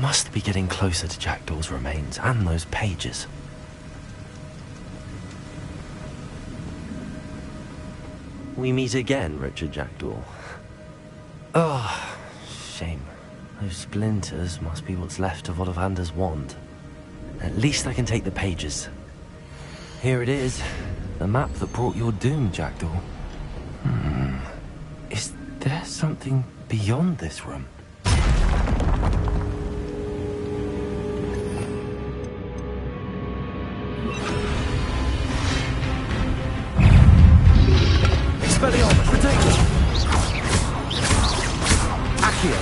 Must be getting closer to Jackdaw's remains and those pages. We meet again, Richard Jackdaw. Oh, shame. Those splinters must be what's left of Ollivander's wand. At least I can take the pages. Here it is. The map that brought your doom, Jackdaw. Is there something beyond this room? Expelliarmus, protect! Accio!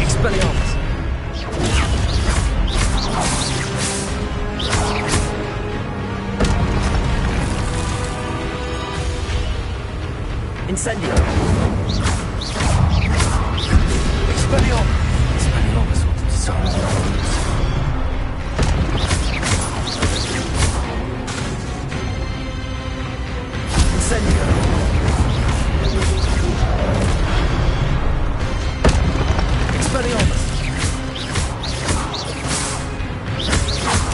Expelliarmus! Incendio! Expelliarmus! Expelliarmus will disarm the elements. Incendio! Expelliarmus!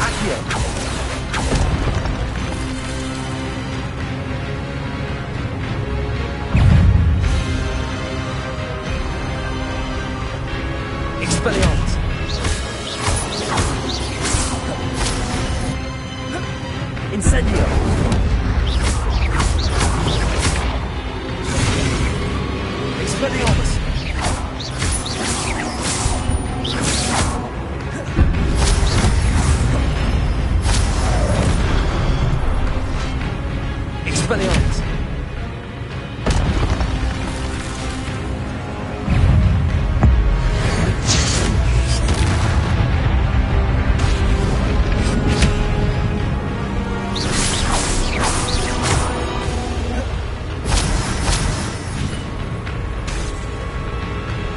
Accio! Expelliarmus! Incendio! Expelliarmus! Expelliarmus!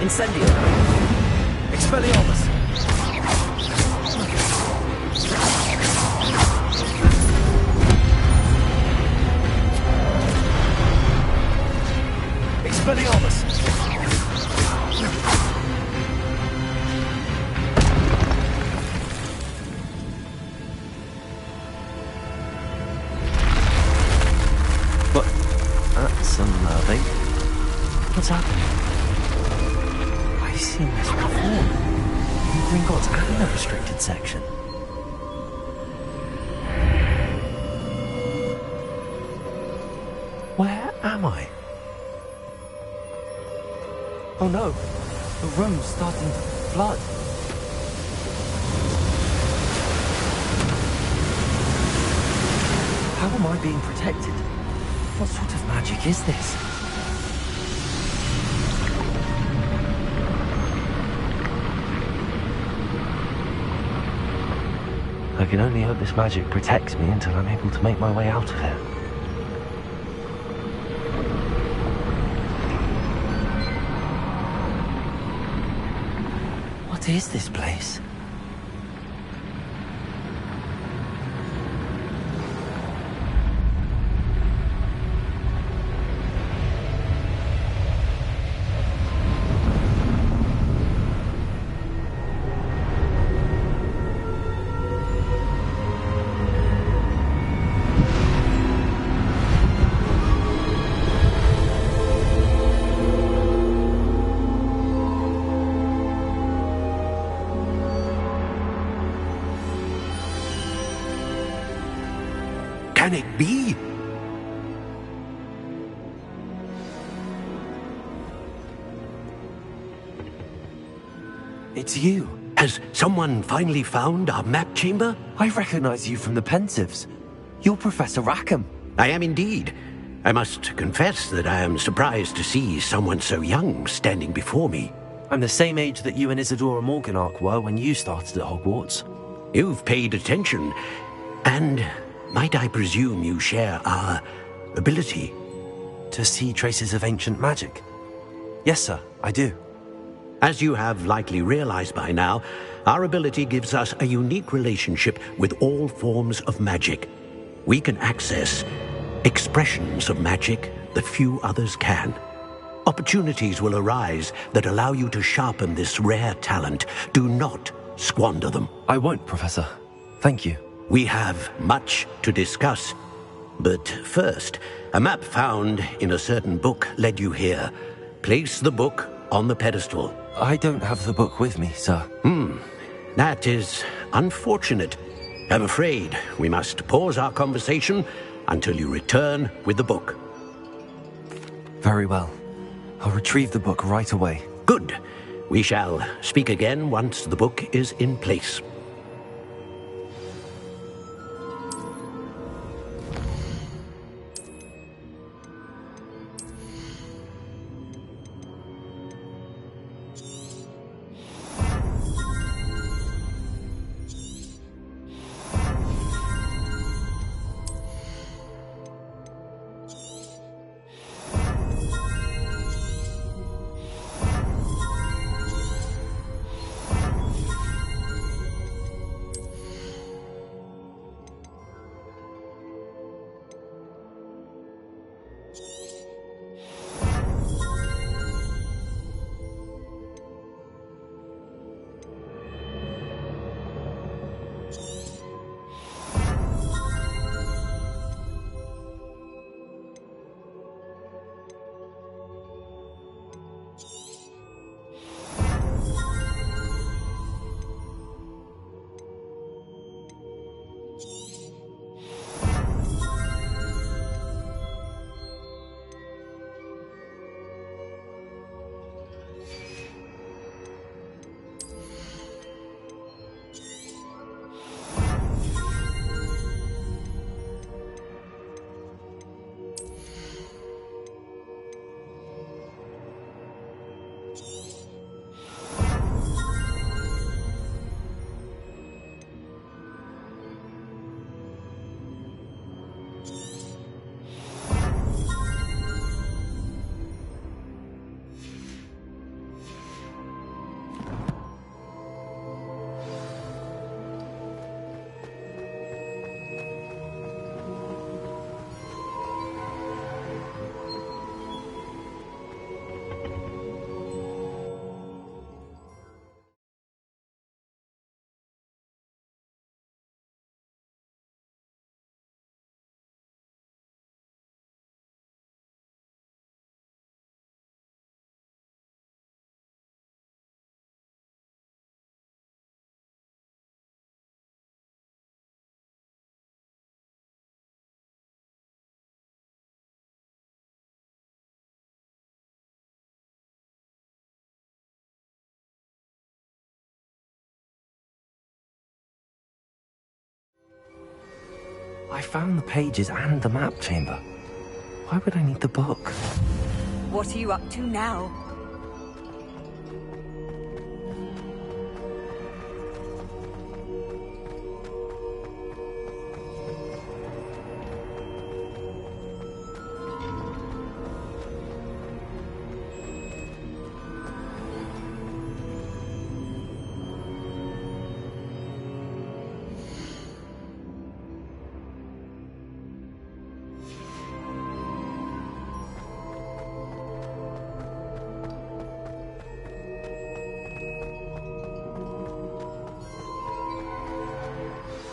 Incendio! Expelliarmus! Expelliarmus! But that's unnerving. What's happening? I've seen this before. In Gringotts and the restricted section. Where am I? Oh no, the room's starting to flood. How am I being protected? What sort of magic is this? I can only hope this magic protects me until I'm able to make my way out of here. What is this place? Can it be? It's you. Has someone finally found our map chamber? I recognize you from the Pensives. You're Professor Rackham. I am indeed. I must confess that I am surprised to see someone so young standing before me. I'm the same age that you and Isadora Morganach were when you started at Hogwarts. You've paid attention, and might I presume you share our ability? To see traces of ancient magic? Yes, sir, I do. As you have likely realized by now, our ability gives us a unique relationship with all forms of magic. We can access expressions of magic that few others can. Opportunities will arise that allow you to sharpen this rare talent. Do not squander them. I won't, Professor. Thank you. We have much to discuss. But first, a map found in a certain book led you here. Place the book on the pedestal. I don't have the book with me, sir. That is unfortunate. I'm afraid we must pause our conversation until you return with the book. Very well. I'll retrieve the book right away. Good. We shall speak again once the book is in place. I found the pages and the map chamber. Why would I need the book? What are you up to now?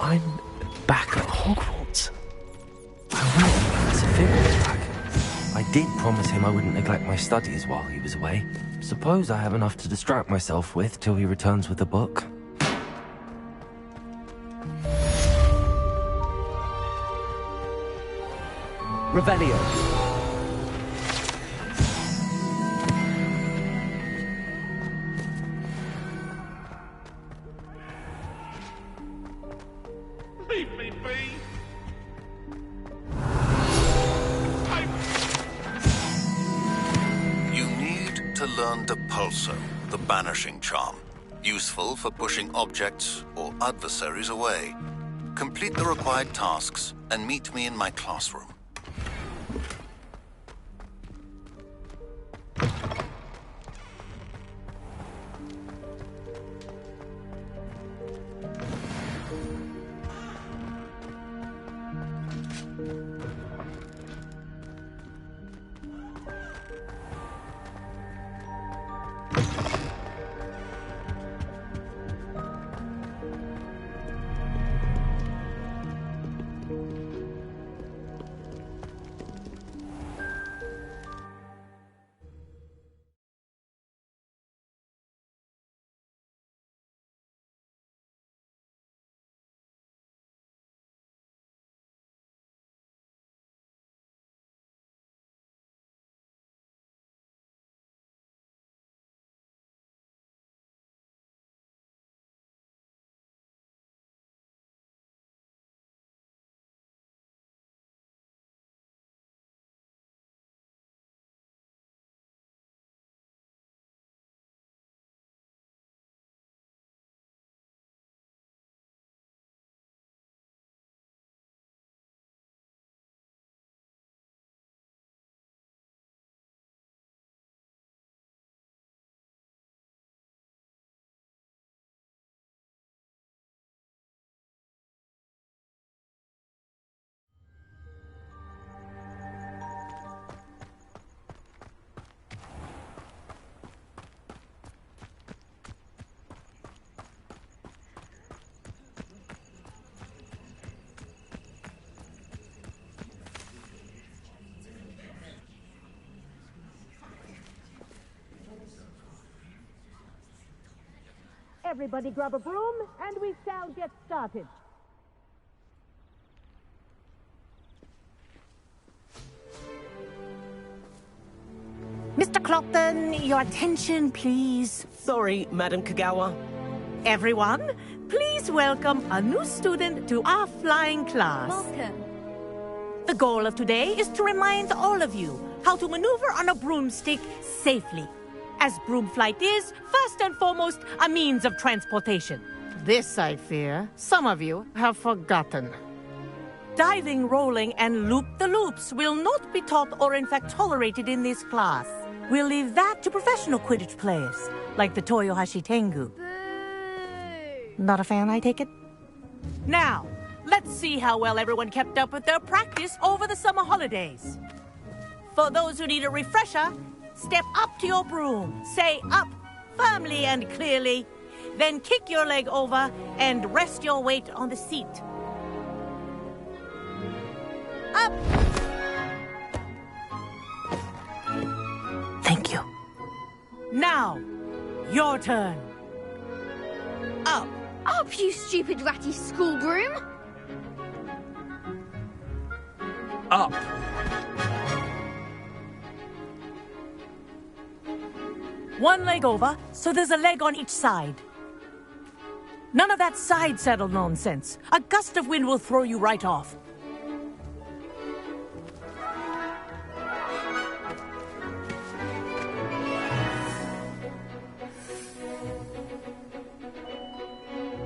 I'm back at Hogwarts. I went when Professor Fig was back. I did promise him I wouldn't neglect my studies while he was away. Suppose I have enough to distract myself with till he returns with the book. Revelio. Leave me be! You need to learn Depulso, the banishing charm. Useful for pushing objects or adversaries away. Complete the required tasks and meet me in my classroom. Everybody grab a broom, and we shall get started. Mr. Clopton, your attention, please. Sorry, Madam Kagawa. Everyone, please welcome a new student to our flying class. Welcome. The goal of today is to remind all of you how to maneuver on a broomstick safely, as broom flight is, first and foremost, a means of transportation. This, I fear, some of you have forgotten. Diving, rolling, and loop-the-loops will not be taught or in fact tolerated in this class. We'll leave that to professional Quidditch players, like the Toyohashi Tengu. Boo! Not a fan, I take it? Now, let's see how well everyone kept up with their practice over the summer holidays. For those who need a refresher, step up to your broom, say up firmly and clearly, then kick your leg over and rest your weight on the seat. Up! Thank you. Now, your turn. Up! Up, you stupid ratty school broom! Up! One leg over, so there's a leg on each side. None of that side saddle nonsense. A gust of wind will throw you right off.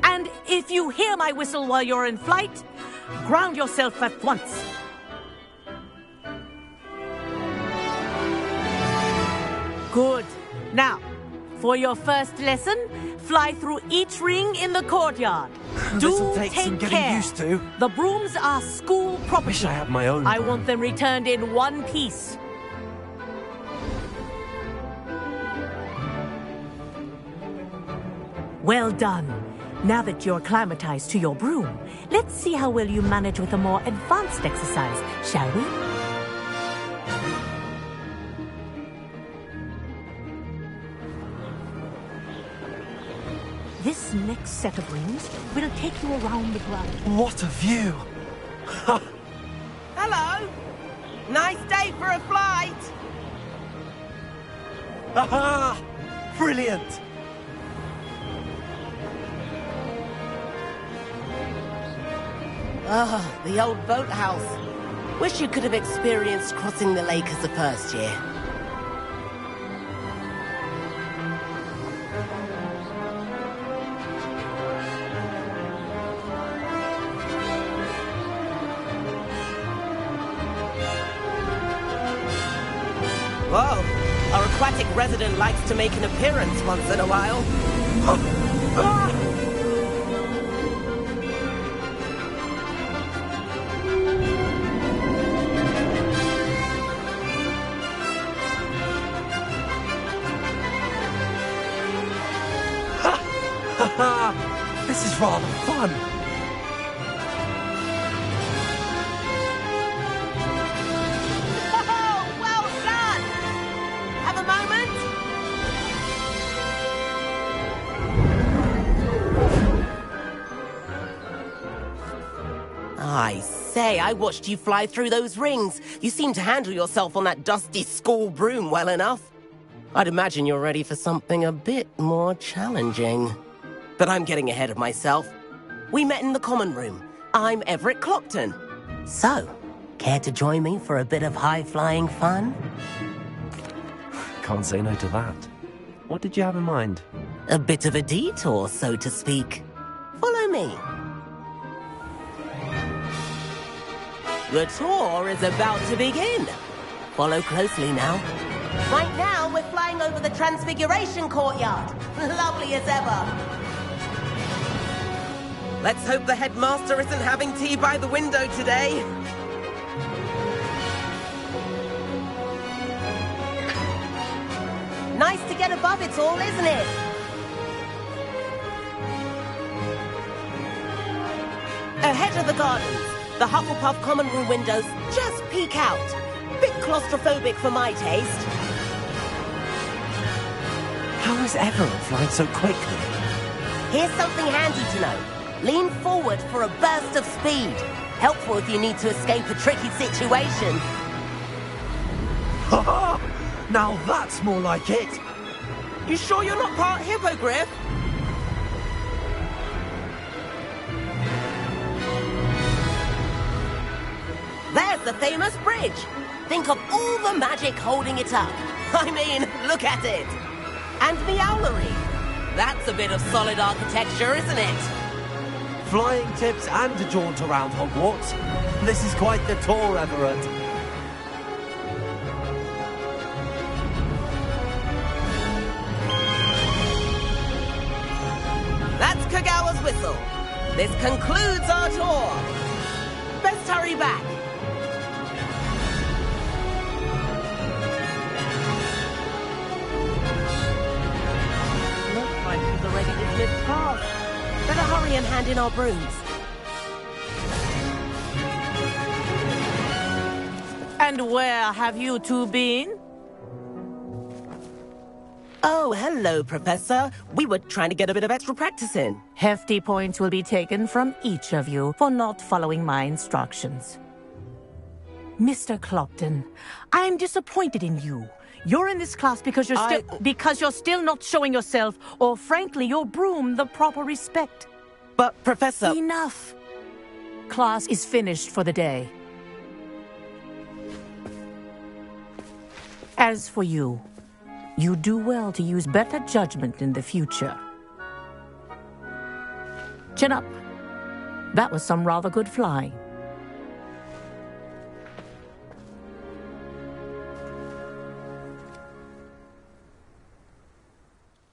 And if you hear my whistle while you're in flight, ground yourself at once. Good. Now, for your first lesson, fly through each ring in the courtyard. This'll take some getting care. used to. The brooms are school property. Wish I had my own I broom. want them returned in one piece. Well done. Now that you're acclimatized to your broom, let's see how well you manage with a more advanced exercise, shall we? This next set of rings will take you around the ground. What a view! Hello! Nice day for a flight! Aha! Brilliant! Ah, the old boathouse. Wish you could have experienced crossing the lake as a first year. Whoa, our aquatic resident likes to make an appearance once in a while. This is rather fun. Oh, well done! Have a moment? I say, I watched you fly through those rings. You seem to handle yourself on that dusty school broom well enough. I'd imagine you're ready for something a bit more challenging. But I'm getting ahead of myself. We met in the common room. I'm Everett Clopton. So, care to join me for a bit of high-flying fun? Can't say no to that. What did you have in mind? A bit of a detour, so to speak. Follow me. The tour is about to begin. Follow closely now. Right now, we're flying over the Transfiguration Courtyard. Lovely as ever. Let's hope the headmaster isn't having tea by the window today. Nice to get above it all, isn't it? Ahead of the gardens, the Hufflepuff common room windows just peek out. Bit claustrophobic for my taste. How is Everett flying so quickly? Here's something handy to know. Lean forward for a burst of speed. Helpful if you need to escape a tricky situation. Ha ha! Now that's more like it! You sure you're not part hippogriff? There's the famous bridge. Think of all the magic holding it up. I mean, look at it. And the owlery. That's a bit of solid architecture, isn't it? Flying tips and a jaunt around Hogwarts. This is quite the tour, Everett. That's Kagawa's whistle. This concludes our tour. Best hurry back. Looks like she's already dismissed class. Better hurry and hand in our brooms. And where have you two been? Oh, hello, Professor. We were trying to get a bit of extra practice in. Hefty points will be taken from each of you for not following my instructions. Mr. Clopton, I'm disappointed in you. You're in this class because you're still not showing yourself, or frankly, your broom the proper respect. But, Professor... Enough. Class is finished for the day. As for you, you do well to use better judgment in the future. Chin up. That was some rather good flying.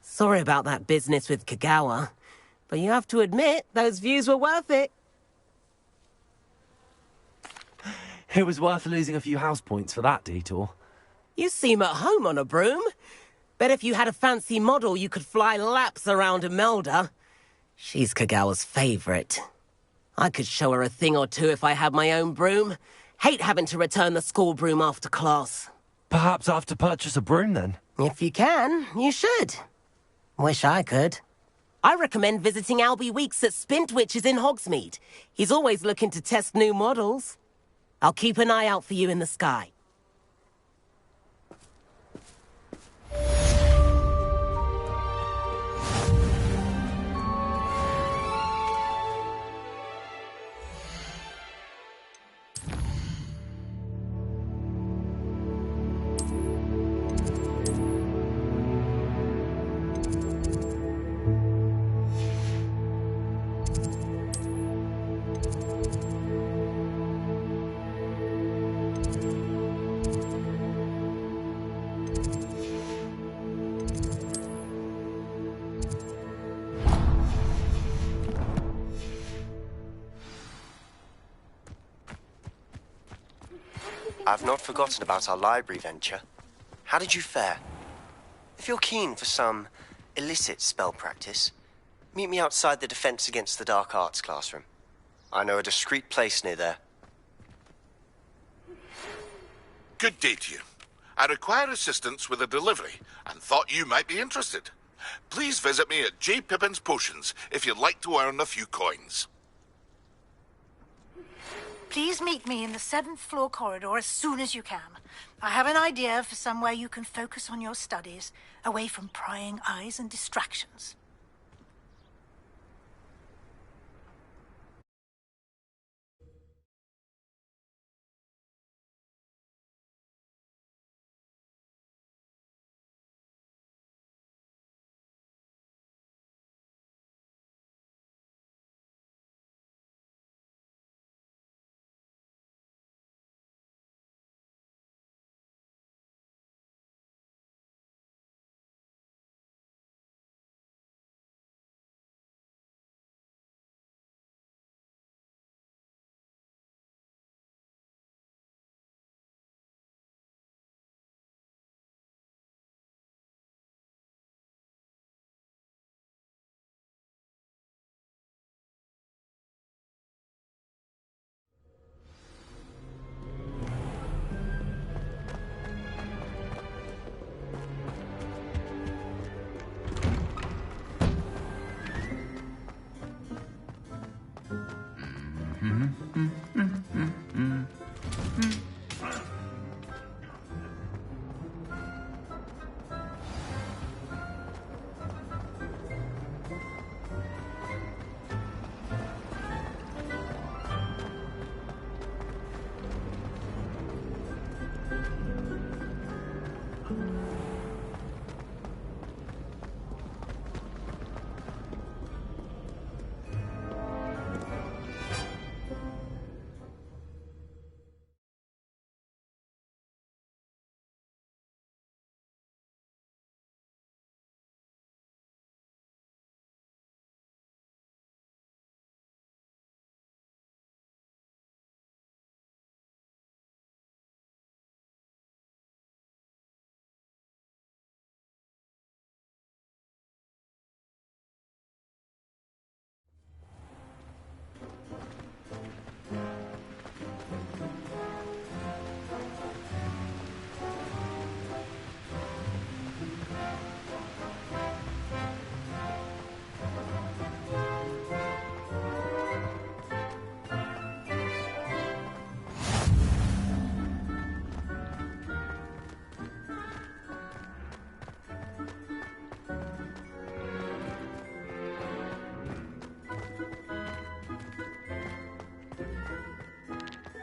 Sorry about that business with Kagawa, but you have to admit, those views were worth it. It was worth losing a few house points for that detour. You seem at home on a broom. Bet if you had a fancy model, you could fly laps around Imelda. She's Kagawa's favorite. I could show her a thing or two if I had my own broom. Hate having to return the school broom after class. Perhaps I have to purchase a broom then. If you can, you should. Wish I could. I recommend visiting Albie Weeks at Spintwitches in Hogsmeade. He's always looking to test new models. I'll keep an eye out for you in the sky. I've not forgotten about our library venture. How did you fare? If you're keen for some illicit spell practice, meet me outside the Defense Against the Dark Arts classroom. I know a discreet place near there. Good day to you. I require assistance with a delivery and thought you might be interested. Please visit me at J. Pippin's Potions if you'd like to earn a few coins. Please meet me in the 7th floor corridor as soon as you can. I have an idea for somewhere you can focus on your studies, away from prying eyes and distractions.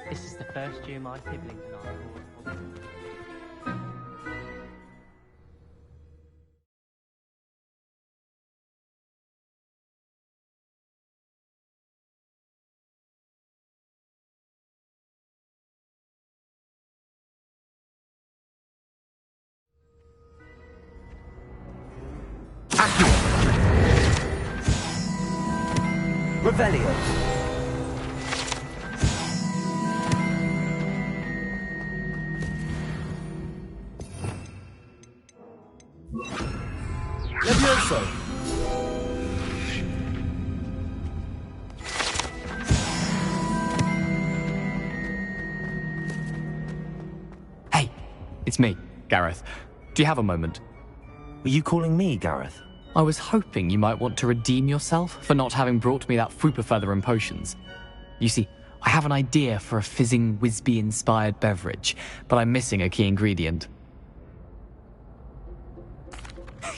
This is the first year my siblings and I are all... Revelio. Levioso. Hey, it's me, Gareth. Do you have a moment? Were you calling me, Gareth? I was hoping you might want to redeem yourself for not having brought me that Fooper feather and potions. You see, I have an idea for a fizzing Whizbee-inspired beverage, but I'm missing a key ingredient.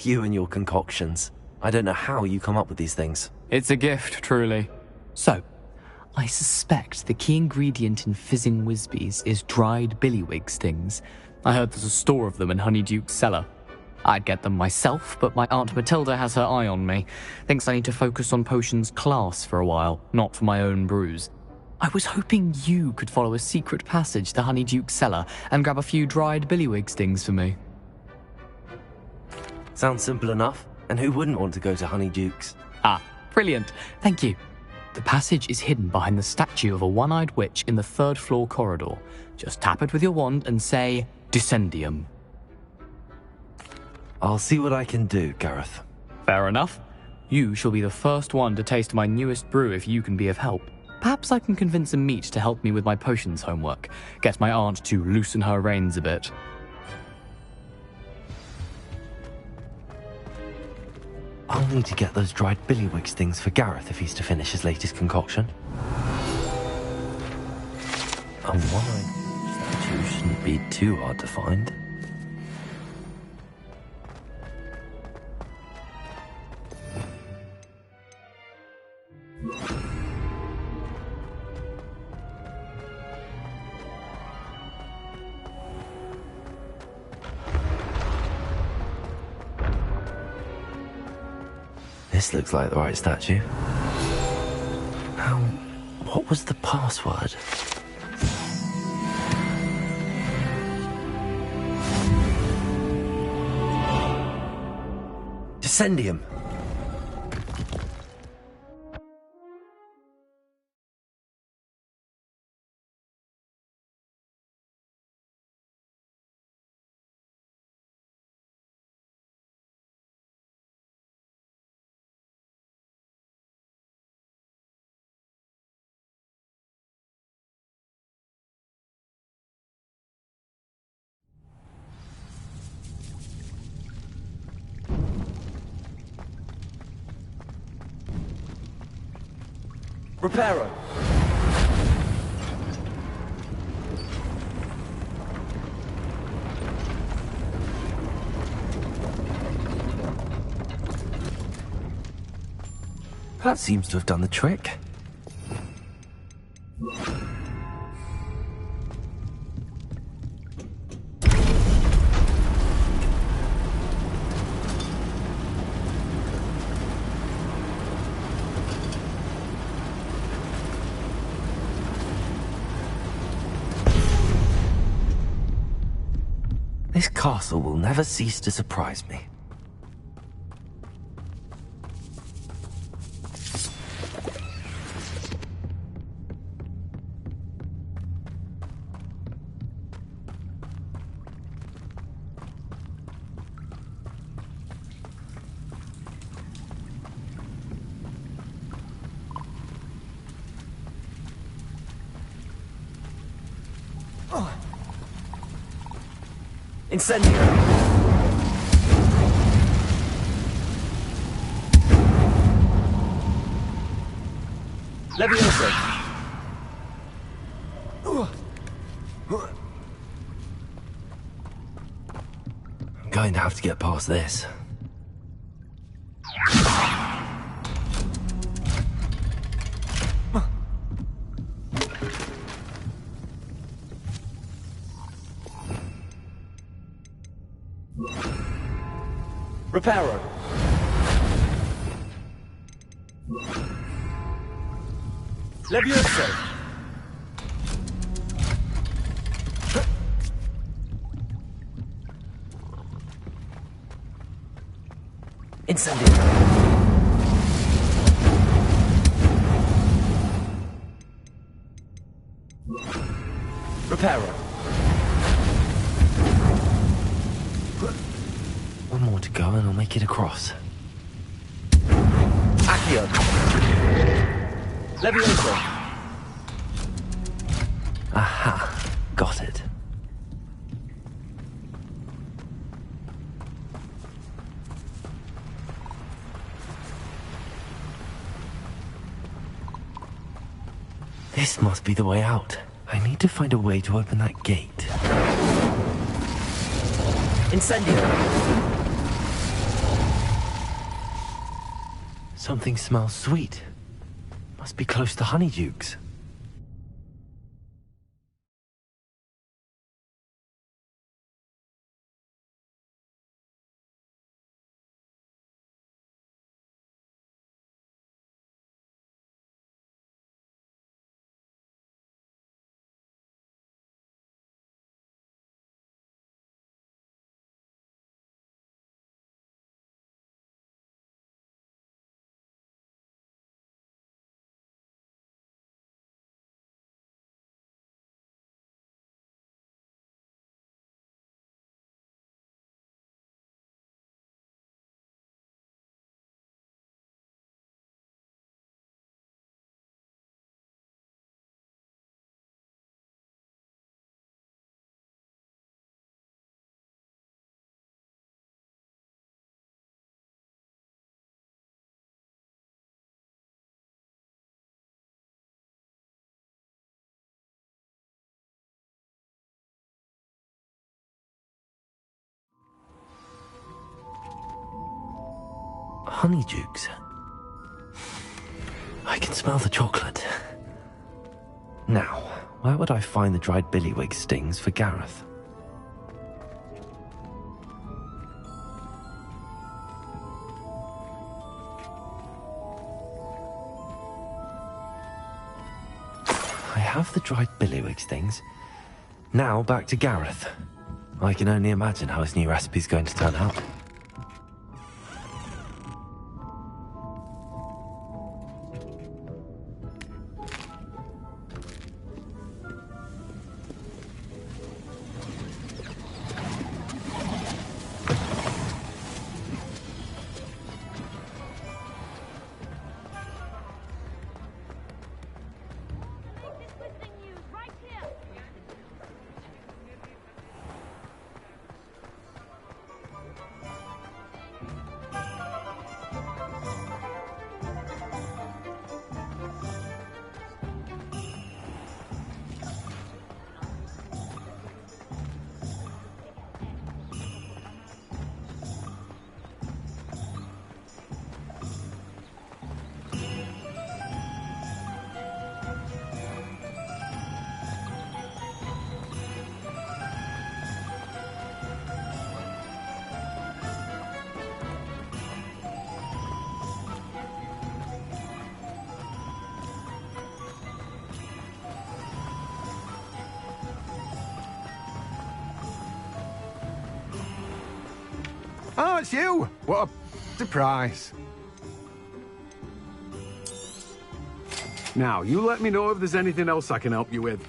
You and your concoctions. I don't know how you come up with these things. It's a gift, truly. So, I suspect the key ingredient in fizzing Whizbees is dried billywig stings. I heard there's a store of them in Honeyduke's cellar. I'd get them myself, but my Aunt Matilda has her eye on me. Thinks I need to focus on potions class for a while, not for my own brews. I was hoping you could follow a secret passage to Honeyduke's cellar and grab a few dried billywig stings for me. Sounds simple enough. And who wouldn't want to go to Honeyduke's? Ah, brilliant. Thank you. The passage is hidden behind the statue of a one-eyed witch in the 3rd floor corridor. Just tap it with your wand and say, Descendium. I'll see what I can do, Gareth. Fair enough. You shall be the first one to taste my newest brew if you can be of help. Perhaps I can convince a meat to help me with my potions homework. Get my aunt to loosen her reins a bit. I'll need to get those dried billywig stings for Gareth if he's to finish his latest concoction. A one-eyed statue shouldn't be too hard to find. This looks like the right statue. Now, what was the password? Descendium. Reparo. That seems to have done the trick. This castle will never cease to surprise me. Incendio! Levioso! I'm going to have to get past this. Reparo. Levioso. Incendio. Reparo. One more to go and I'll make it across. Accio. Levioso. Aha. Got it. This must be the way out. I need to find a way to open that gate. Incendio! Something smells sweet. Must be close to Honeydukes. Honeydukes. I can smell the chocolate. Now, where would I find the dried billywig stings for Gareth? I have the dried billywig stings. Now back to Gareth. I can only imagine how his new recipe's going to turn out. Oh, it's you! What a surprise. Now, you let me know if there's anything else I can help you with.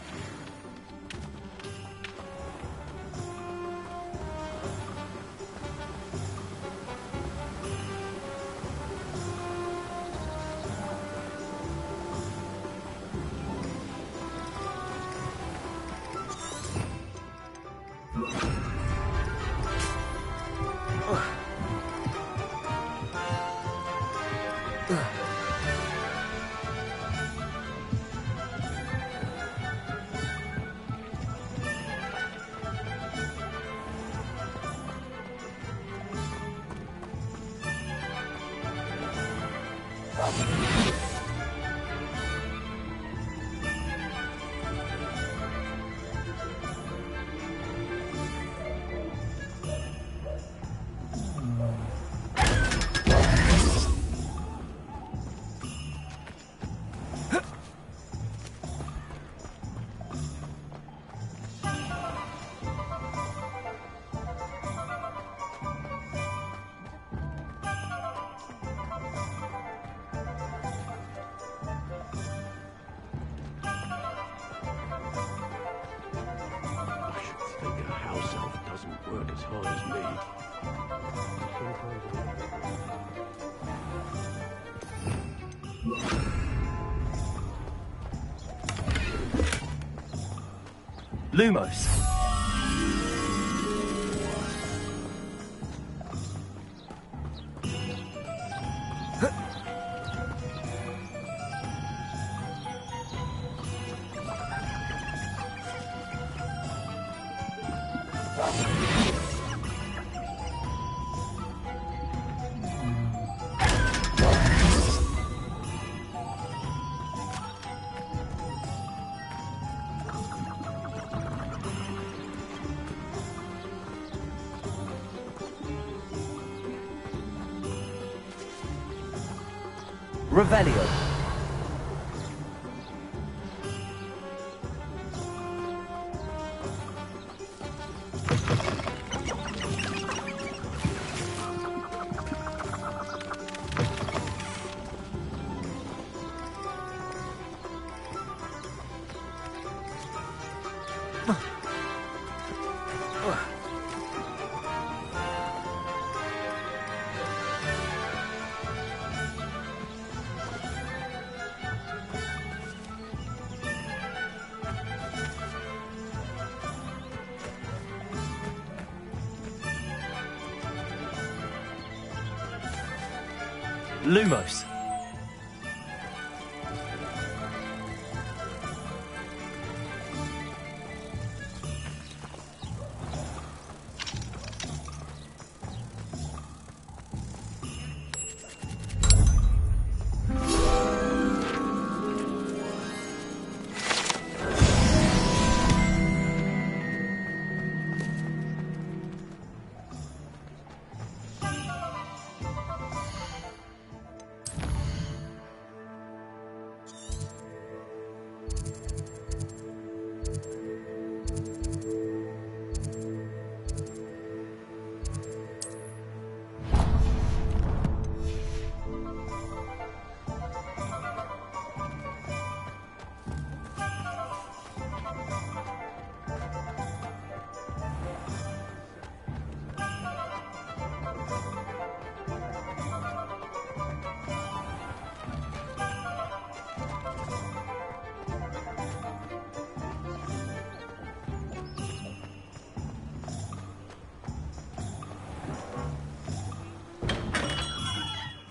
surprise me. Lumos. Revelio. Lumos.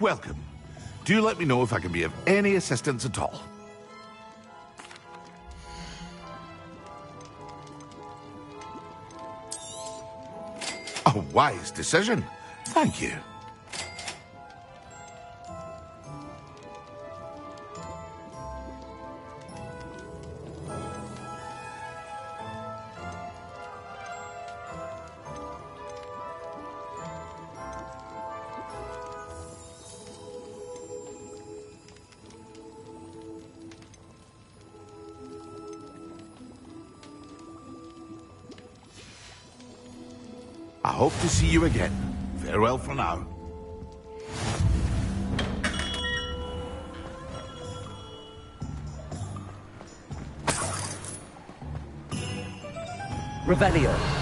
Welcome. Do let me know if I can be of any assistance at all. A wise decision. Thank you. I hope to see you again. Farewell for now. Revelio.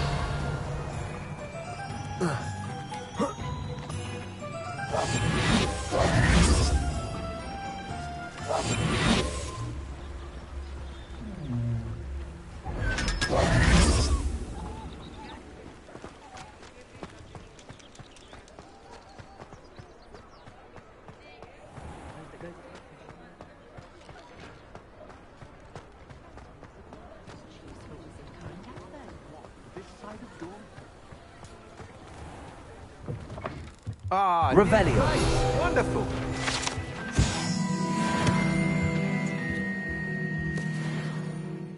Ah, Revelio. Nice. Wonderful.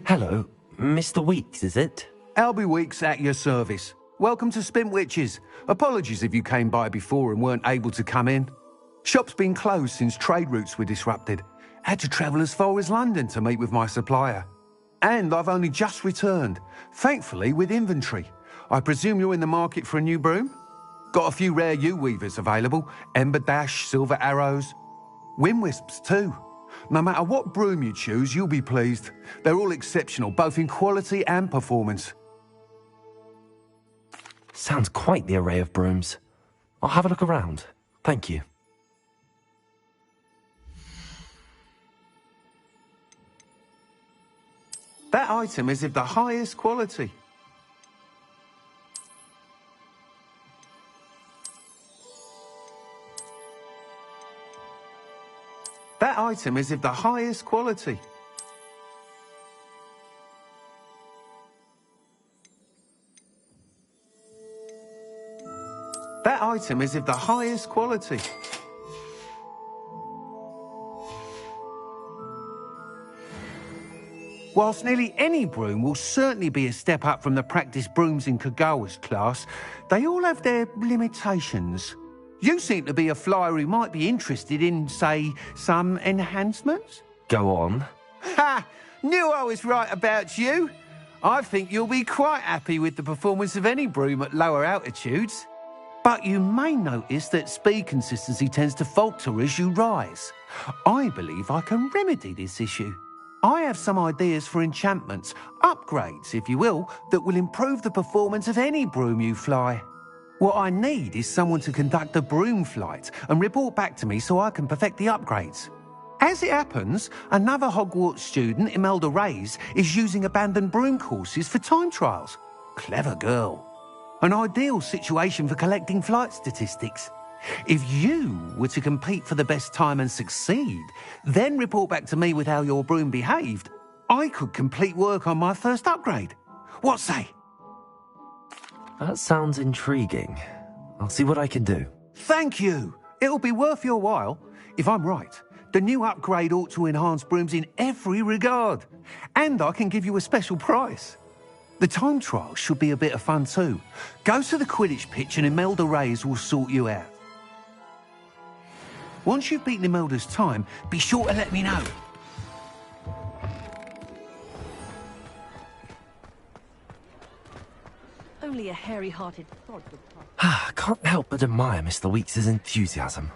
Hello, Mr. Weeks, is it? Albie Weeks at your service. Welcome to Spintwitches. Apologies if you came by before and weren't able to come in. Shop's been closed since trade routes were disrupted. Had to travel as far as London to meet with my supplier. And I've only just returned, thankfully with inventory. I presume you're in the market for a new broom? Got a few rare U-weavers available, Ember Dash, Silver Arrows, Wind Wisps too. No matter what broom you choose, you'll be pleased. They're all exceptional, both in quality and performance. Sounds quite the array of brooms. I'll have a look around. Thank you. That item is of the highest quality. That item is of the highest quality. That item is of the highest quality. Whilst nearly any broom will certainly be a step up from the practice brooms in Kagawa's class, they all have their limitations. You seem to be a flyer who might be interested in, say, some enhancements? Go on. Ha! Knew I was right about you. I think you'll be quite happy with the performance of any broom at lower altitudes. But you may notice that speed consistency tends to falter as you rise. I believe I can remedy this issue. I have some ideas for enchantments, upgrades, if you will, that will improve the performance of any broom you fly. What I need is someone to conduct a broom flight and report back to me so I can perfect the upgrades. As it happens, another Hogwarts student, Imelda Reyes, is using abandoned broom courses for time trials. Clever girl. An ideal situation for collecting flight statistics. If you were to compete for the best time and succeed, then report back to me with how your broom behaved, I could complete work on my first upgrade. What say? That sounds intriguing. I'll see what I can do. Thank you. It'll be worth your while. If I'm right, the new upgrade ought to enhance brooms in every regard. And I can give you a special price. The time trial should be a bit of fun too. Go to the Quidditch pitch and Imelda Reyes will sort you out. Once you've beaten Imelda's time, be sure to let me know. Only a hairy-hearted sod would pass. I can't help but admire Mr. Weekes' enthusiasm.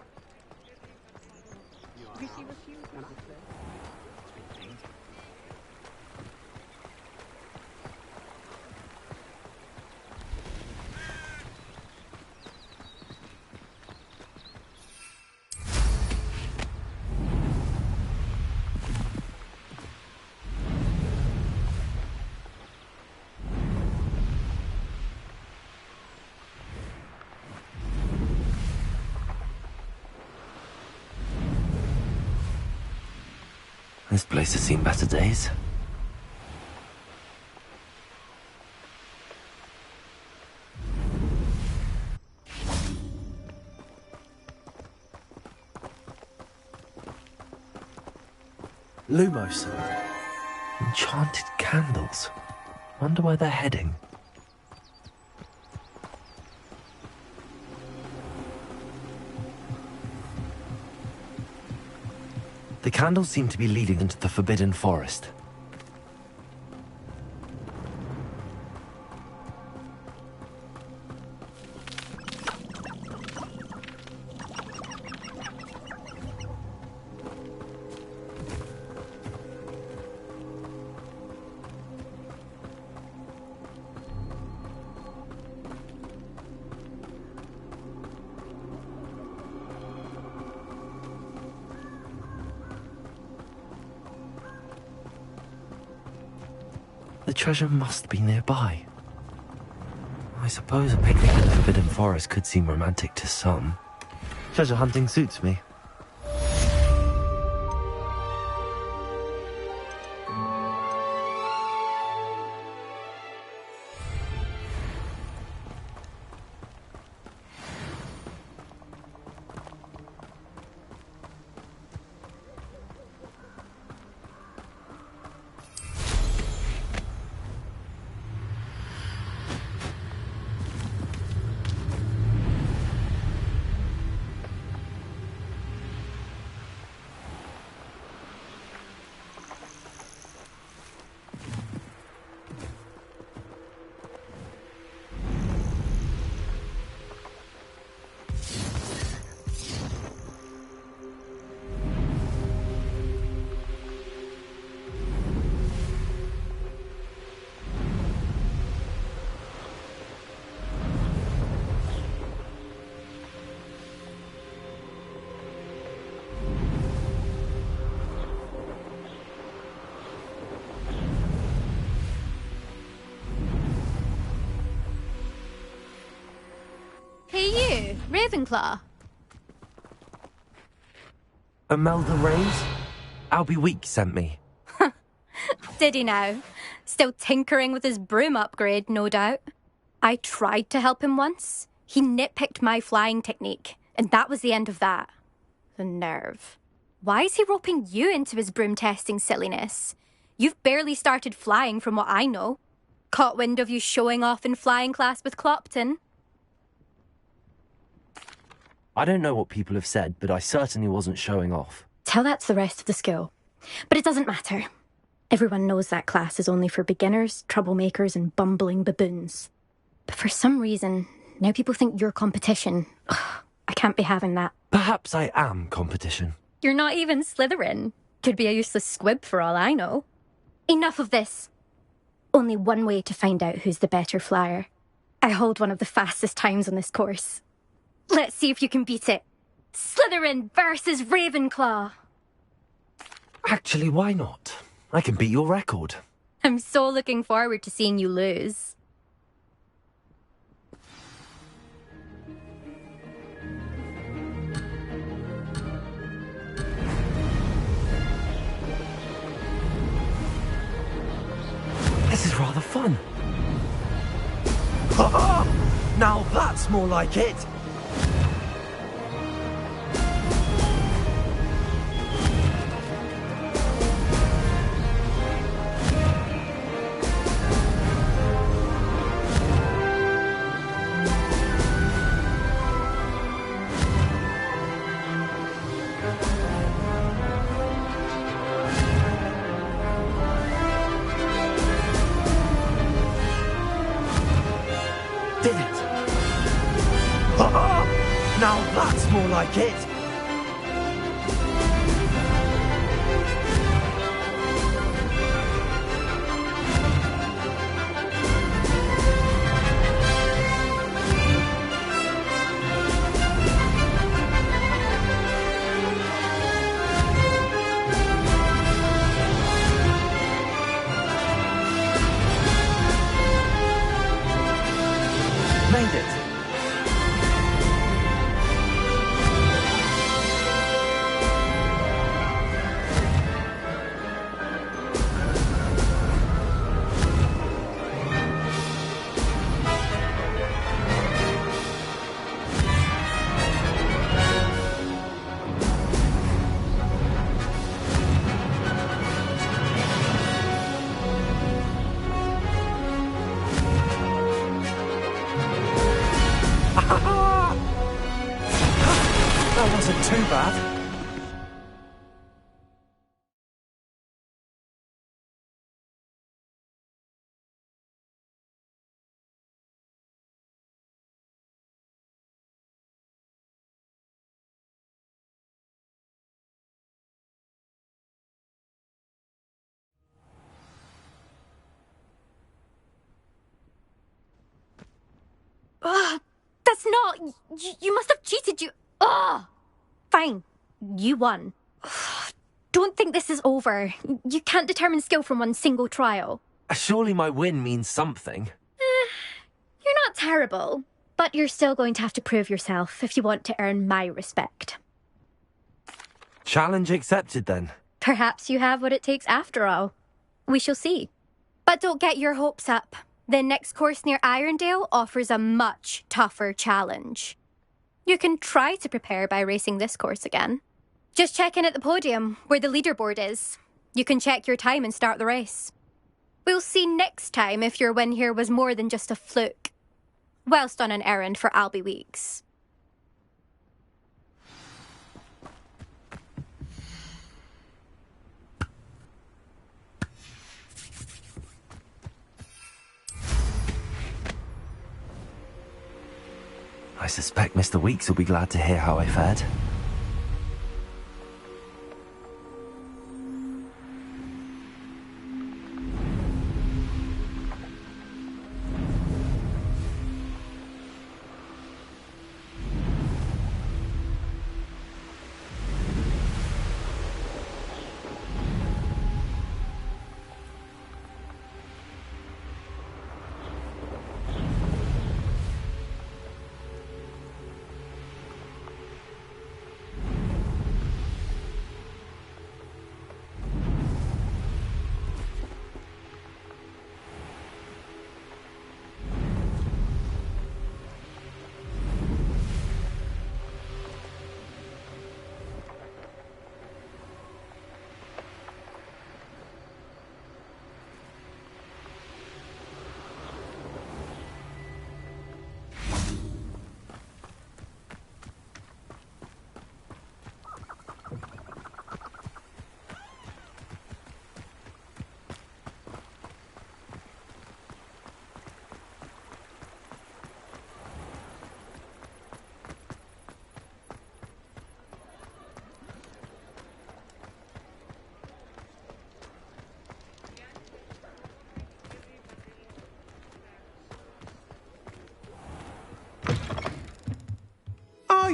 This place has seen better days. Lumos. Enchanted candles. Wonder where they're heading. The candles seem to be leading into the Forbidden Forest. The treasure must be nearby. I suppose a picnic in the Forbidden Forest could seem romantic to some. Treasure hunting suits me. you, Ravenclaw? Imelda Reigns? Albie Week sent me. Did he now? Still tinkering with his broom upgrade, no doubt. I tried to help him once. He nitpicked my flying technique, and that was the end of that. The nerve. Why is he roping you into his broom testing silliness? You've barely started flying from what I know. Caught wind of you showing off in flying class with Clopton. I don't know what people have said, but I certainly wasn't showing off. Tell that to the rest of the school. But it doesn't matter. Everyone knows that class is only for beginners, troublemakers, and bumbling baboons. But for some reason, now people think you're competition. Ugh, I can't be having that. Perhaps I am competition. You're not even Slytherin. Could be a useless squib for all I know. Enough of this. Only one way to find out who's the better flyer. I hold one of the fastest times on this course. Let's see if you can beat it. Slytherin versus Ravenclaw. Actually, why not? I can beat your record. I'm so looking forward to seeing you lose. This is rather fun. Now that's more like it. Did it? Now that's more like it. Made it. That wasn't too bad. Ugh, that's not... You must have cheated, you... Ugh! Fine. You won. Ugh, don't think this is over. You can't determine skill from one single trial. Surely my win means something. You're not terrible, but you're still going to have to prove yourself if you want to earn my respect. Challenge accepted then. Perhaps you have what it takes after all. We shall see. But don't get your hopes up. The next course near Irondale offers a much tougher challenge. You can try to prepare by racing this course again. Just check in at the podium, where the leaderboard is. You can check your time and start the race. We'll see next time if your win here was more than just a fluke. Whilst on an errand for Albie Weeks. I suspect Mr. Weeks will be glad to hear how I fared.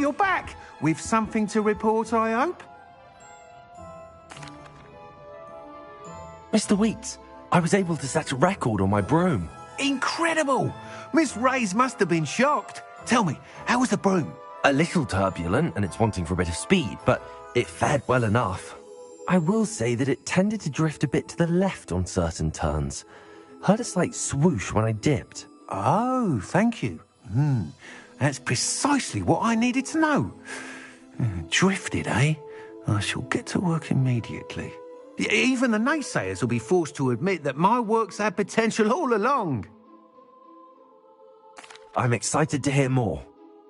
you're back. With something to report, I hope? Mr. Weeks, I was able to set a record on my broom. Incredible! Miss Reyes must have been shocked. Tell me, how was the broom? A little turbulent, and it's wanting for a bit of speed, but it fared well enough. I will say that it tended to drift a bit to the left on certain turns. Heard a slight swoosh when I dipped. Oh, thank you. That's precisely what I needed to know. Drifted, eh? I shall get to work immediately. Even the naysayers will be forced to admit that my work's had potential all along. I'm excited to hear more.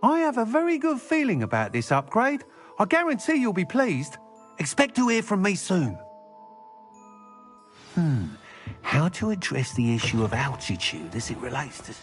I have a very good feeling about this upgrade. I guarantee you'll be pleased. Expect to hear from me soon. How to address the issue of altitude as it relates to...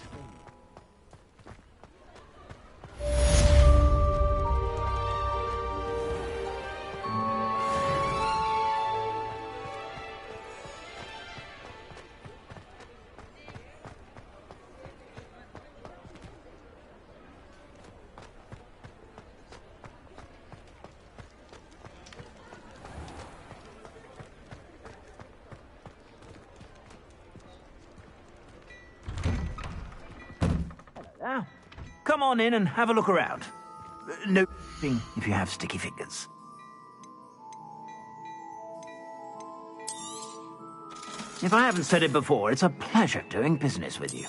Now, come on in and have a look around. No thing if you have sticky fingers. If I haven't said it before, it's a pleasure doing business with you.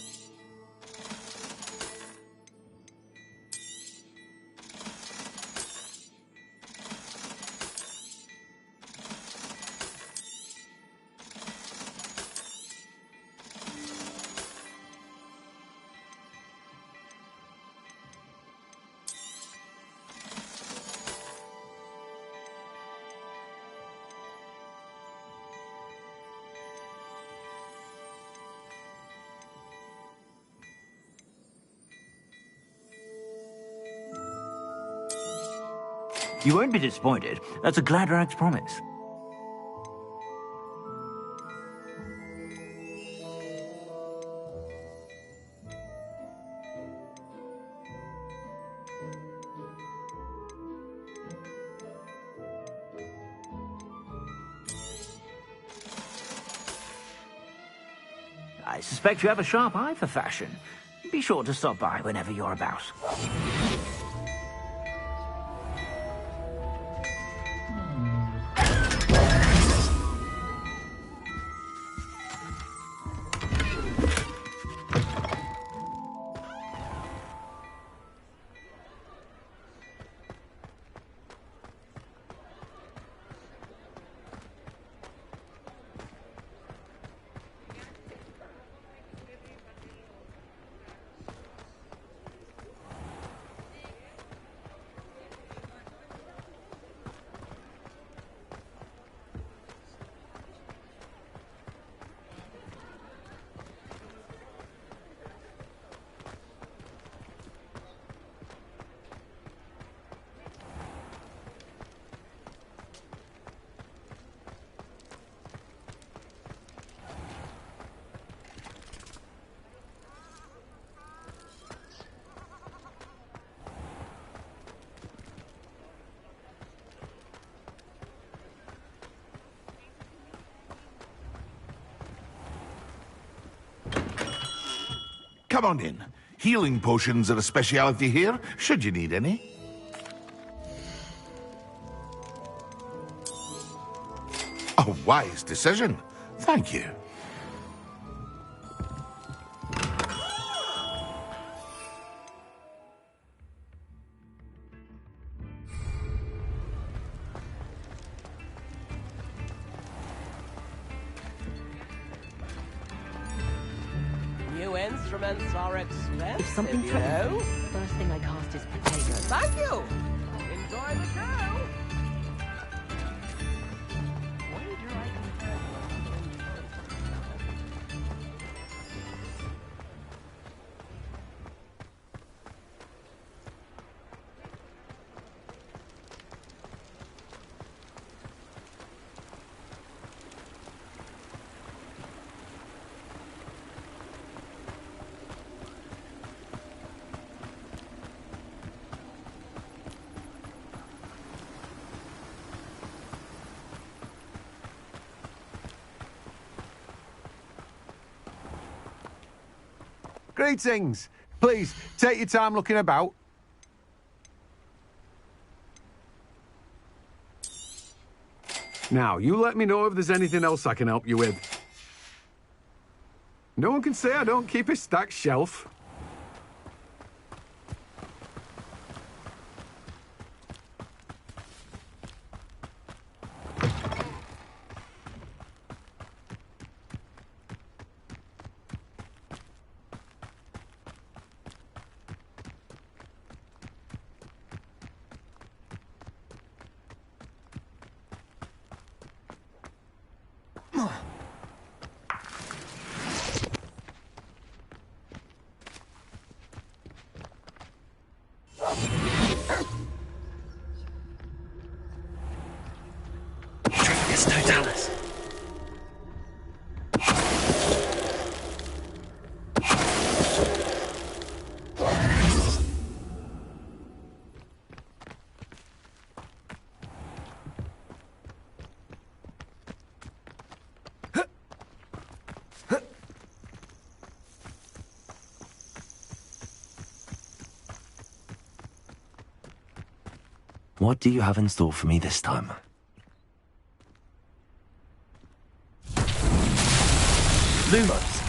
You won't be disappointed. That's a Gladrag's promise. I suspect you have a sharp eye for fashion. Be sure to stop by whenever you're about. Come on in. Healing potions are a speciality here, should you need any. A wise decision. Thank you. New instruments are expensive, If something you threatens know. me, first thing I cast is potato. Thank you. Enjoy the show. Wager I compare Greetings. Please, take your time looking about. Now, you let me know if there's anything else I can help you with. No one can say I don't keep a stacked shelf. What do you have in store for me this time? Lumos!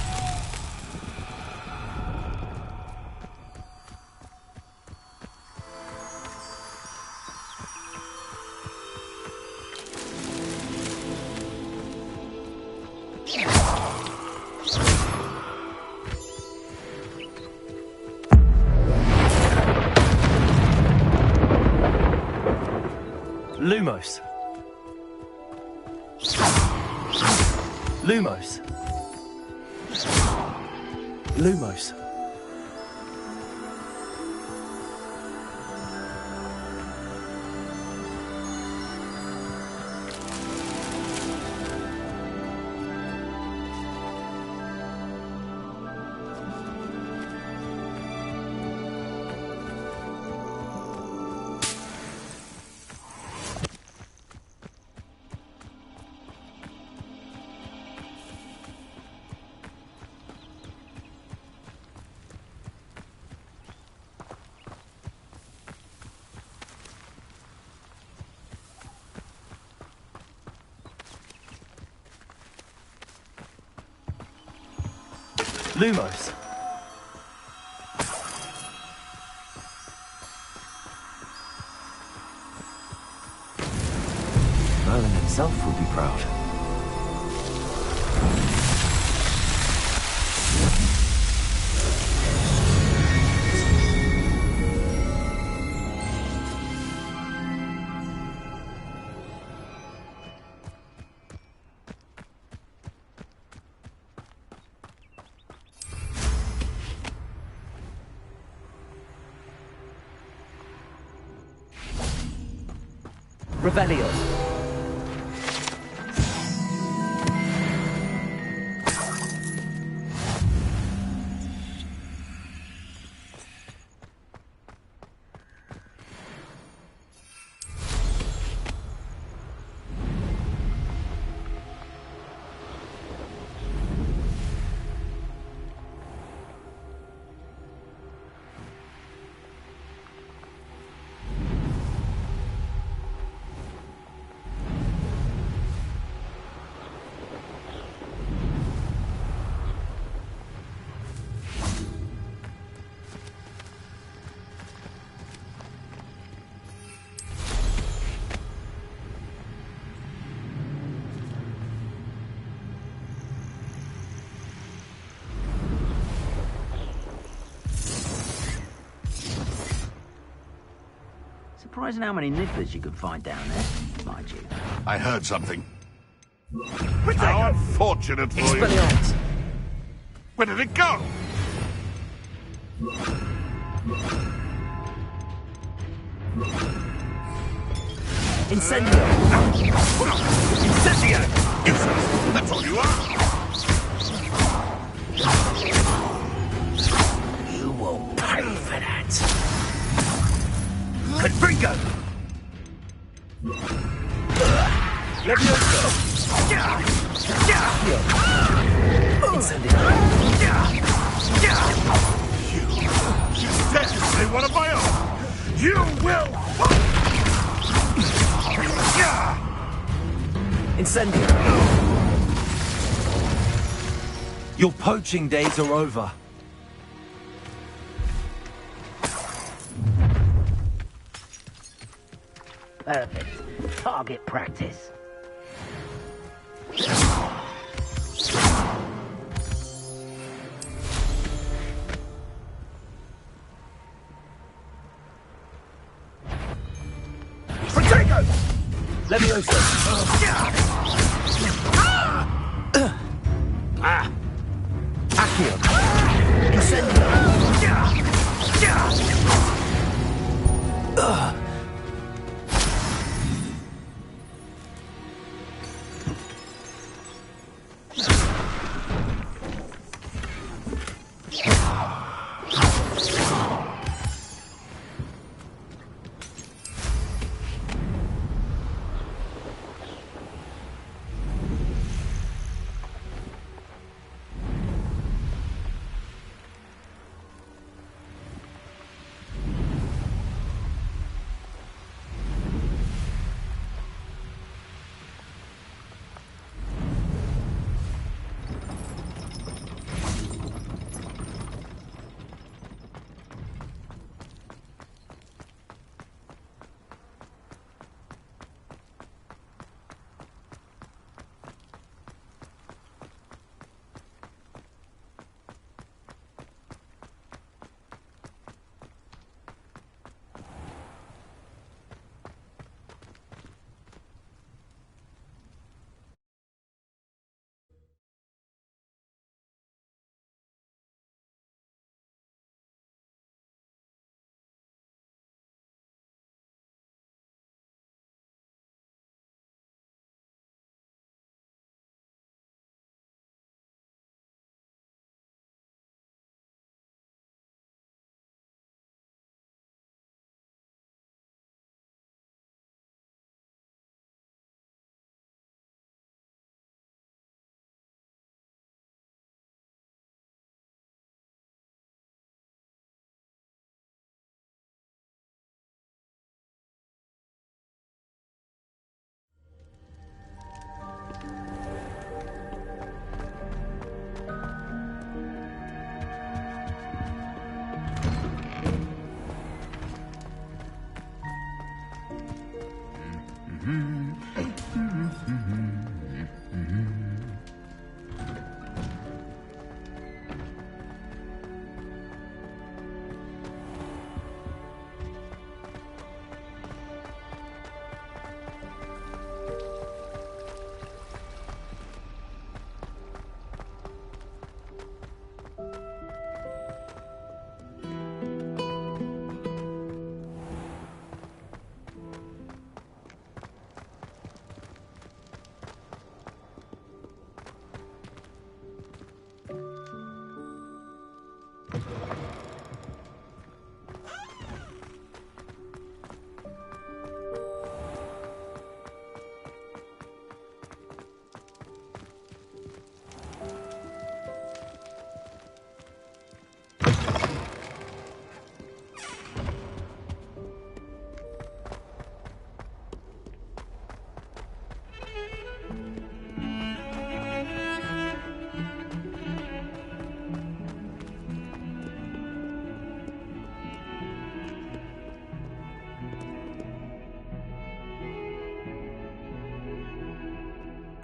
Lumos. Lumos. Lumos. Lumos. Merlin himself would be proud. Revelio. Surprising how many nifflers you could find down there, mind you. I heard something. How unfortunate for you. Expelliarmus. Where did it go? Incendio. Incendio! Useless. That's all you are. You will pay for that. Confringo! Levioso! Incendio! Incendio! Your poaching days are over. Perfect. Target practice. Protego! Leviosa! Accio! Incendio!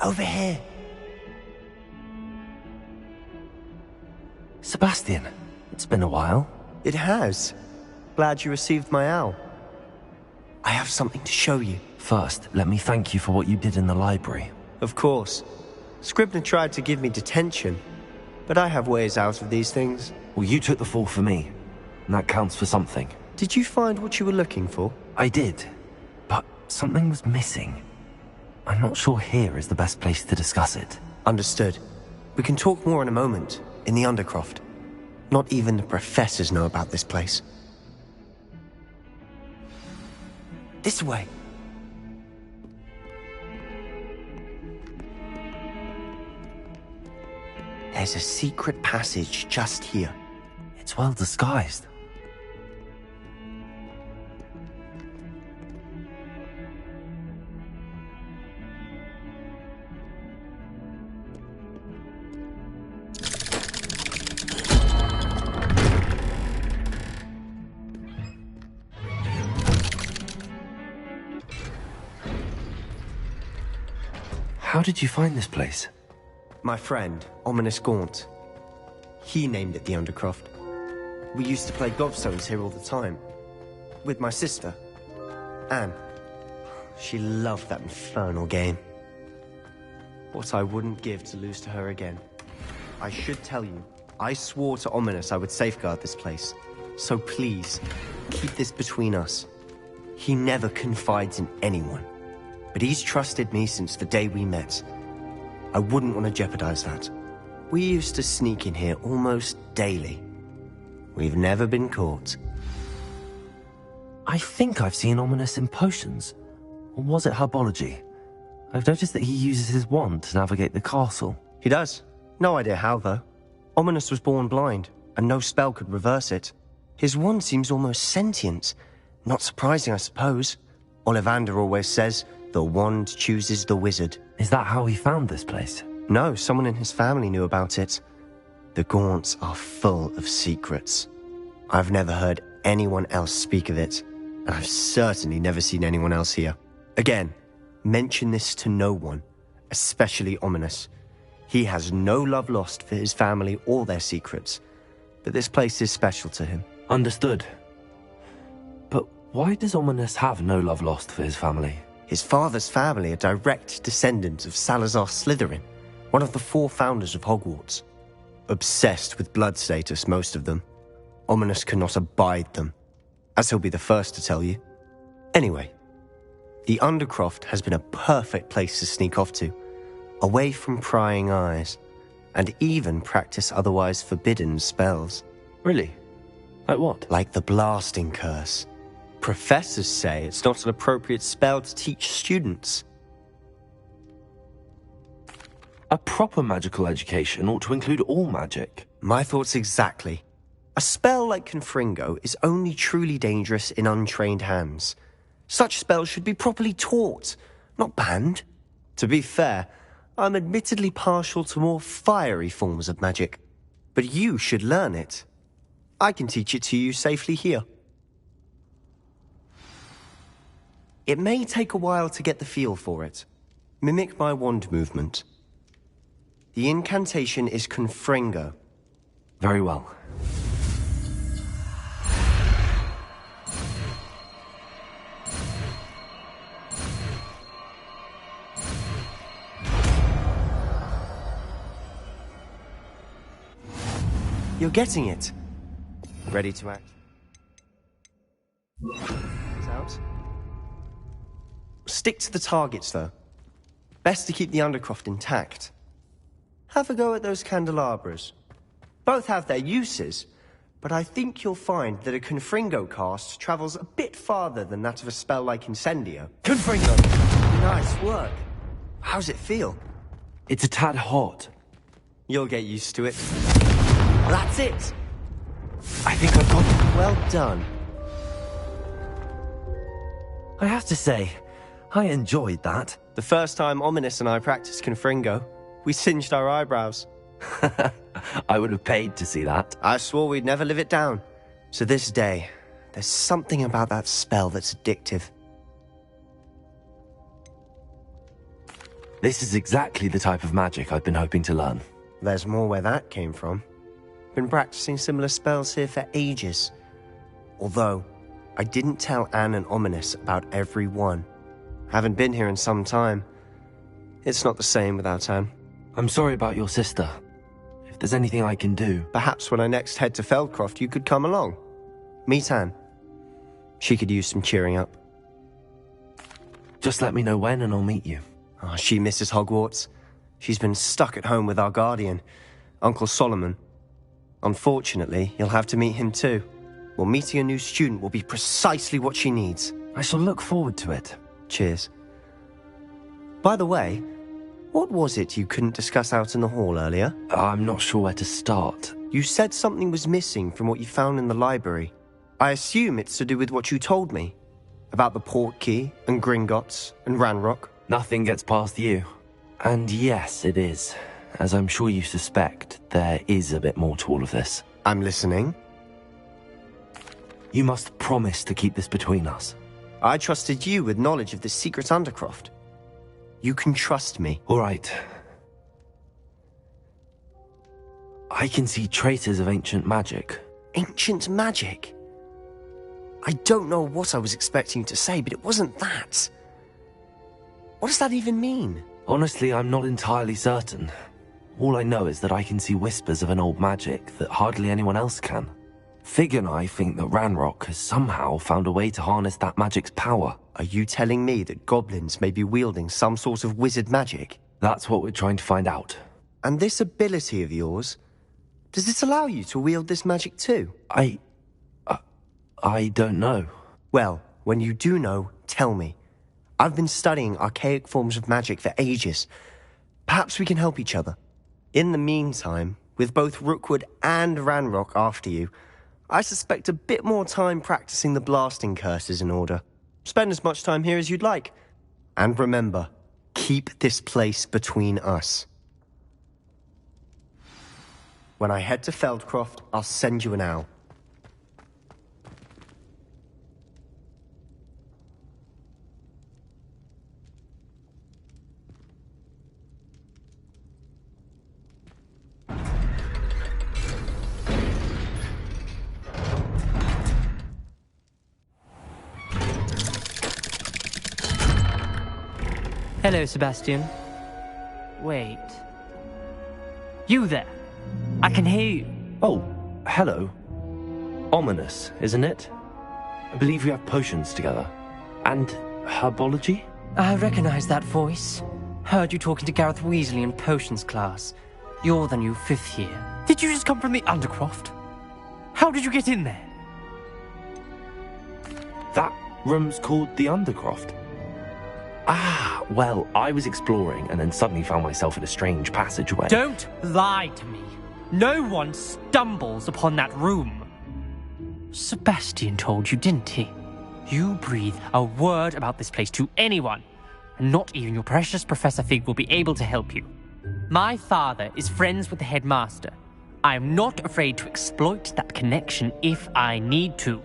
Over here. Sebastian, it's been a while. It has. Glad you received my owl. I have something to show you. First, let me thank you for what you did in the library. Of course. Scribner tried to give me detention, but I have ways out of these things. Well, you took the fall for me, and that counts for something. Did you find what you were looking for? I did, but something was missing. I'm not sure here is the best place to discuss it. Understood. We can talk more in a moment, in the Undercroft. Not even the professors know about this place. This way. There's a secret passage just here. It's well disguised. How did you find this place? My friend, Ominous Gaunt. He named it the Undercroft. We used to play gobstones here all the time. With my sister, Anne. She loved that infernal game. What I wouldn't give to lose to her again. I should tell you, I swore to Ominous I would safeguard this place. So please, keep this between us. He never confides in anyone. But he's trusted me since the day we met. I wouldn't want to jeopardize that. We used to sneak in here almost daily. We've never been caught. I think I've seen Ominous in potions. Or was it herbology? I've noticed that he uses his wand to navigate the castle. He does. No idea how, though. Ominous was born blind, and no spell could reverse it. His wand seems almost sentient. Not surprising, I suppose. Ollivander always says, the wand chooses the wizard. Is that how he found this place? No, someone in his family knew about it. The Gaunts are full of secrets. I've never heard anyone else speak of it, and I've certainly never seen anyone else here. Again, mention this to no one, especially Ominous. He has no love lost for his family or their secrets, but this place is special to him. Understood. But why does Ominous have no love lost for his family? His father's family are direct descendants of Salazar Slytherin, one of the 4 founders of Hogwarts. Obsessed with blood status, most of them. Ominous cannot abide them, as he'll be the first to tell you. Anyway, the Undercroft has been a perfect place to sneak off to, away from prying eyes, and even practice otherwise forbidden spells. Really? Like what? Like the Blasting Curse. Professors say it's not an appropriate spell to teach students. A proper magical education ought to include all magic. My thoughts exactly. A spell like Confringo is only truly dangerous in untrained hands. Such spells should be properly taught, not banned. To be fair, I'm admittedly partial to more fiery forms of magic. But you should learn it. I can teach it to you safely here. It may take a while to get the feel for it. Mimic my wand movement. The incantation is Confringo. Very well. You're getting it. Ready to act? It's out. Stick to the targets, though. Best to keep the Undercroft intact. Have a go at those candelabras. Both have their uses, but I think you'll find that a Confringo cast travels a bit farther than that of a spell like Incendio. Confringo! Nice work. How's it feel? It's a tad hot. You'll get used to it. That's it! I think I've got it. Well done. I have to say, I enjoyed that. The first time Ominous and I practiced Confringo, we singed our eyebrows. I would have paid to see that. I swore we'd never live it down. So this day, there's something about that spell that's addictive. This is exactly the type of magic I've been hoping to learn. There's more where that came from. Been practicing similar spells here for ages. Although, I didn't tell Anne and Ominous about every one. Haven't been here in some time. It's not the same without Anne. I'm sorry about your sister. If there's anything I can do... Perhaps when I next head to Feldcroft, you could come along. Meet Anne. She could use some cheering up. Just let me know when and I'll meet you. Oh, she misses Hogwarts. She's been stuck at home with our guardian, Uncle Solomon. Unfortunately, you'll have to meet him too. Well, meeting a new student will be precisely what she needs. I shall look forward to it. Cheers. By the way, what was it you couldn't discuss out in the hall earlier? I'm not sure where to start. You said something was missing from what you found in the library. I assume it's to do with what you told me. About the Portkey, and Gringotts, and Ranrock. Nothing gets past you. And yes, it is. As I'm sure you suspect, there is a bit more to all of this. I'm listening. You must promise to keep this between us. I trusted you with knowledge of this secret Undercroft. You can trust me. All right. I can see traces of ancient magic. Ancient magic? I don't know what I was expecting you to say, but it wasn't that. What does that even mean? Honestly, I'm not entirely certain. All I know is that I can see whispers of an old magic that hardly anyone else can. Fig and I think that Ranrock has somehow found a way to harness that magic's power. Are you telling me that goblins may be wielding some sort of wizard magic? That's what we're trying to find out. And this ability of yours, does it allow you to wield this magic too? I don't know. Well, when you do know, tell me. I've been studying archaic forms of magic for ages. Perhaps we can help each other. In the meantime, with both Rookwood and Ranrock after you, I suspect a bit more time practicing the blasting curse is in order. Spend as much time here as you'd like. And remember, keep this place between us. When I head to Feldcroft, I'll send you an owl. Hello, Sebastian. Wait. You there? I can hear you. Oh, hello. Ominous, isn't it? I believe we have potions together. And herbology? I recognize that voice. Heard you talking to Gareth Weasley in potions class. You're the new 5th year. Did you just come from the Undercroft? How did you get in there? That room's called the Undercroft. Ah, well, I was exploring and then suddenly found myself in a strange passageway. Don't lie to me. No one stumbles upon that room. Sebastian told you, didn't he? You breathe a word about this place to anyone, and not even your precious Professor Fig will be able to help you. My father is friends with the headmaster. I am not afraid to exploit that connection if I need to.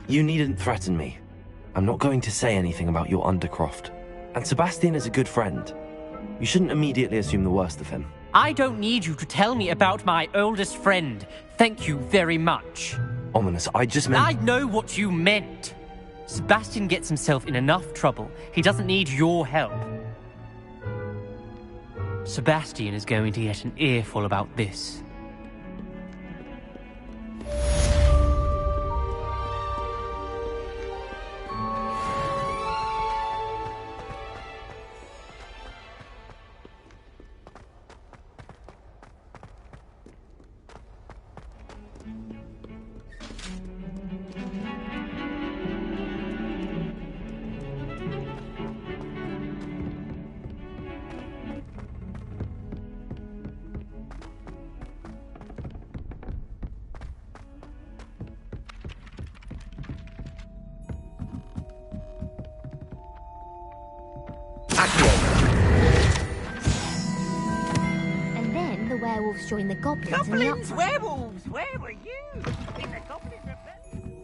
You needn't threaten me. I'm not going to say anything about your Undercroft. And Sebastian is a good friend. You shouldn't immediately assume the worst of him. I don't need you to tell me about my oldest friend. Thank you very much. Ominous, I just meant... I know what you meant. Sebastian gets himself in enough trouble. He doesn't need your help. Sebastian is going to get an earful about this. And then the werewolves join the goblins. Goblins, werewolves, where were you? In the Goblin Rebellion.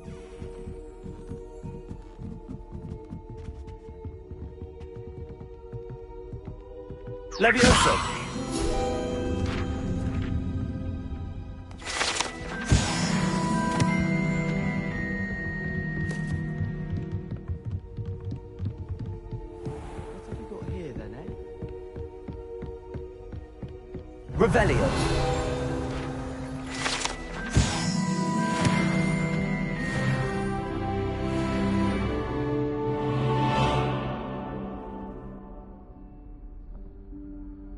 Levioso! Revelio.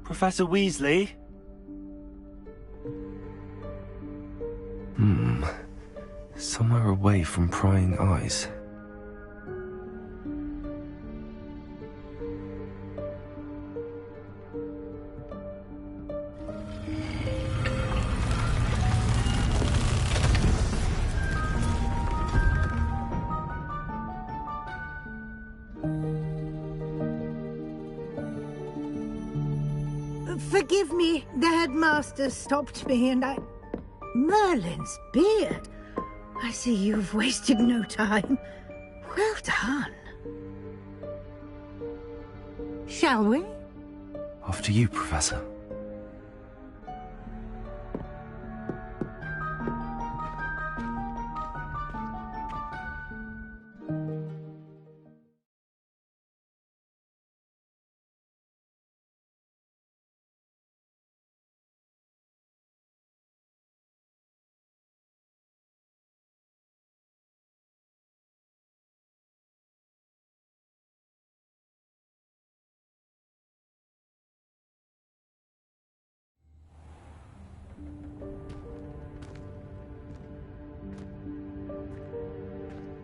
Professor Weasley? Somewhere away from prying eyes. Forgive me, the headmaster stopped me and I... Merlin's beard. I see you've wasted no time. Well done. Shall we? After you, Professor.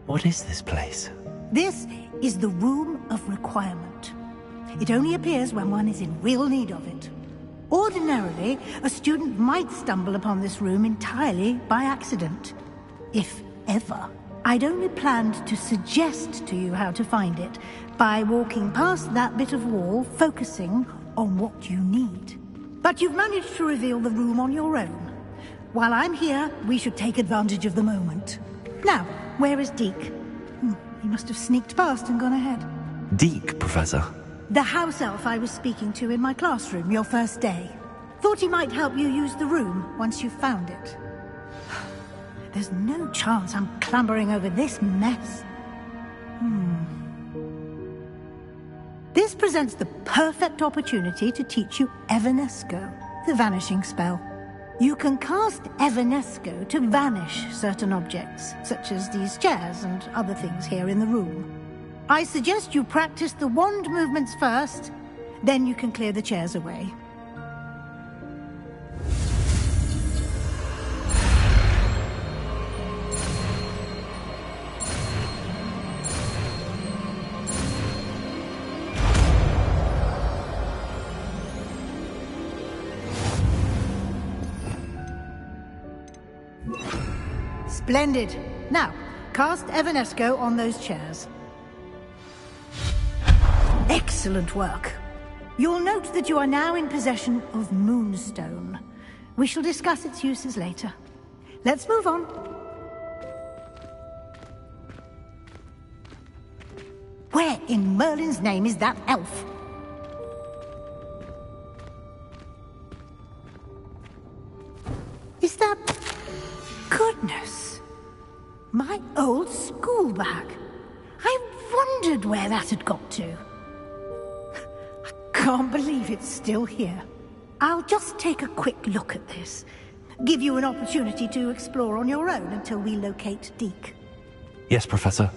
What is this place? This is the Room of Requirement. It only appears when one is in real need of it. Ordinarily, a student might stumble upon this room entirely by accident. If ever. I'd only planned to suggest to you how to find it by walking past that bit of wall, focusing on what you need. But you've managed to reveal the room on your own. While I'm here, we should take advantage of the moment. Now, where is Deke? He must have sneaked past and gone ahead. Deke, Professor. The house elf I was speaking to in my classroom your first day. Thought he might help you use the room once you found it. There's no chance I'm clambering over this mess. This presents the perfect opportunity to teach you Evanesco, the vanishing spell. You can cast Evanesco to vanish certain objects, such as these chairs and other things here in the room. I suggest you practice the wand movements first, then you can clear the chairs away. Splendid. Now, cast Evanesco on those chairs. Excellent work. You'll note that you are now in possession of Moonstone. We shall discuss its uses later. Let's move on. Where in Merlin's name is that elf? Is that... Goodness! My old school bag. I wondered where that had got to. I can't believe it's still here. I'll just take a quick look at this. Give you an opportunity to explore on your own until we locate Deke. Yes, Professor.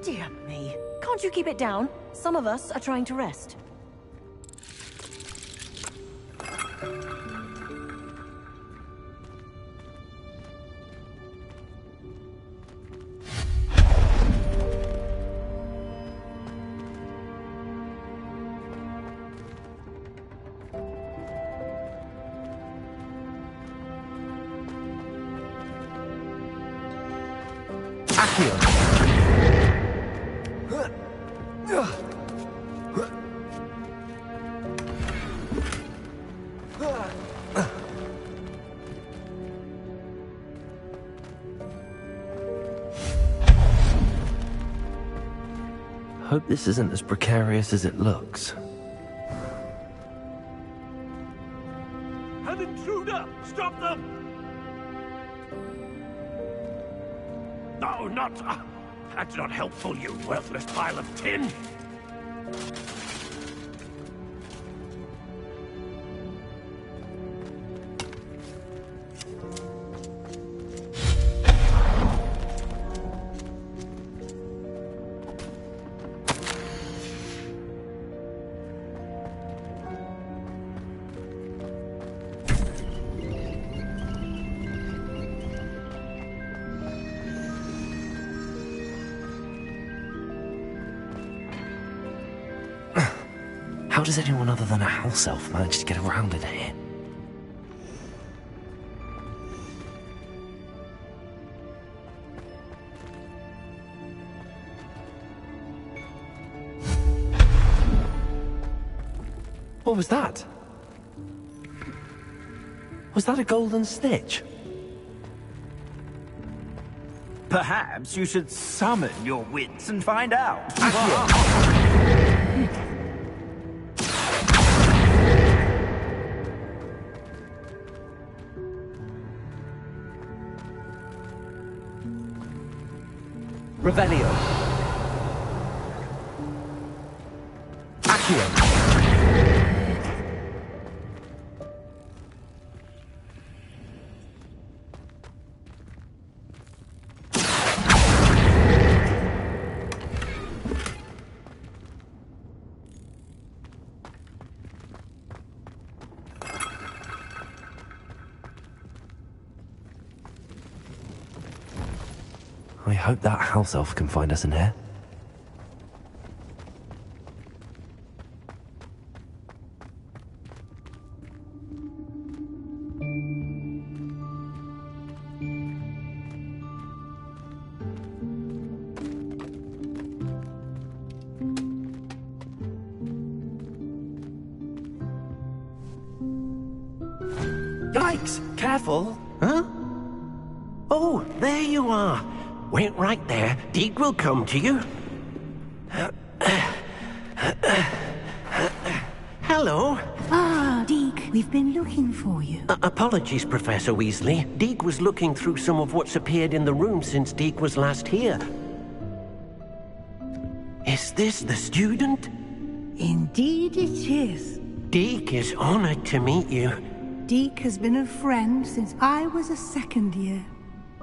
Dear me. Can't you keep it down? Some of us are trying to rest. Hope this isn't as precarious as it looks. An intruder! Stop them! No, not... that's not helpful, you worthless pile of tin! How does anyone other than a house elf manage to get around in here? What was that? Was that a golden snitch? Perhaps you should summon your wits and find out. Revelio. Accio. I hope that house elf can find us in here. Yikes! Careful! Huh? Oh, there you are. Wait right there. Deek will come to you. Hello. Ah, Deek, we've been looking for you. Apologies, Professor Weasley. Deek was looking through some of what's appeared in the room since Deek was last here. Is this the student? Indeed it is. Deek is honored to meet you. Deek has been a friend since I was a second year.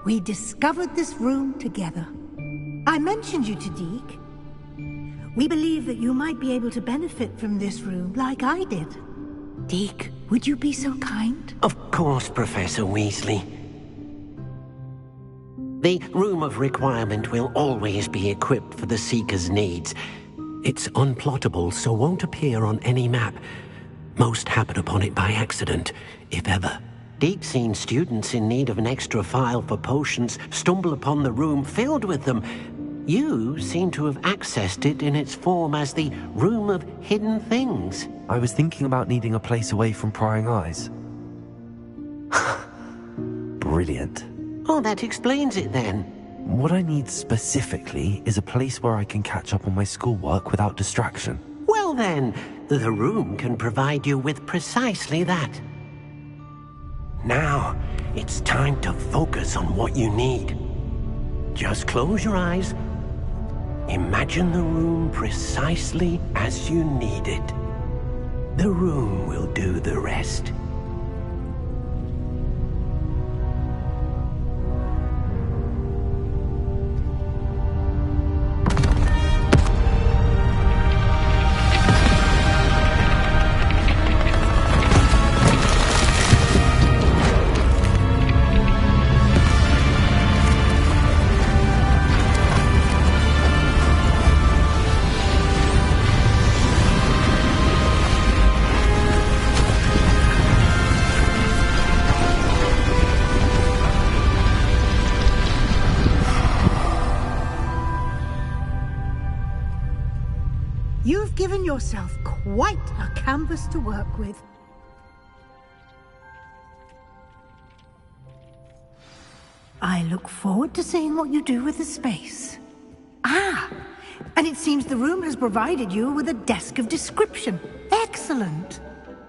We discovered this room together. I mentioned you to Deek. We believe that you might be able to benefit from this room like I did. Deek, would you be so kind? Of course, Professor Weasley. The Room of Requirement will always be equipped for the Seeker's needs. It's unplottable, so won't appear on any map. Most happen upon it by accident, if ever. Deek's seen students in need of an extra file for potions stumble upon the room filled with them. You seem to have accessed it in its form as the Room of Hidden Things. I was thinking about needing a place away from prying eyes. Brilliant. Oh, that explains it then. What I need specifically is a place where I can catch up on my schoolwork without distraction. Well then, the room can provide you with precisely that. Now, it's time to focus on what you need. Just close your eyes. Imagine the room precisely as you need it. The room will do the rest. You've given yourself quite a canvas to work with. I look forward to seeing what you do with the space. Ah, and it seems the room has provided you with a desk of description. Excellent.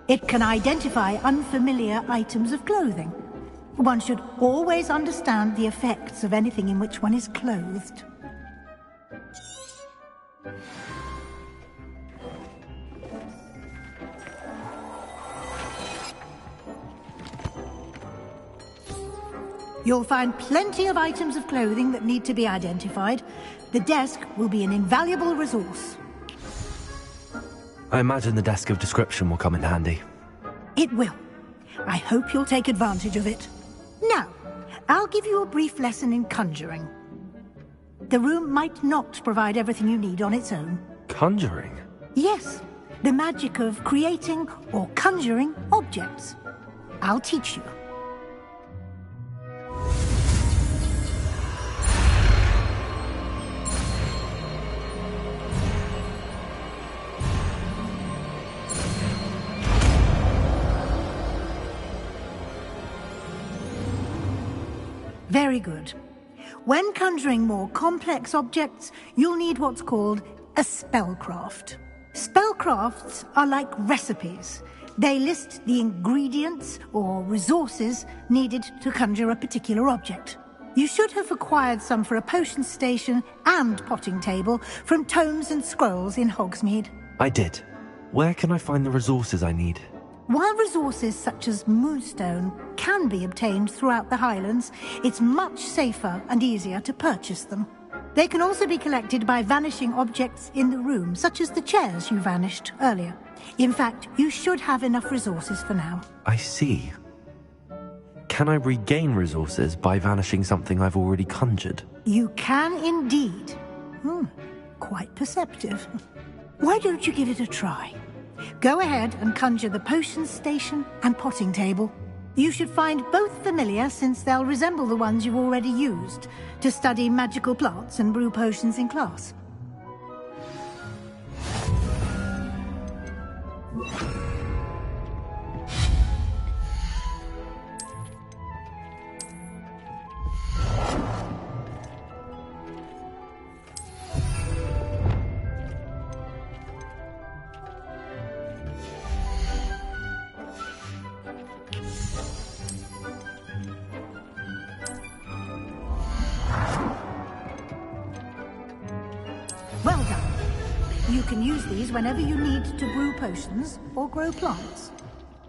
It can identify unfamiliar items of clothing. One should always understand the effects of anything in which one is clothed. You'll find plenty of items of clothing that need to be identified. The desk will be an invaluable resource. I imagine the desk of description will come in handy. It will. I hope you'll take advantage of it. Now, I'll give you a brief lesson in conjuring. The room might not provide everything you need on its own. Conjuring? Yes, the magic of creating or conjuring objects. I'll teach you. Very good. When conjuring more complex objects, you'll need what's called a spellcraft. Spellcrafts are like recipes. They list the ingredients or resources needed to conjure a particular object. You should have acquired some for a potion station and potting table from tomes and scrolls in Hogsmeade. I did. Where can I find the resources I need? While resources such as Moonstone can be obtained throughout the Highlands, it's much safer and easier to purchase them. They can also be collected by vanishing objects in the room, such as the chairs you vanished earlier. In fact, you should have enough resources for now. I see. Can I regain resources by vanishing something I've already conjured? You can indeed. Quite perceptive. Why don't you give it a try? Go ahead and conjure the potion station and potting table. You should find both familiar, since they'll resemble the ones you've already used to study magical plants and brew potions in class. Well done. You can use these whenever you need to brew potions or grow plants.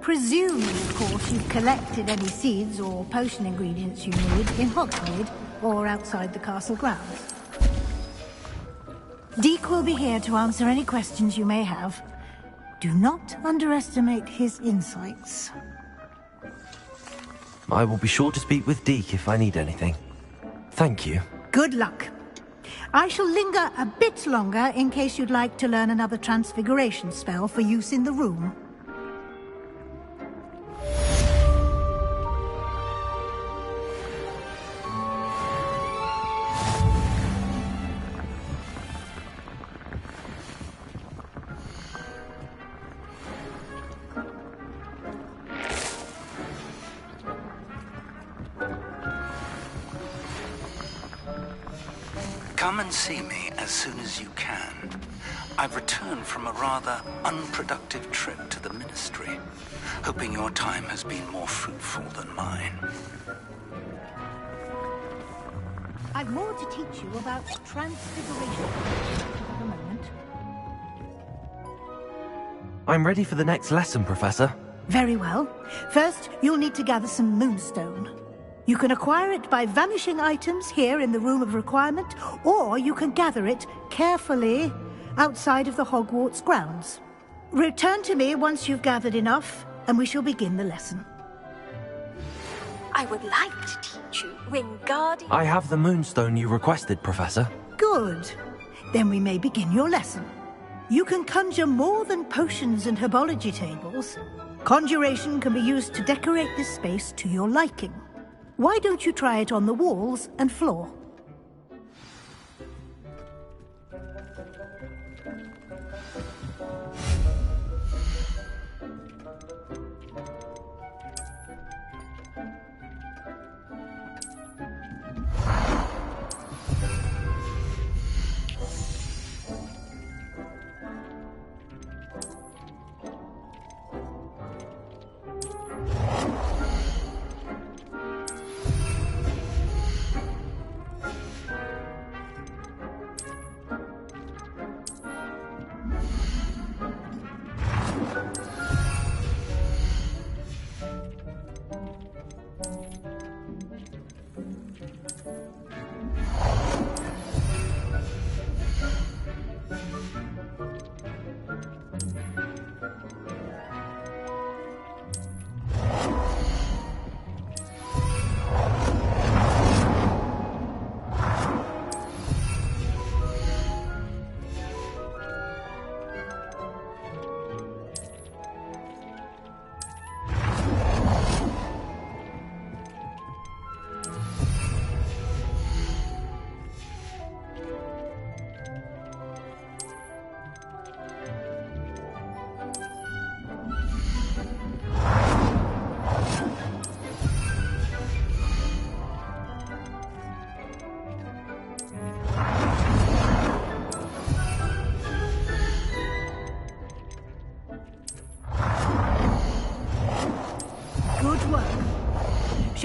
Presuming, of course, you've collected any seeds or potion ingredients you need in Hogsmeade or outside the castle grounds. Deek will be here to answer any questions you may have. Do not underestimate his insights. I will be sure to speak with Deke if I need anything. Thank you. Good luck. I shall linger a bit longer in case you'd like to learn another transfiguration spell for use in the room. Come and see me as soon as you can. I've returned from a rather unproductive trip to the Ministry, hoping your time has been more fruitful than mine. I've more to teach you about transfiguration. A moment. I'm ready for the next lesson, Professor. Very well. First, you'll need to gather some Moonstone. You can acquire it by vanishing items here in the Room of Requirement, or you can gather it carefully outside of the Hogwarts grounds. Return to me once you've gathered enough, and we shall begin the lesson. I would like to teach you Wingardium. I have the Moonstone you requested, Professor. Good. Then we may begin your lesson. You can conjure more than potions and herbology tables. Conjuration can be used to decorate this space to your liking. Why don't you try it on the walls and floor?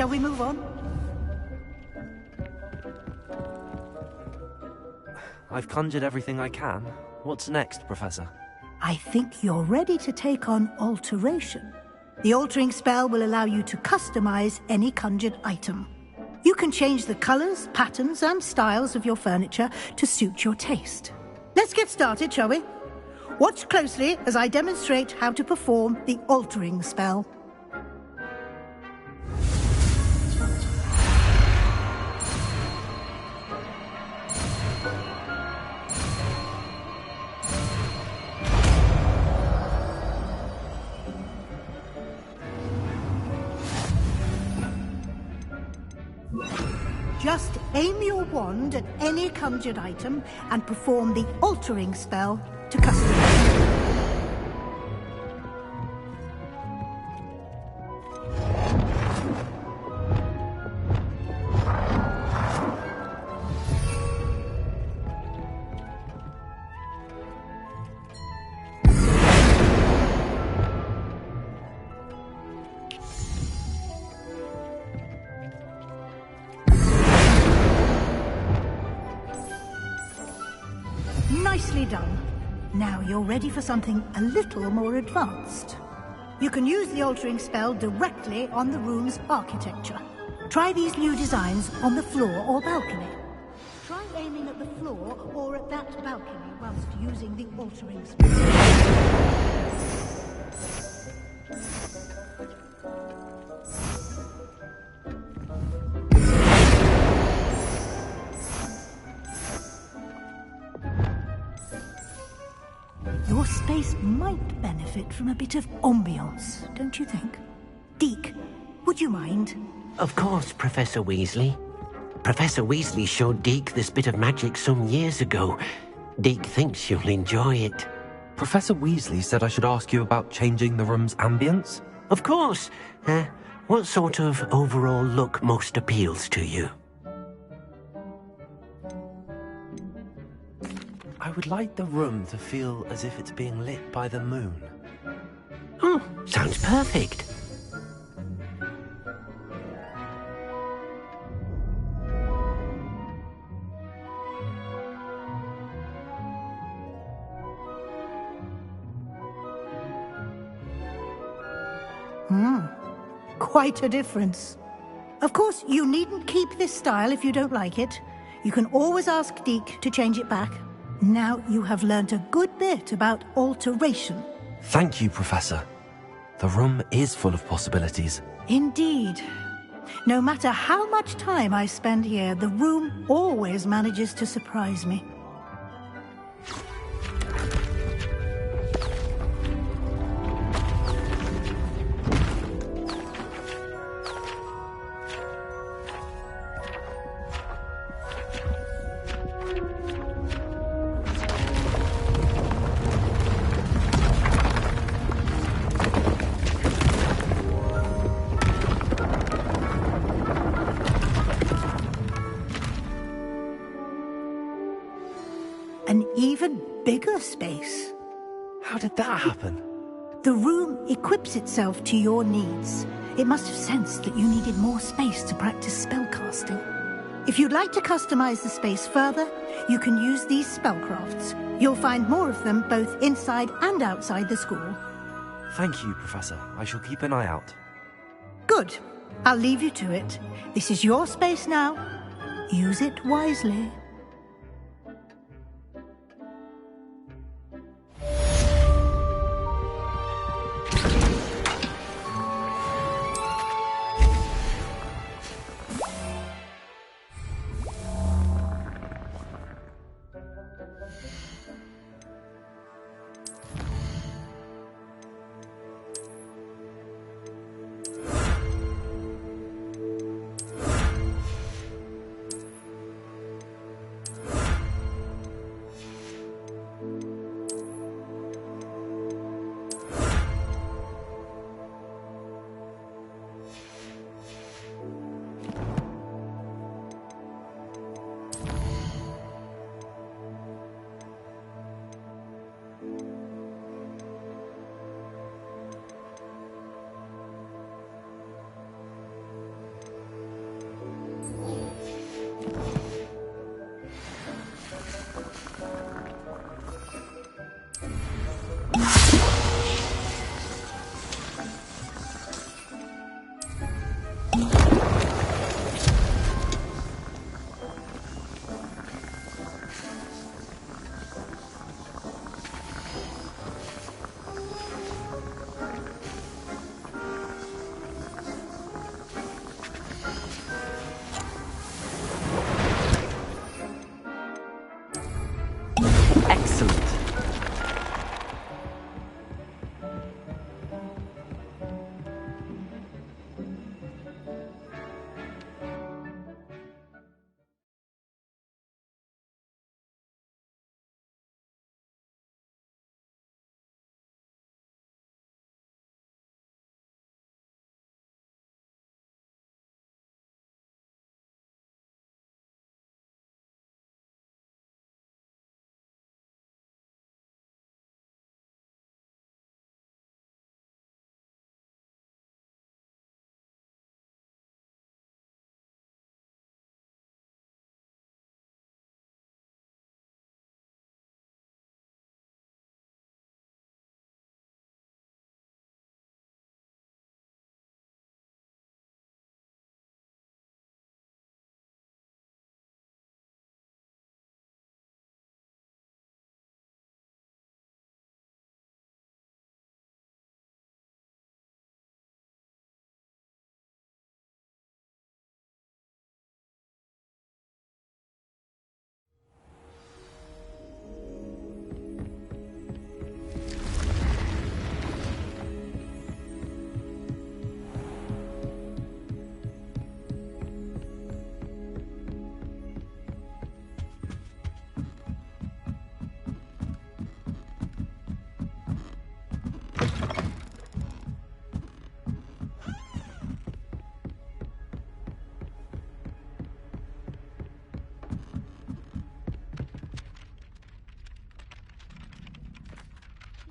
Shall we move on? I've conjured everything I can. What's next, Professor? I think you're ready to take on alteration. The altering spell will allow you to customize any conjured item. You can change the colors, patterns, and styles of your furniture to suit your taste. Let's get started, shall we? Watch closely as I demonstrate how to perform the altering spell. Just aim your wand at any conjured item and perform the altering spell to customize. Nicely done. Now you're ready for something a little more advanced. You can use the altering spell directly on the room's architecture. Try these new designs on the floor or balcony. Try aiming at the floor or at that balcony whilst using the altering spell. Your space might benefit from a bit of ambiance, don't you think? Deke, would you mind? Of course, Professor Weasley. Professor Weasley showed Deke this bit of magic some years ago. Deke thinks you'll enjoy it. Professor Weasley said I should ask you about changing the room's ambience? Of course. What sort of overall look most appeals to you? I would like the room to feel as if it's being lit by the moon. Oh, sounds perfect. Quite a difference. Of course, you needn't keep this style if you don't like it. You can always ask Deke to change it back. Now you have learnt a good bit about alteration. Thank you, Professor. The room is full of possibilities. Indeed. No matter how much time I spend here, the room always manages to surprise me. An even bigger space. How did that happen? The room equips itself to your needs. It must have sensed that you needed more space to practice spellcasting. If you'd like to customize the space further, you can use these spellcrafts. You'll find more of them both inside and outside the school. Thank you, Professor. I shall keep an eye out. Good. I'll leave you to it. This is your space now. Use it wisely.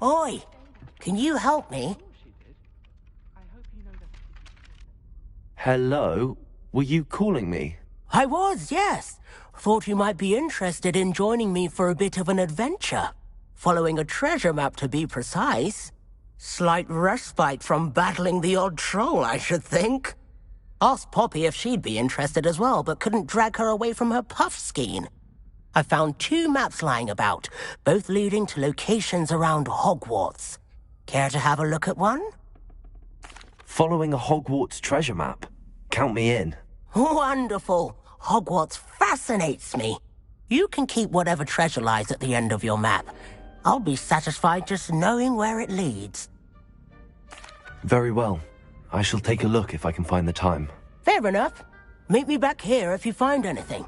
Oi, can you help me? Hello? Were you calling me? I was, yes. Thought you might be interested in joining me for a bit of an adventure. Following a treasure map, to be precise. Slight respite from battling the odd troll, I should think. Asked Poppy if she'd be interested as well, but couldn't drag her away from her puff skein. I found 2 maps lying about, both leading to locations around Hogwarts. Care to have a look at one? Following a Hogwarts treasure map? Count me in. Wonderful. Hogwarts fascinates me. You can keep whatever treasure lies at the end of your map. I'll be satisfied just knowing where it leads. Very well. I shall take a look if I can find the time. Fair enough. Meet me back here if you find anything.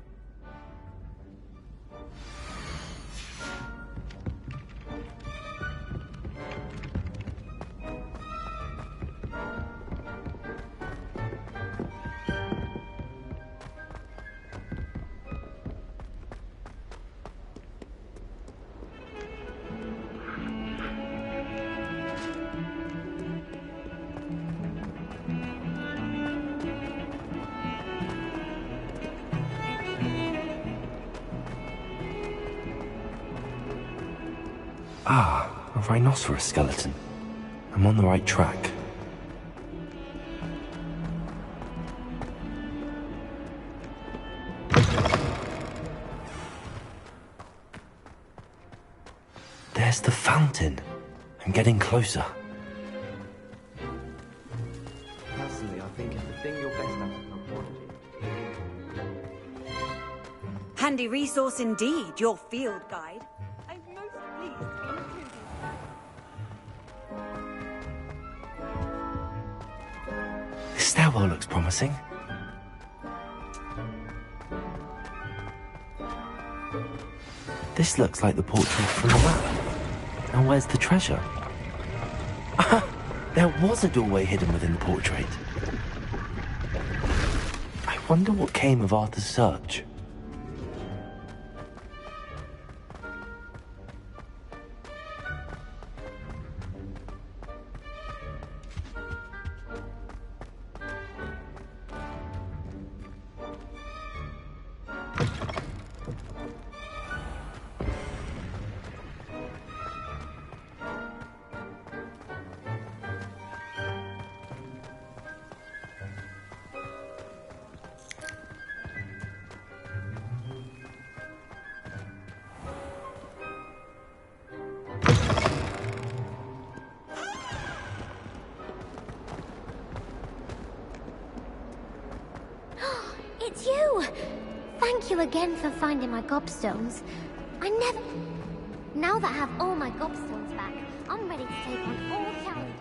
Ah, a rhinoceros skeleton. I'm on the right track. There's the fountain. I'm getting closer. Personally, I think it's the thing you're best at anthropology. Handy resource indeed, your field guide. I'm most pleased to be included. This stairwell looks promising. This looks like the portrait from the map. Now where's the treasure? There was a doorway hidden within the portrait. I wonder what came of Arthur's search. It's you! Thank you again for finding my gobstones. Now that I have all my gobstones back, I'm ready to take on all challenges.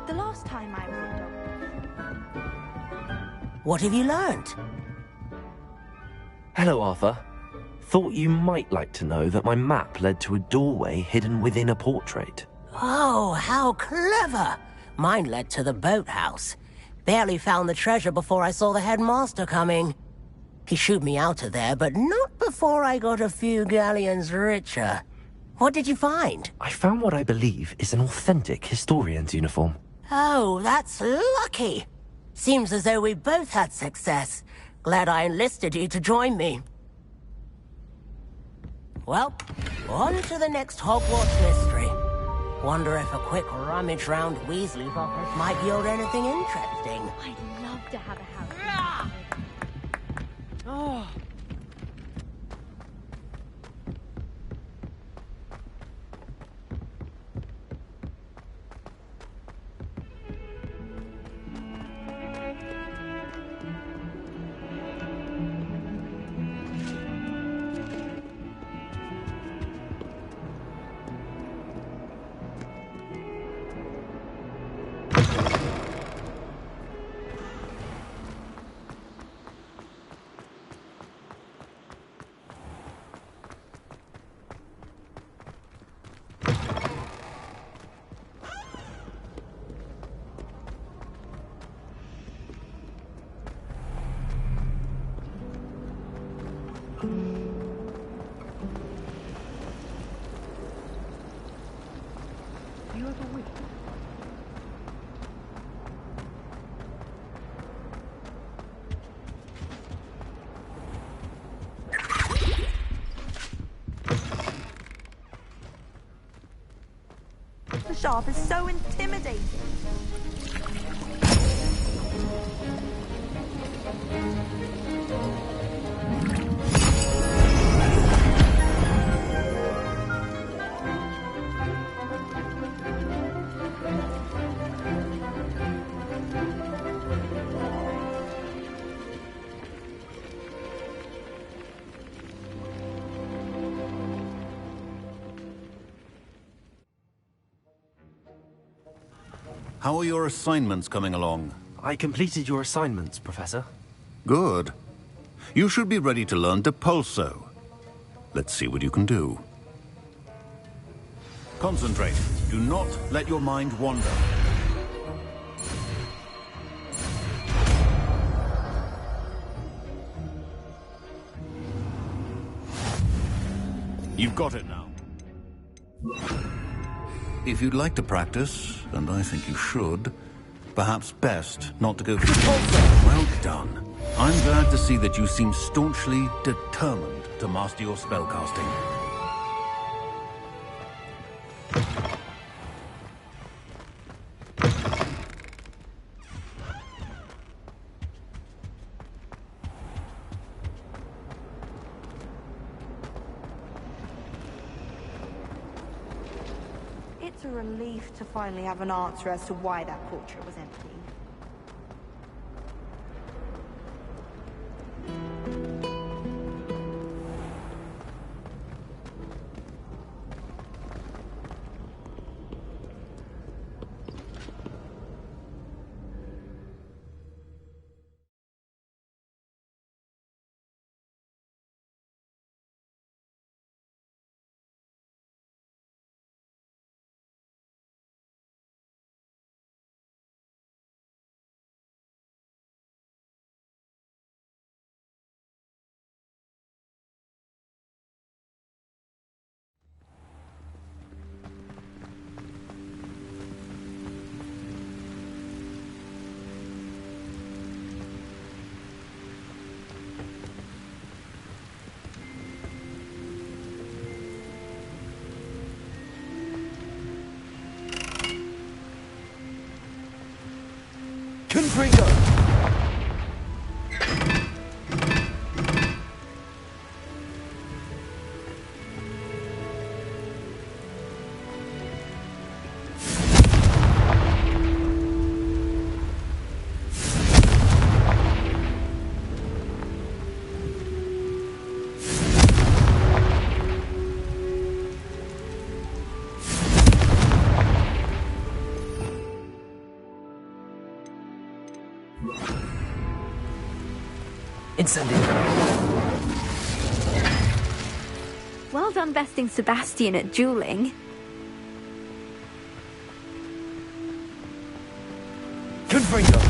The last time I was a dog. What have you learned? Hello, Arthur. Thought you might like to know that my map led to a doorway hidden within a portrait. Oh, how clever! Mine led to the boathouse. Barely found the treasure before I saw the headmaster coming. He shooed me out of there, but not before I got a few galleons richer. What did you find? I found what I believe is an authentic historian's uniform. Oh, that's lucky. Seems as though we both had success. Glad I enlisted you to join me. Well, on to the next Hogwarts mystery. Wonder if a quick rummage round Weasley's office might yield anything interesting. I'd love to have a house. Oh. You have a wish. The sharp is so intimidating. How are your assignments coming along? I completed your assignments, Professor. Good. You should be ready to learn Depulso. Let's see what you can do. Concentrate. Do not let your mind wander. You've got it now. If you'd like to practice, and I think you should, perhaps best not to go too close. Well done. I'm glad to see that you seem staunchly determined to master your spellcasting. It's a relief to finally have an answer as to why that portrait was empty. Confringo! Incendio. Well done besting Sebastian at dueling. Confringo.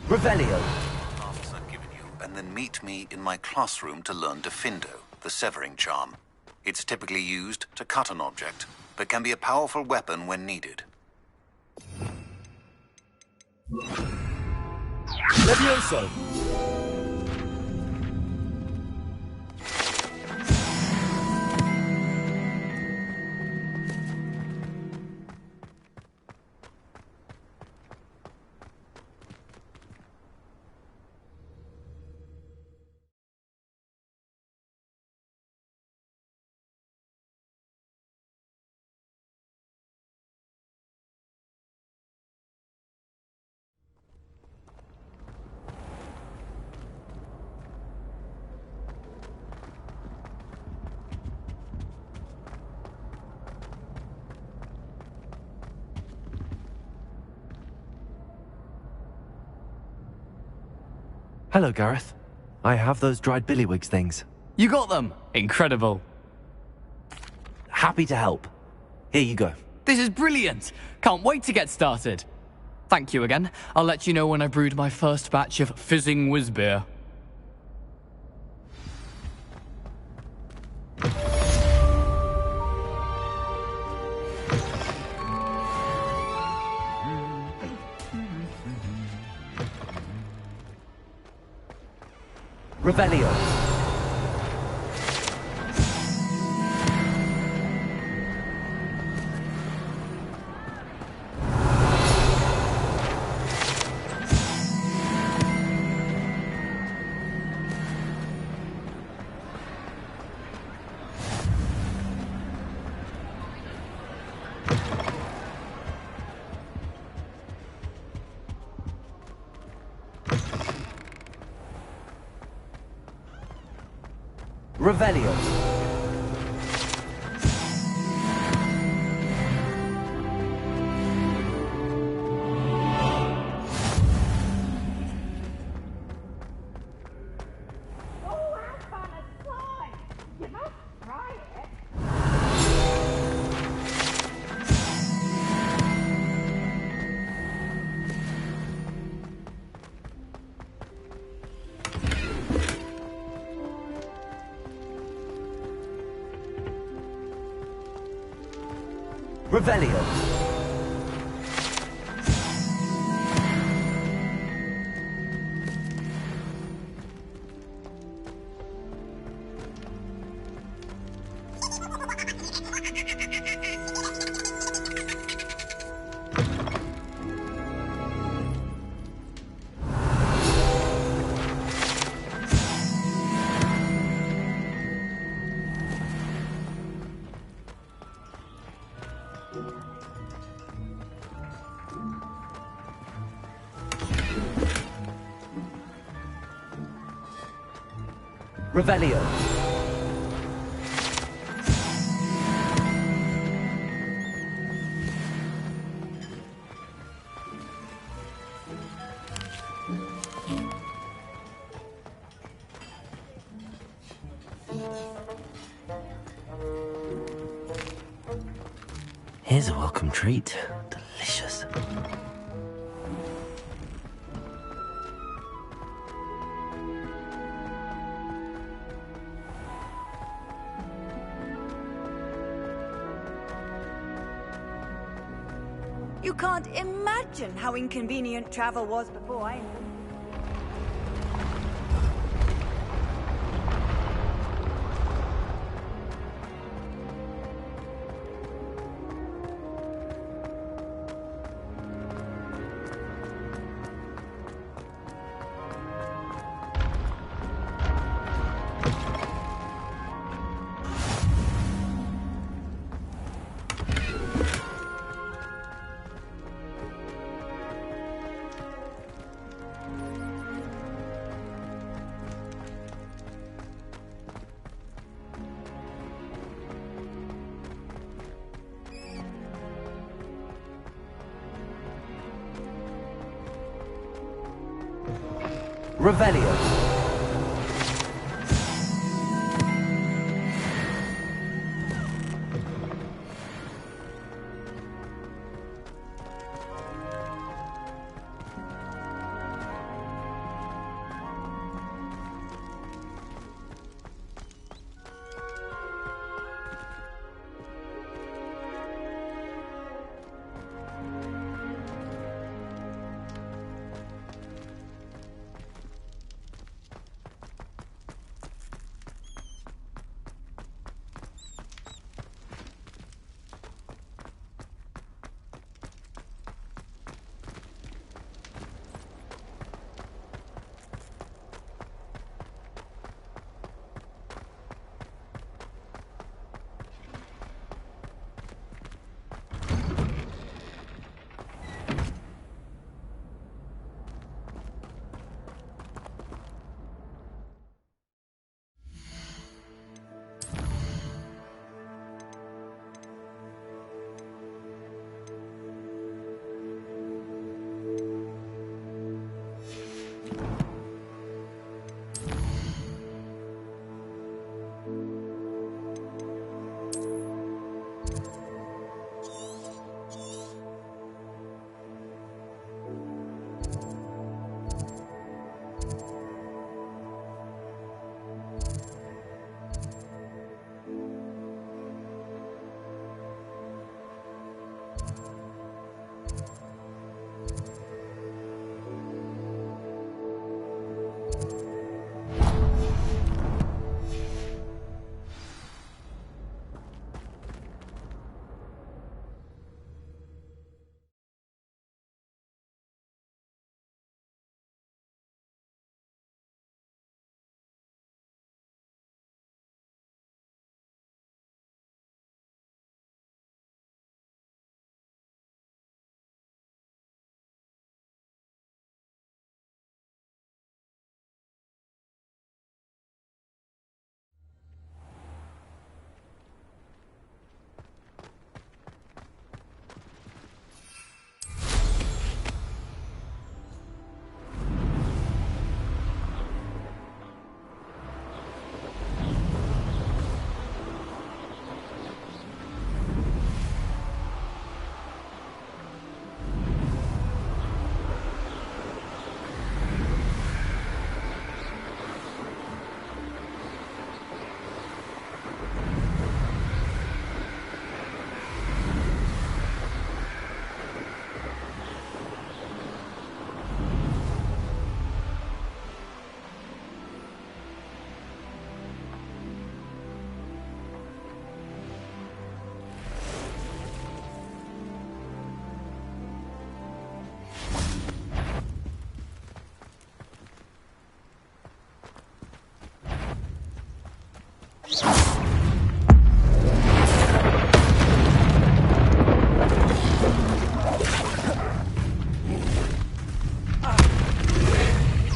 Revelio. Tasks I've given you, and then meet me in my classroom to learn Defindo, the severing charm. It's typically used to cut an object, but can be a powerful weapon when needed. Levioso. Hello, Gareth. I have those dried billywigs things. You got them! Incredible. Happy to help. Here you go. This is brilliant! Can't wait to get started. Thank you again. I'll let you know when I brewed my first batch of fizzing whiz beer. Revelio. Revelio. Revelio. Revelio. Here's a welcome treat. Delicious. You can't imagine how inconvenient travel was before I moved. Revelio.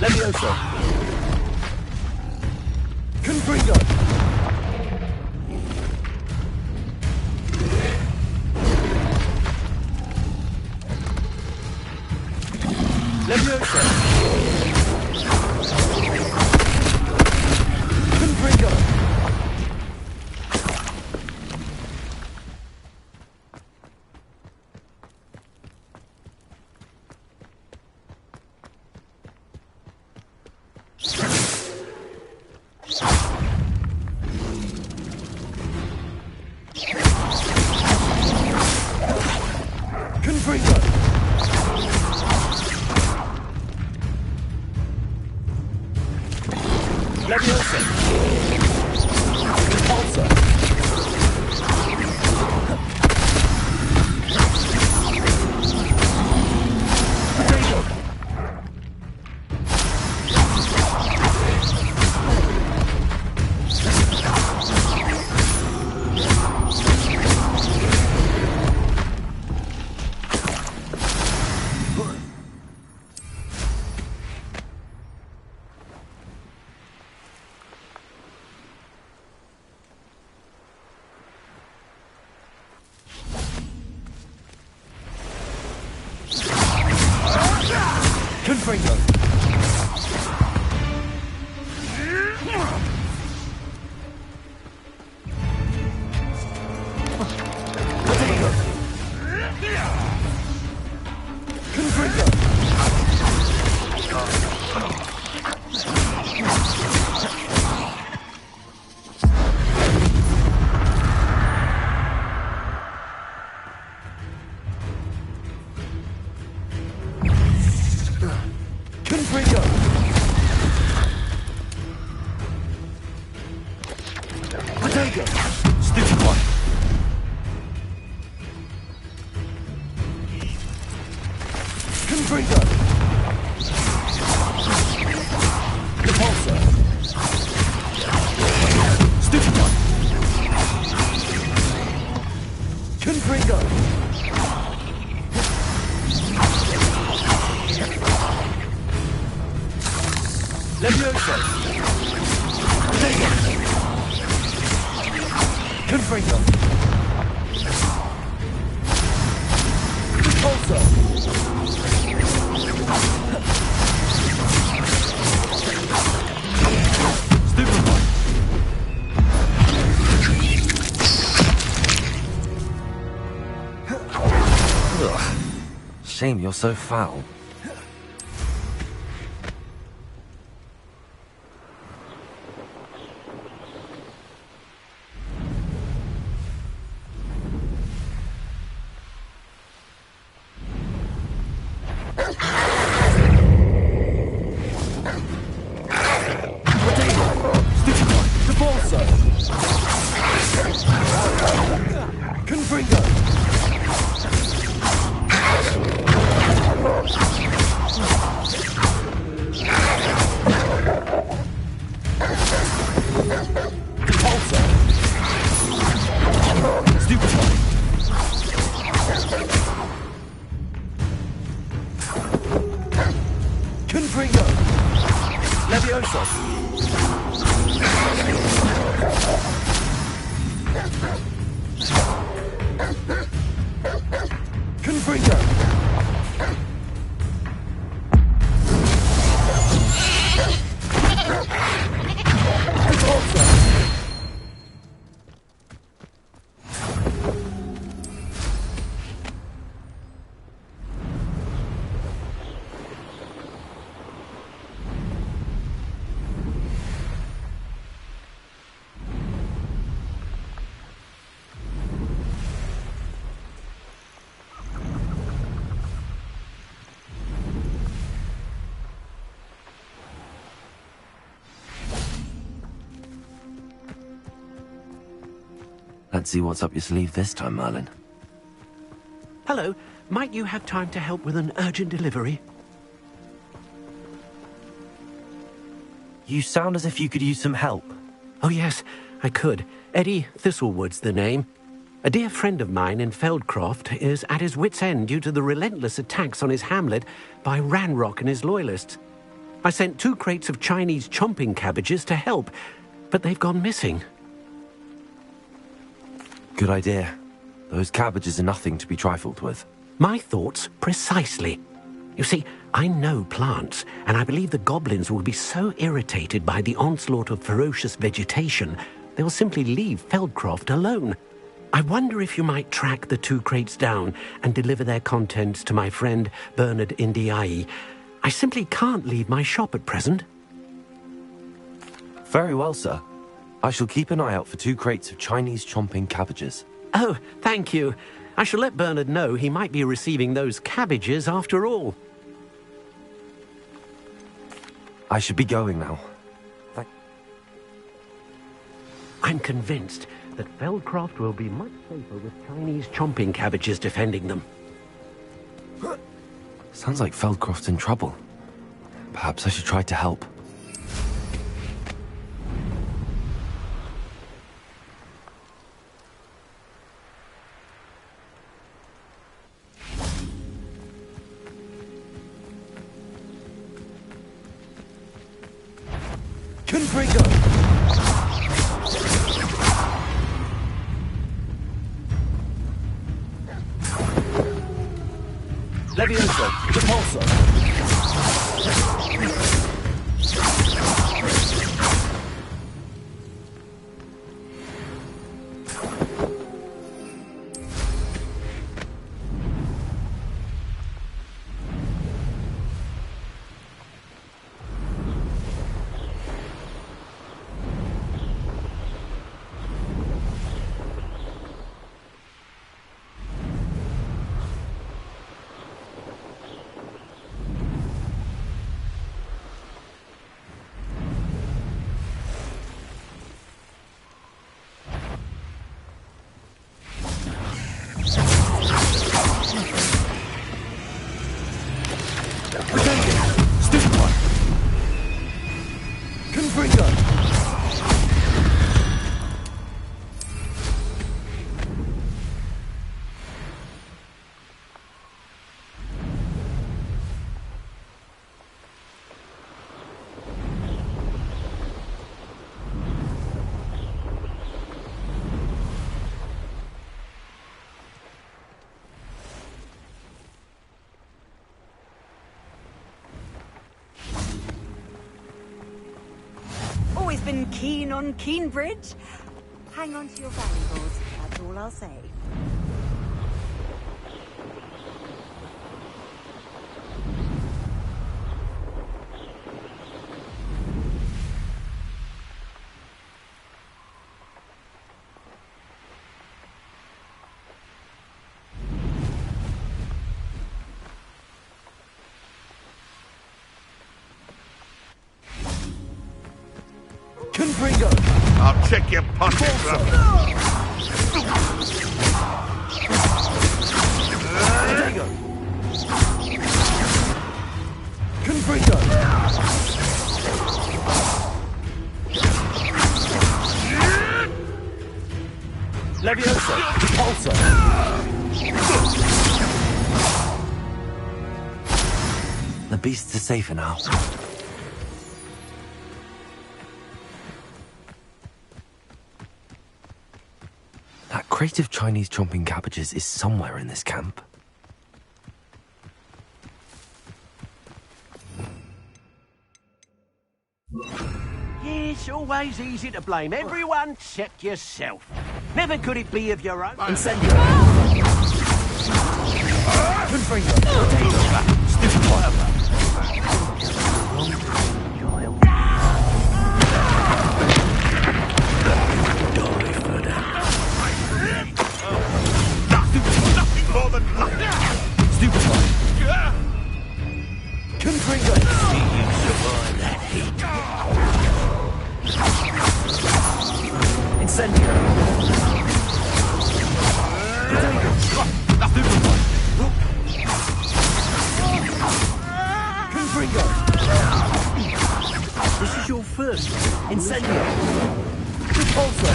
Levioso! Confringo! Levioso! Confringo! Confringo! Leviosa! Repulsor! Potato! Confringo! Potato! Confringo! Confringo! Potato! Stupid one! Confringo! Repulsor! Stupid one! Confringo! Levioso! Potato! Confringo! Repulsor! Stupid one! Ugh. Shame you're so foul. Confringo! Repulsor! Stupid one! Confringo! Levioso! Confringo! Repulsor! Let's see what's up your sleeve this time, Merlin. Hello. Might you have time to help with an urgent delivery? You sound as if you could use some help. Oh, yes, I could. Eddie Thistlewood's the name. A dear friend of mine in Feldcroft is at his wit's end due to the relentless attacks on his hamlet by Ranrock and his loyalists. I sent 2 crates of Chinese chomping cabbages to help, but they've gone missing. Good idea. Those cabbages are nothing to be trifled with. My thoughts precisely. You see, I know plants, and I believe the goblins will be so irritated by the onslaught of ferocious vegetation, they'll simply leave Feldcroft alone. I wonder if you might track the 2 crates down and deliver their contents to my friend Bernard Indiai. I simply can't leave my shop at present. Very well, sir. I shall keep an eye out for 2 crates of Chinese chomping cabbages. Oh, thank you. I shall let Bernard know he might be receiving those cabbages after all. I should be going now. I'm convinced that Feldcroft will be much safer with Chinese chomping cabbages defending them. Sounds like Feldcroft's in trouble. Perhaps I should try to help. Confringo! Levioso, Repulso. Always been keen on Keenbridge. Hang on to your valuables, that's all I'll say. Confringo! I'll check your pockets up. Diego! Confringo! Levioso! Repulso! The beasts are safer now. That crate of Chinese chomping cabbages is somewhere in this camp. It's always easy to blame everyone except yourself. Never could it be of your own. Incendio! Confringo! Stupid one! More than Stupid one! Confringo! See you survive that heat. Incendio! Stupid one! Confringo! This is your first. Incendio! Repulso!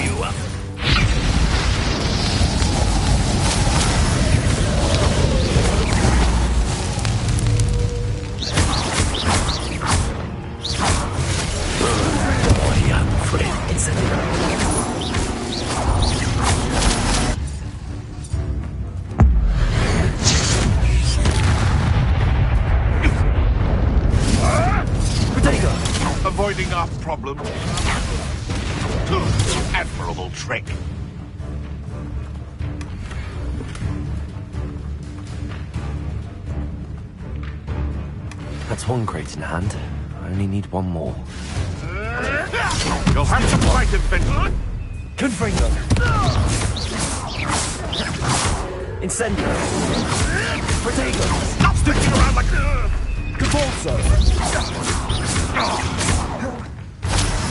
You up. avoiding our problem? Admirable trick. That's one crate in hand. I only need one more. You'll have to fight it, Benton. Confringo. Incendio. Protego. Stop sticking around like... Capolso.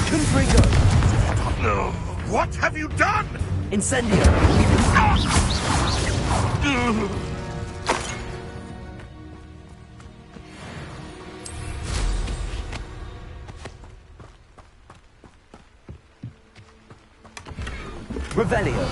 Confringo. What have you done? Incendio. Revelio.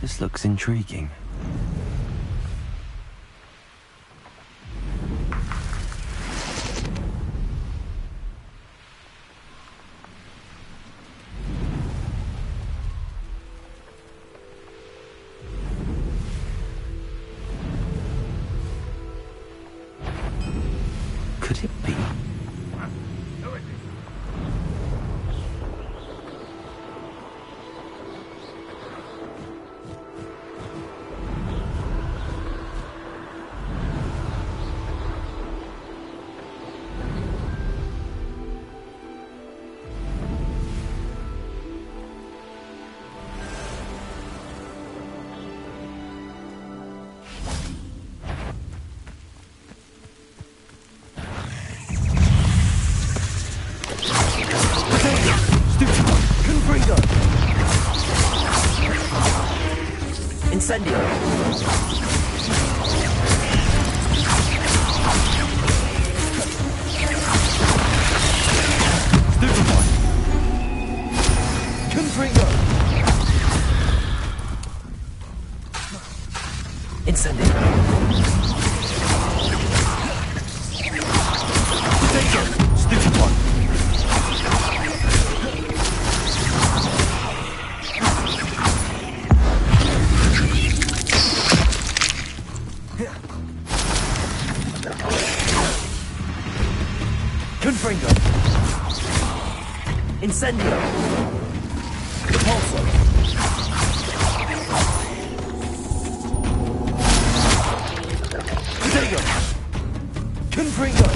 This looks intriguing. Could it be? Incendio. Stupefy. Confringo. Incendio. Stupefy. Confringo. Incendio. Repulso. Protego. Confringo.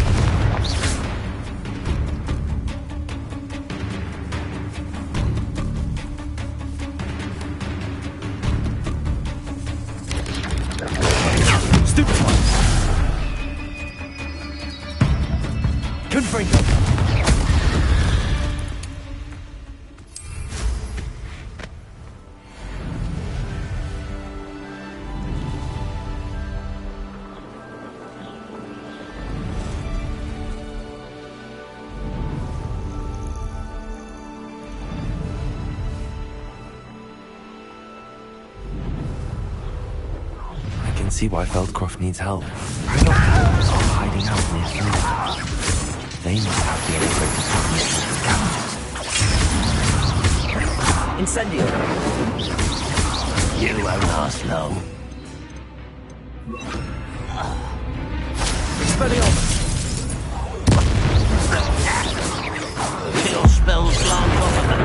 Stupefy. Confringo. I can see why Feldcroft needs help. Probably not hiding out near Flint. They must have the elevator transmission to Incendio. You won't last long. Expelliarmus. Your spells plant off of them.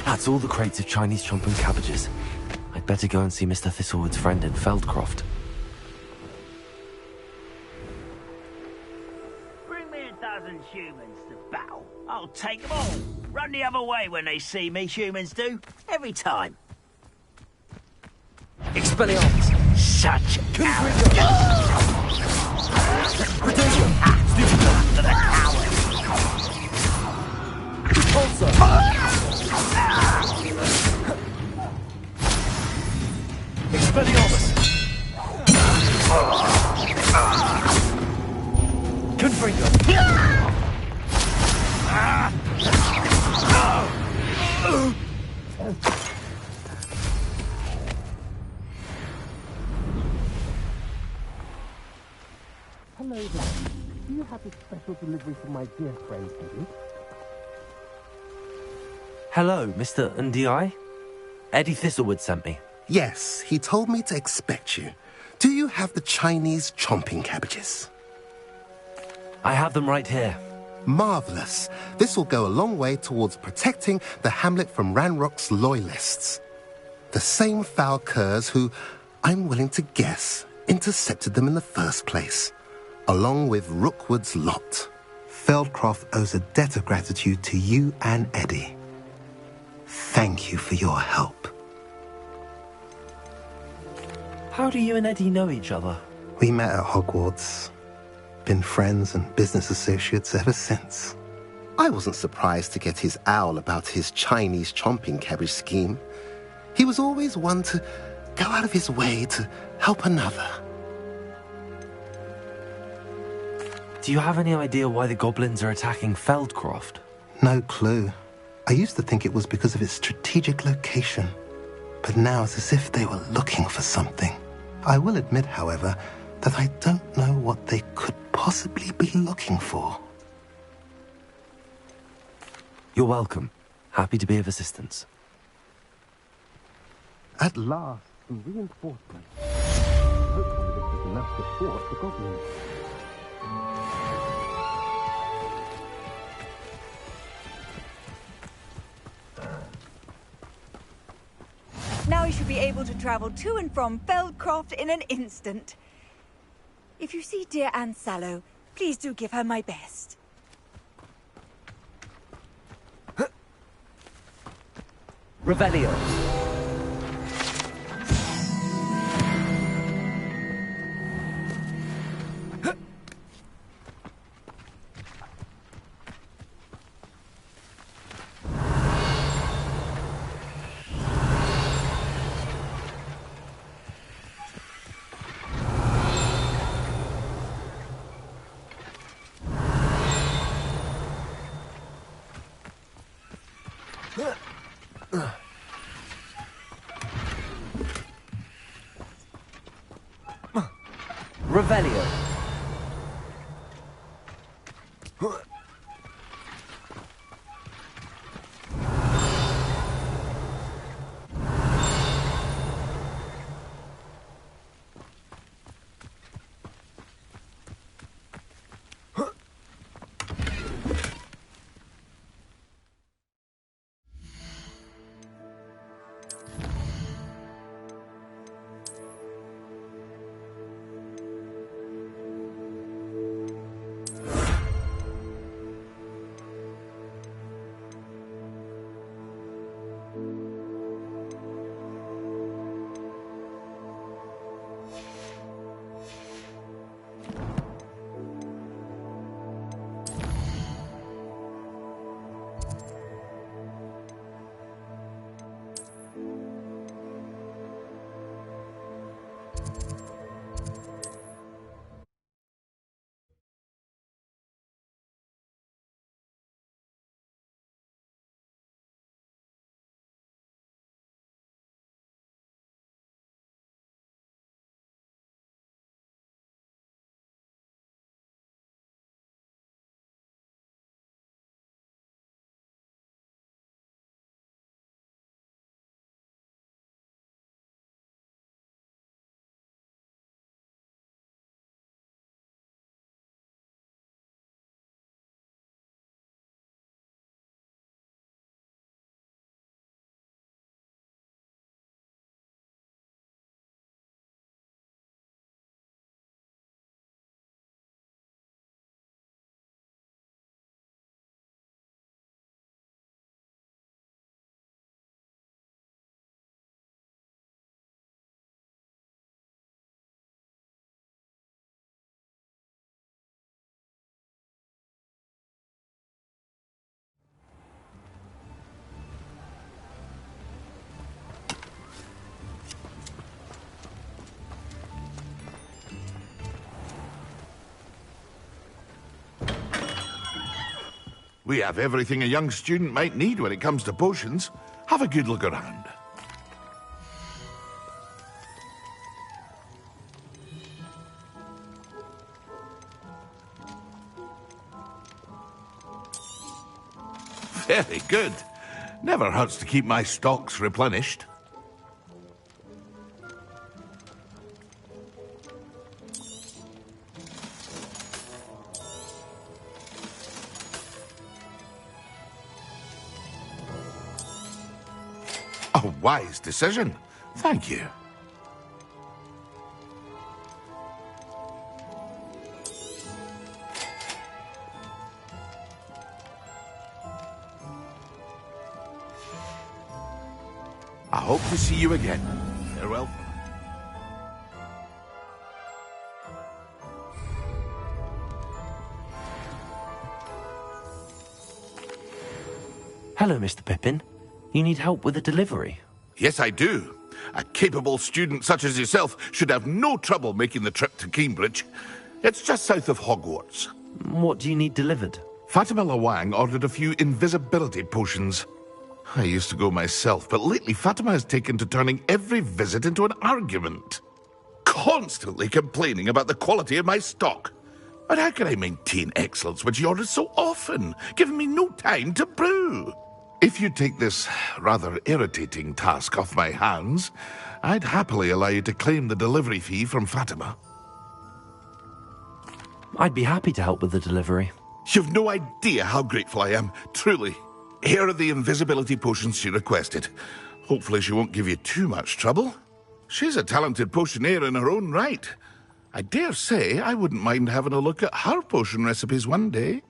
That's all the crates of Chinese chomp and cabbages. I I'd better go and see Mr. Thistlewood's friend in Feldcroft. Bring me 1,000 humans to battle. I'll take them all. Run the other way when they see me, humans do. Every time. Expelliarmus! Such Confringo! Protego! to the coward! Repulsor! Expelliarmus! Confringo! Hello there. Do you have a special delivery for my dear friend, Eddie? Hello, Mr. Ndi? Eddie Thistlewood sent me. Yes, he told me to expect you. Do you have the Chinese chomping cabbages? I have them right here. Marvellous. This will go a long way towards protecting the hamlet from Ranrock's loyalists. The same foul curs who, I'm willing to guess, intercepted them in the first place, along with Rookwood's lot. Feldcroft owes a debt of gratitude to you and Eddie. Thank you for your help. How do you and Eddie know each other? We met at Hogwarts. Been friends and business associates ever since. I wasn't surprised to get his owl about his Chinese chomping cabbage scheme. He was always one to go out of his way to help another. Do you have any idea why the goblins are attacking Feldcroft? No clue. I used to think it was because of its strategic location, but now it's as if they were looking for something. I will admit, however, that I don't know what they could possibly be looking for. You're welcome. Happy to be of assistance. At last, some reinforcements. Hopefully this is enough to thwart the goblins. Now you should be able to travel to and from Feldcroft in an instant. If you see dear Aunt Sallow, please do give her my best. Revelio. Revelio. We have everything a young student might need when it comes to potions. Have a good look around. Very good. Never hurts to keep my stocks replenished. A wise decision. Thank you. I hope to see you again. Farewell. Hello, Mr. Pippin. You need help with a delivery? Yes, I do. A capable student such as yourself should have no trouble making the trip to Cambridge. It's just south of Hogwarts. What do you need delivered? Fatima Lawang ordered a few invisibility potions. I used to go myself, but lately Fatima has taken to turning every visit into an argument. Constantly complaining about the quality of my stock. But how can I maintain excellence when she orders so often, giving me no time to brew? If you take this rather irritating task off my hands, I'd happily allow you to claim the delivery fee from Fatima. I'd be happy to help with the delivery. You've no idea how grateful I am, truly. Here are the invisibility potions she requested. Hopefully she won't give you too much trouble. She's a talented potioneer in her own right. I dare say I wouldn't mind having a look at her potion recipes one day.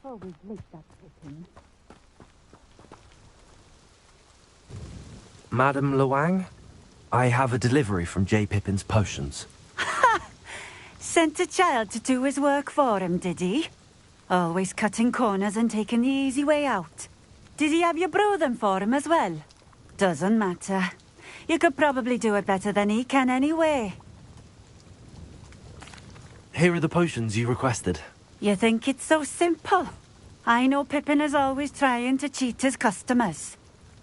Always late, that Pippin. Madam Lawang, I have a delivery from J. Pippin's Potions. Sent a child to do his work for him, did he? Always cutting corners and taking the easy way out. Did he have you brew them for him as well? Doesn't matter. You could probably do it better than he can anyway. Here are the potions you requested. You think it's so simple? I know Pippin is always trying to cheat his customers.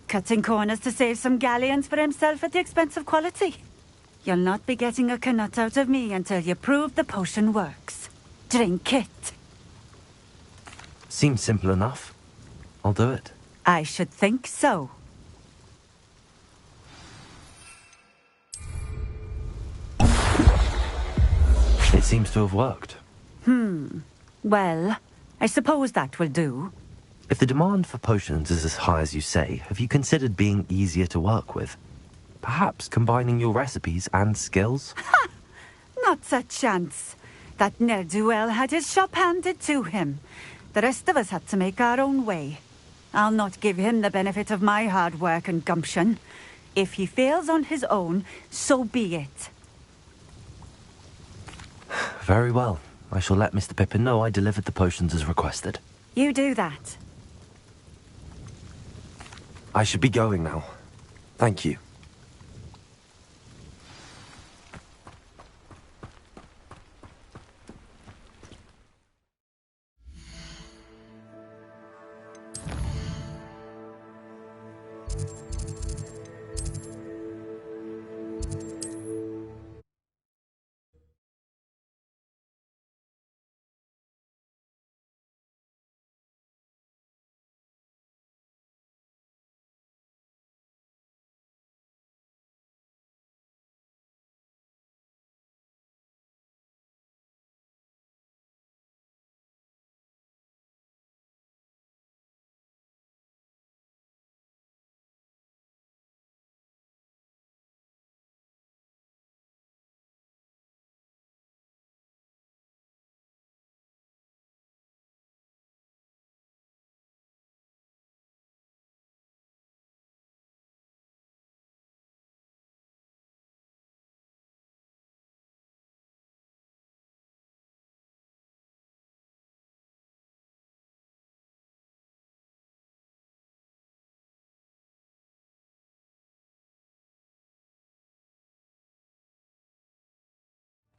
Cutting corners to save some galleons for himself at the expense of quality. You'll not be getting a canut out of me until you prove the potion works. Drink it. Seems simple enough. I'll do it. I should think so. It seems to have worked. Well, I suppose that will do. If the demand for potions is as high as you say, have you considered being easier to work with? Perhaps combining your recipes and skills? Ha! Not a chance. That ne'er-do-well had his shop handed to him. The rest of us had to make our own way. I'll not give him the benefit of my hard work and gumption. If he fails on his own, so be it. Very well. I shall let Mr. Pippin know I delivered the potions as requested. You do that. I should be going now. Thank you.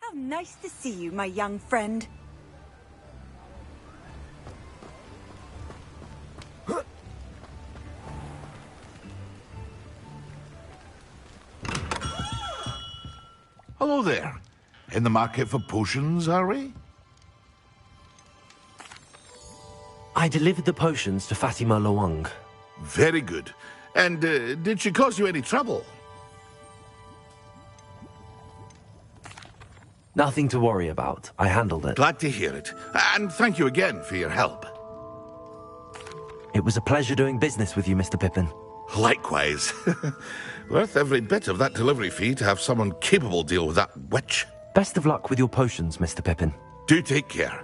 How nice to see you, my young friend. Hello there. In the market for potions, are we? I delivered the potions to Fatima Luang. Very good. And did she cause you any trouble? Nothing to worry about. I handled it. Glad to hear it. And thank you again for your help. It was a pleasure doing business with you, Mr. Pippin. Likewise. Worth every bit of that delivery fee to have someone capable deal with that witch. Best of luck with your potions, Mr. Pippin. Do take care.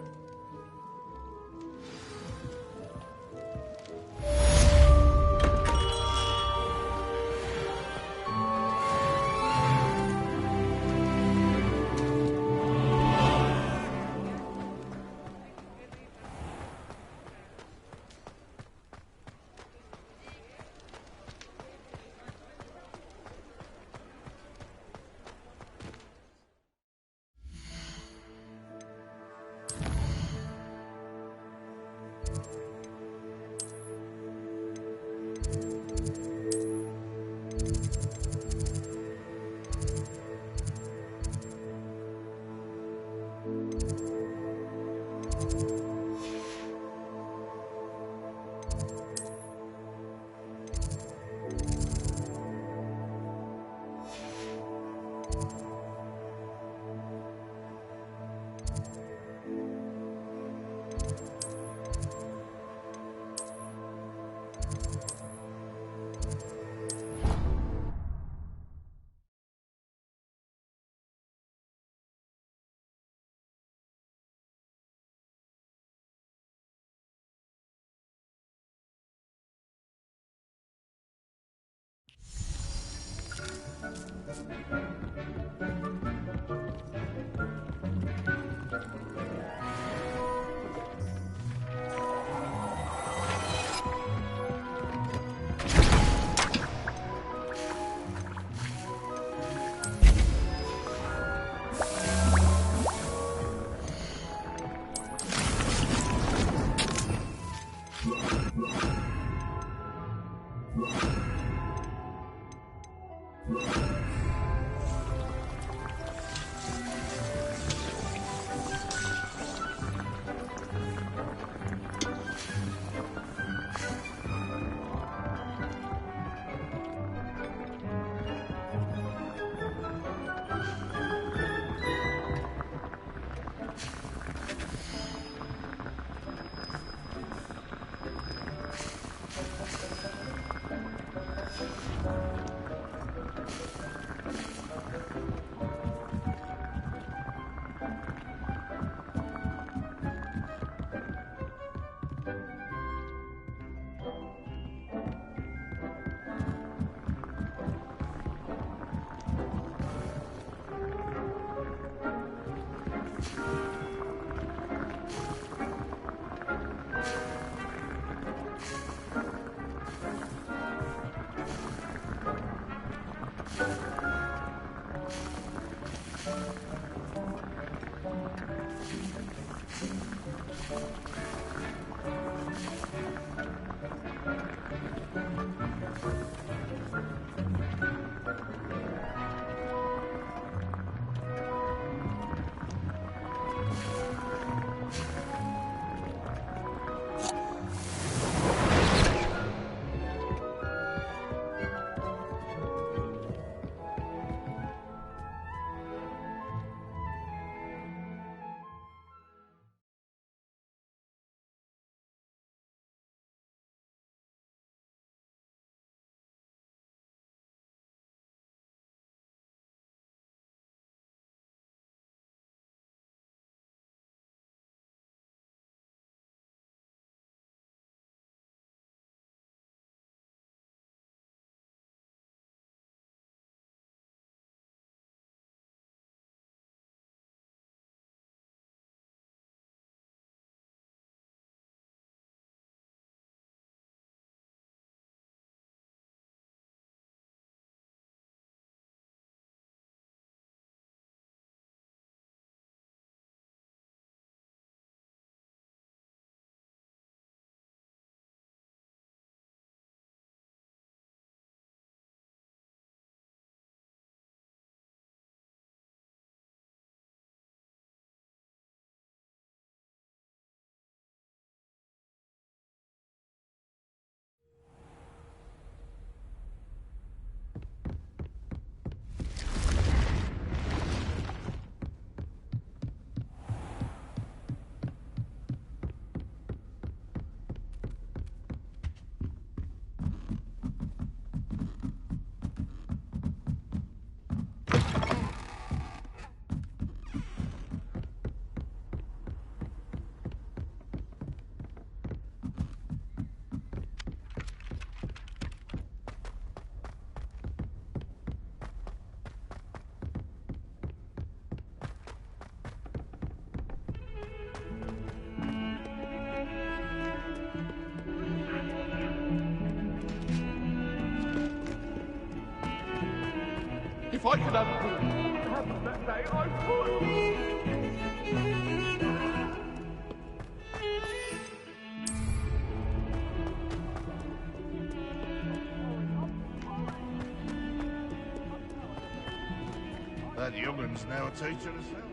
If I could have that day, I would. That young'un's now a teacher herself.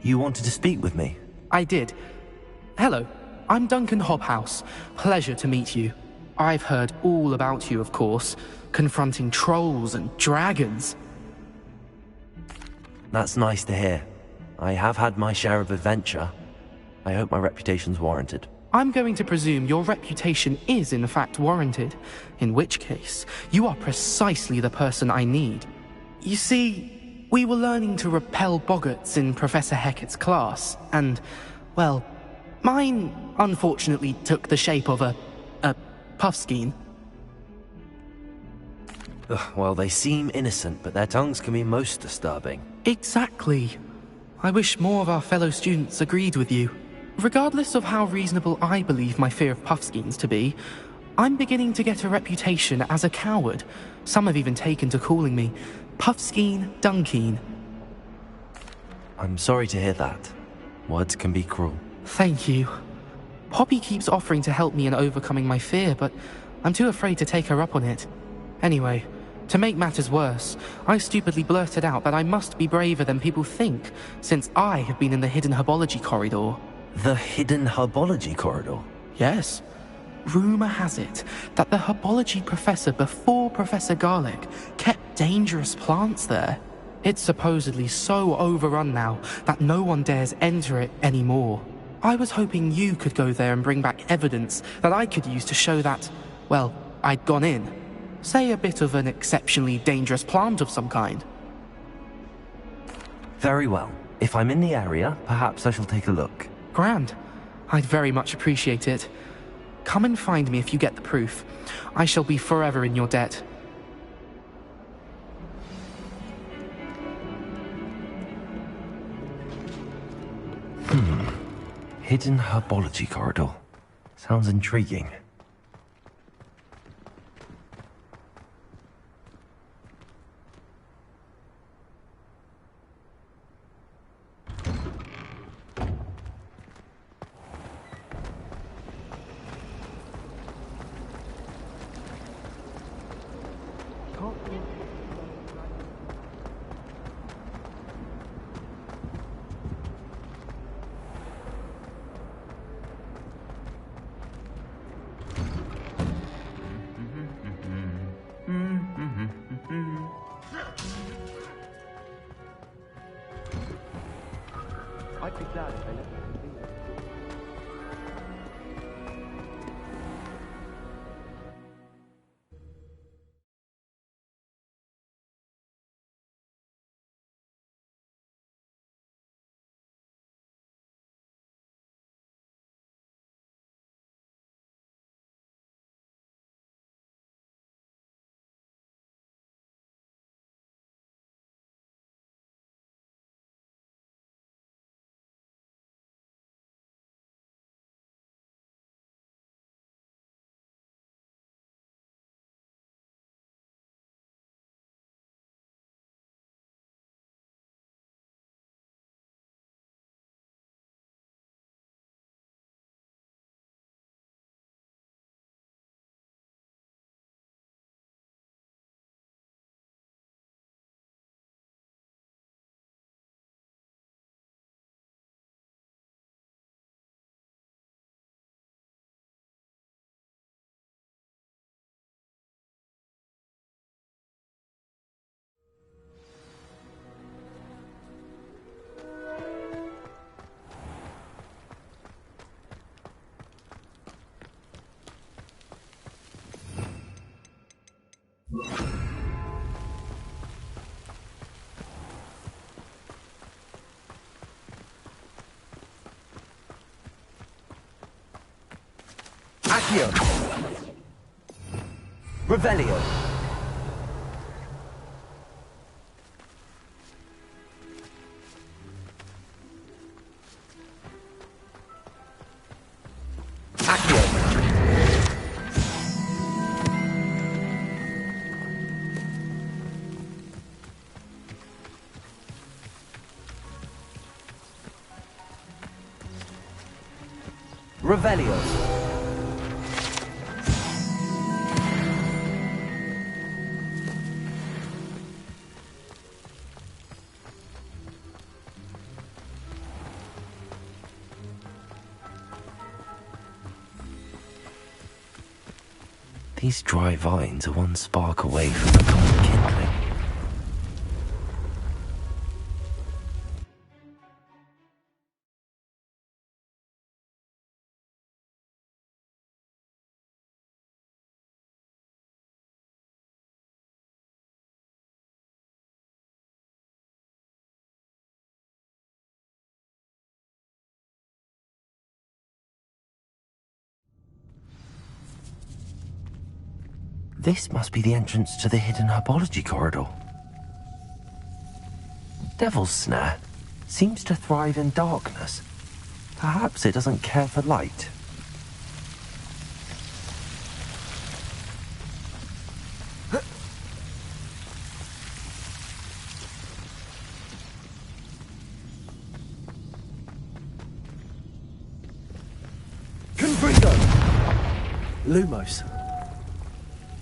You wanted to speak with me? I did. Hello, I'm Duncan Hobhouse. Pleasure to meet you. I've heard all about you, of course, confronting trolls and dragons. That's nice to hear. I have had my share of adventure. I hope my reputation's warranted. I'm going to presume your reputation is in fact warranted, in which case, you are precisely the person I need. You see, we were learning to repel boggarts in Professor Hecat's class, and, well, mine unfortunately took the shape of a puffskein. Well, they seem innocent, but their tongues can be most disturbing. Exactly. I wish more of our fellow students agreed with you. Regardless of how reasonable I believe my fear of puffskeins to be, I'm beginning to get a reputation as a coward. Some have even taken to calling me Puffskeen Dunkeen. I'm sorry to hear that. Words can be cruel. Thank you. Poppy keeps offering to help me in overcoming my fear, but I'm too afraid to take her up on it. Anyway, to make matters worse, I stupidly blurted out that I must be braver than people think, since I have been in the hidden herbology corridor. The hidden herbology corridor? Yes. Rumour has it that the herbology professor before Professor Garlic kept dangerous plants there. It's supposedly so overrun now that no one dares enter it anymore. I was hoping you could go there and bring back evidence that I could use to show that, well, I'd gone in. Say a bit of an exceptionally dangerous plant of some kind. Very well. If I'm in the area, perhaps I shall take a look. Grand. I'd very much appreciate it. Come and find me if you get the proof. I shall be forever in your debt. Hidden herbology corridor. Sounds intriguing. I'd be glad if they let me be. Accio! Revelio! Revelio. These dry vines are one spark away from becoming kindling. This must be the entrance to the hidden herbology corridor. Devil's Snare seems to thrive in darkness. Perhaps it doesn't care for light. Confringo! Lumos.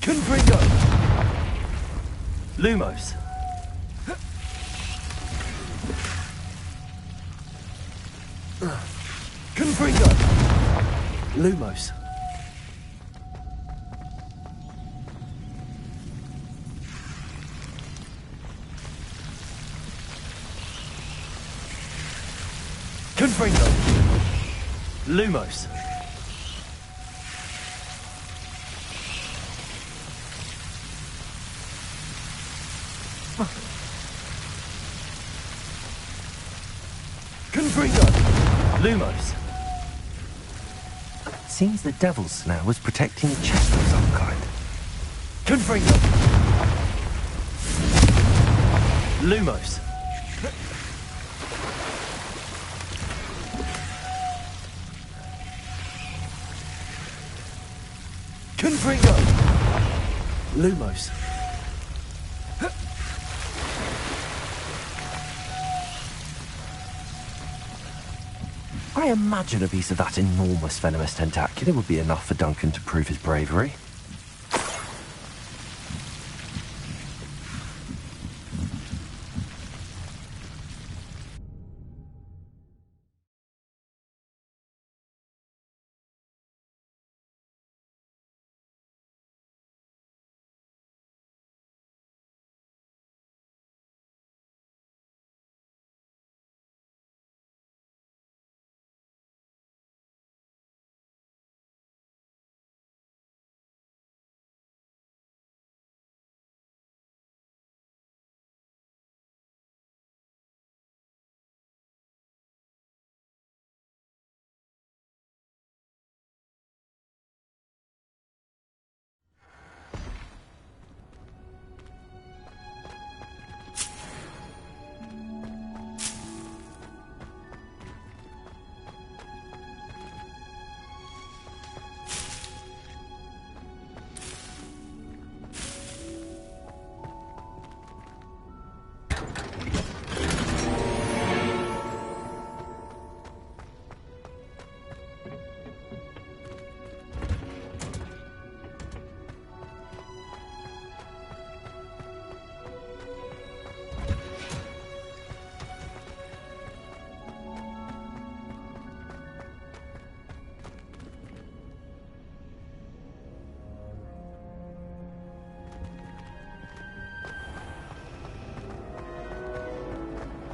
Confringo! Lumos. Confringo! Lumos. Confringo! Lumos. Confringo! Lumos. Seems the Devil's Snare was protecting a chest of some kind. Confringo! Lumos. Confringo! Lumos. I imagine a piece of that enormous venomous tentacular would be enough for Duncan to prove his bravery.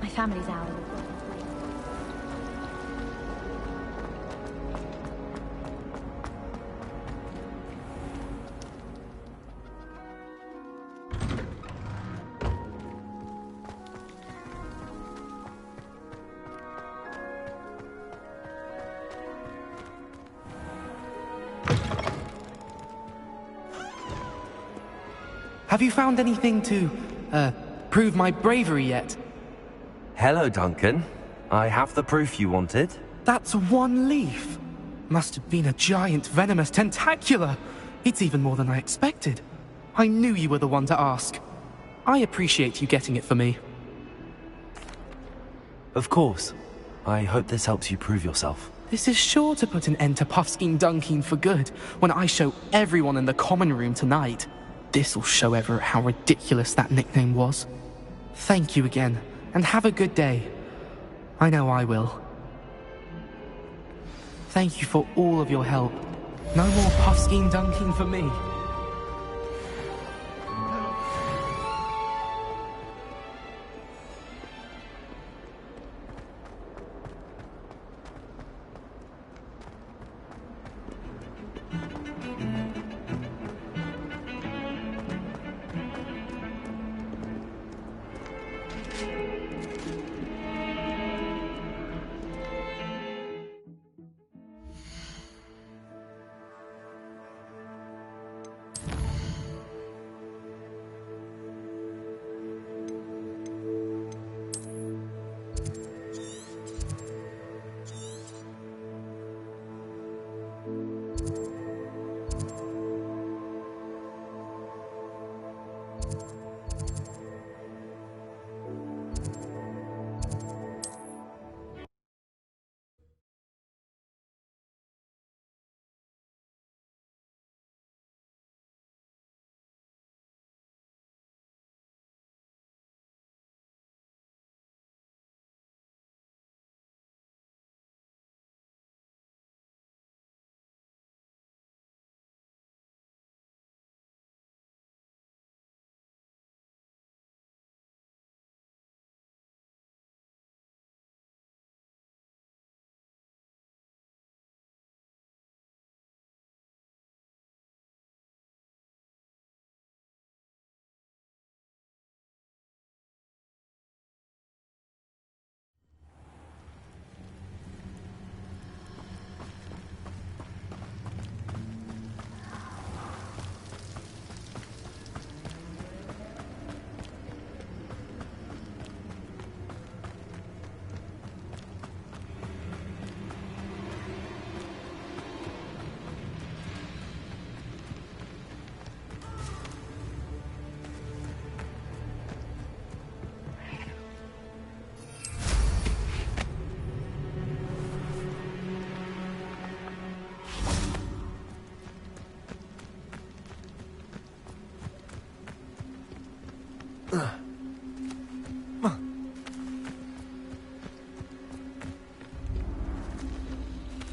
My family's out. Have you found anything to, prove my bravery yet? Hello, Duncan. I have the proof you wanted. That's one leaf. Must have been a giant venomous tentacula. It's even more than I expected. I knew you were the one to ask. I appreciate you getting it for me. Of course. I hope this helps you prove yourself. This is sure to put an end to Puffskein Dunkeen for good when I show everyone in the common room tonight. This'll show Everett how ridiculous that nickname was. Thank you again, and have a good day. I know I will. Thank you for all of your help. No more Puffskein Dunkeen for me.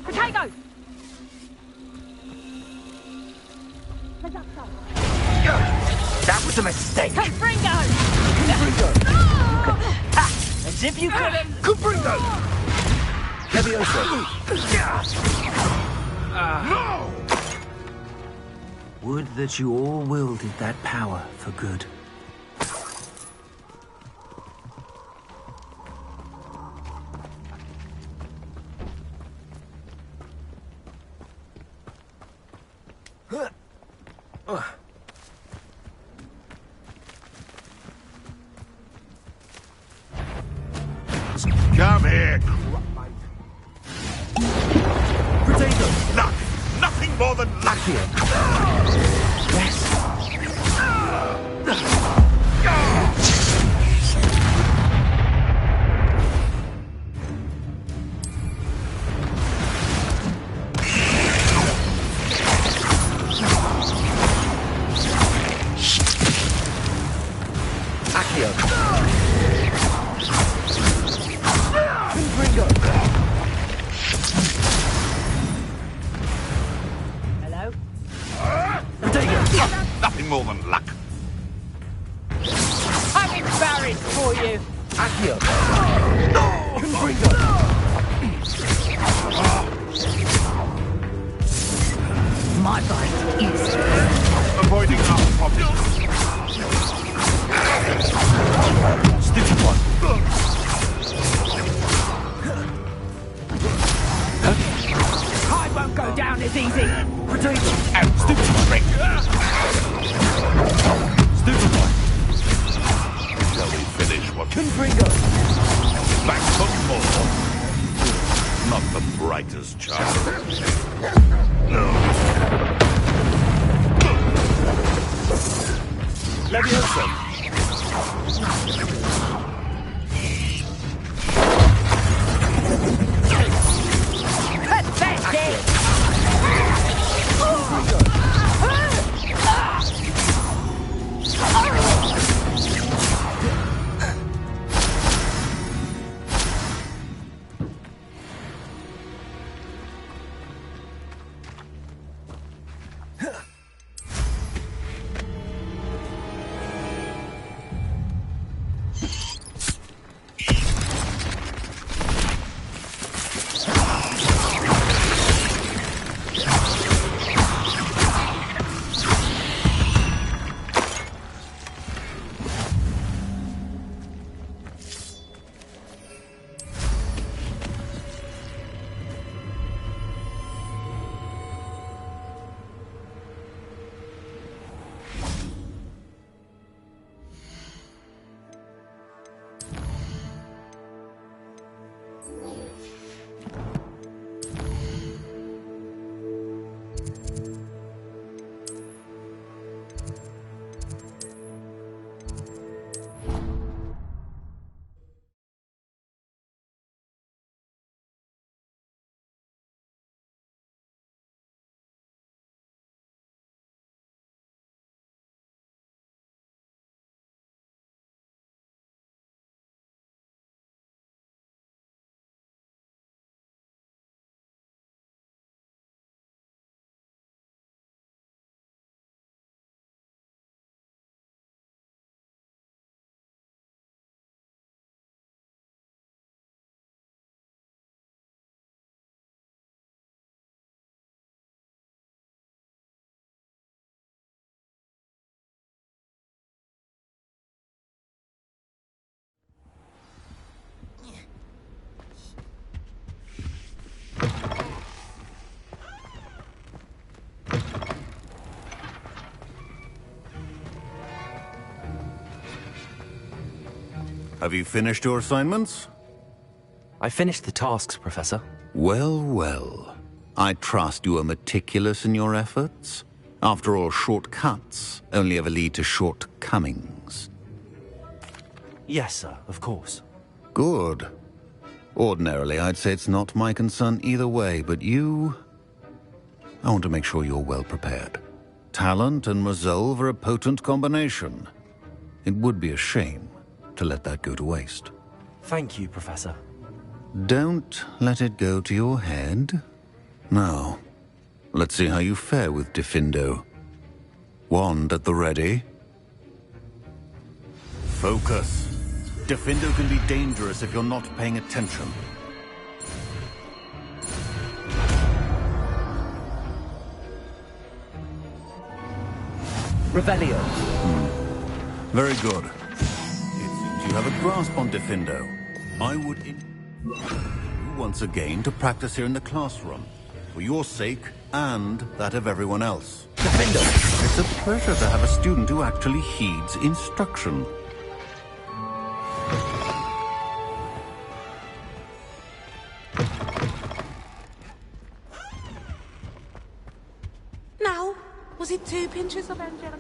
Potato! That was a mistake. Confringo! Confringo! As if you couldn't... Confringo! Levioso! No! Would that you all wielded that power for good. Come here. Potato! Luck! Nothing more than luck here. Yes. Hello? Nothing more than luck. I'm embarrassed for you. Accio! Confringo! My bite is... Avoiding our problems. Stitchy one! I won't go down as easy. Potato! And stupid trick. Stupid one! Shall we finish what... Confringo! Back for more. Not the brightest child. Levioso! Have you finished your assignments? I finished the tasks, Professor. Well, well. I trust you are meticulous in your efforts. After all, shortcuts only ever lead to shortcomings. Yes, sir, of course. Good. Ordinarily, I'd say it's not my concern either way, but you... I want to make sure you're well prepared. Talent and resolve are a potent combination. It would be a shame to let that go to waste. Thank you, Professor. Don't let it go to your head. Now, let's see how you fare with Diffindo. Wand at the ready. Focus. Diffindo can be dangerous if you're not paying attention. Revelio. Very good. It seems you have a grasp on Diffindo. I would invite you once again to practice here in the classroom, for your sake and that of everyone else. Diffindo! It's a pleasure to have a student who actually heeds instruction. Now, was it 2 pinches of Angelico?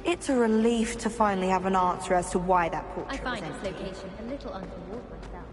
It's a relief to finally have an answer as to why that portrait I find was its empty. location a little untoward myself.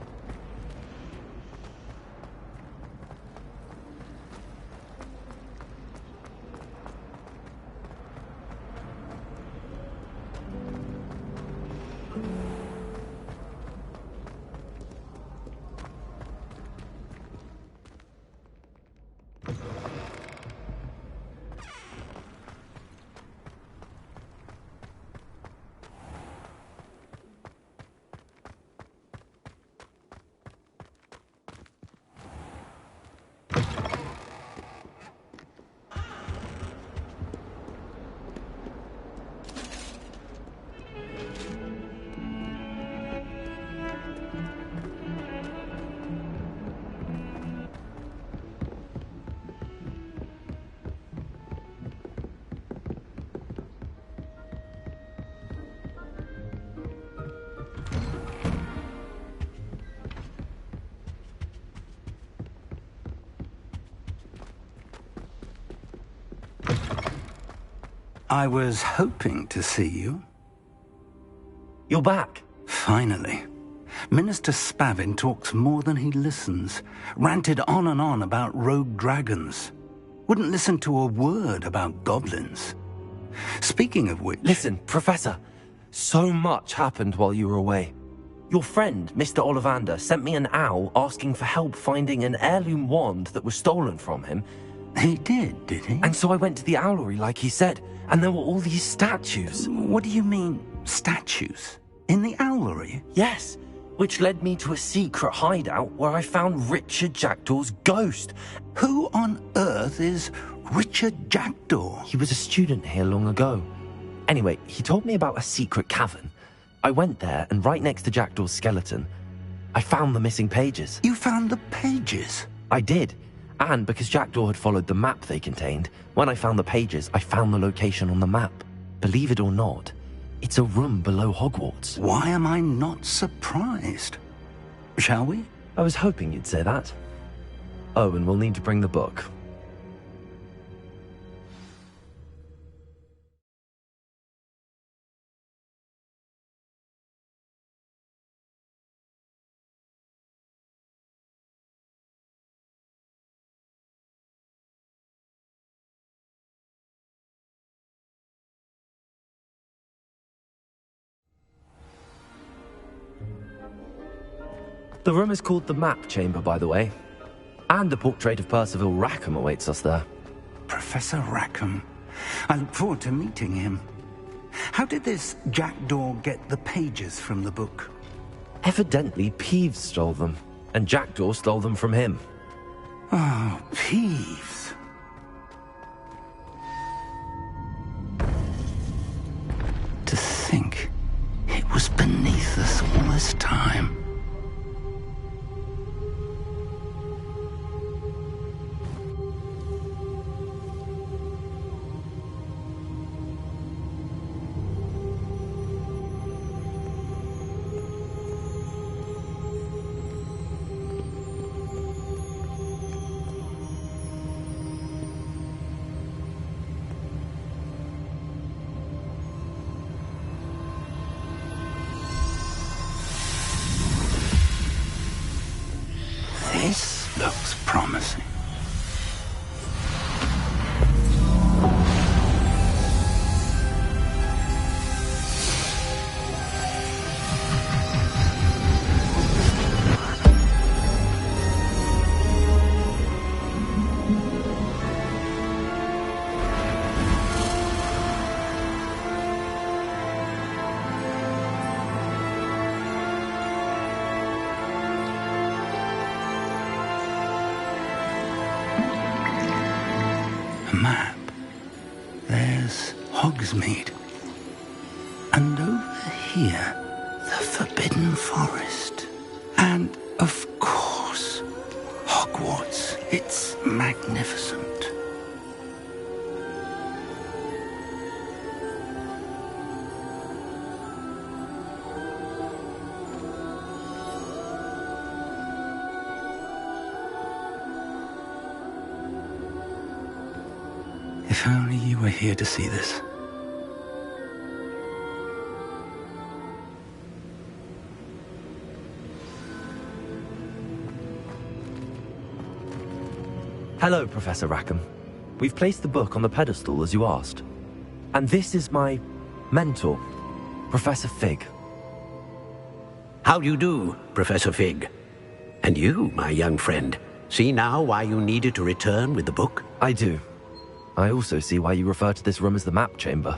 I was hoping to see you. You're back. Finally. Minister Spavin talks more than he listens. Ranted on and on about rogue dragons. Wouldn't listen to a word about goblins. Speaking of which... Listen, Professor. So much happened while you were away. Your friend, Mr. Ollivander, sent me an owl asking for help finding an heirloom wand that was stolen from him. He did he? And so I went to the owlery like he said, and there were all these statues. What do you mean, statues? In the owlery? Yes, which led me to a secret hideout where I found Richard Jackdaw's ghost. Who on earth is Richard Jackdaw? He was a student here long ago. Anyway, he told me about a secret cavern. I went there, and right next to Jackdaw's skeleton, I found the missing pages. You found the pages? I did. And because Jackdaw had followed the map they contained, when I found the pages, I found the location on the map. Believe it or not, it's a room below Hogwarts. Why am I not surprised? Shall we? I was hoping you'd say that. Oh, and we'll need to bring the book. The room is called the Map Chamber, by the way. And a portrait of Percival Rackham awaits us there. Professor Rackham. I look forward to meeting him. How did this jackdaw get the pages from the book? Evidently, Peeves stole them, and Jackdaw stole them from him. Oh, Peeves. To think it was beneath us all this time. This looks promising. Map. There's Hogsmeade. And over here, the Forbidden Forest. And, of course, Hogwarts. It's magnificent. If only you were here to see this. Hello, Professor Rackham. We've placed the book on the pedestal as you asked. And this is my mentor, Professor Fig. How do you do, Professor Fig? And you, my young friend, see now why you needed to return with the book? I do. I also see why you refer to this room as the Map Chamber.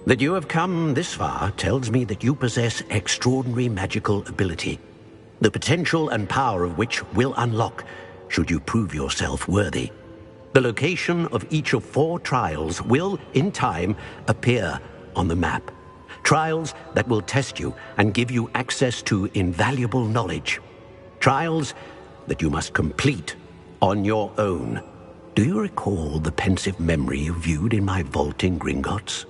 That you have come this far tells me that you possess extraordinary magical ability, the potential and power of which will unlock should you prove yourself worthy. The location of each of 4 trials will, in time, appear on the map. Trials that will test you and give you access to invaluable knowledge. Trials that you must complete on your own. Do you recall the pensive memory you viewed in my vault in Gringotts?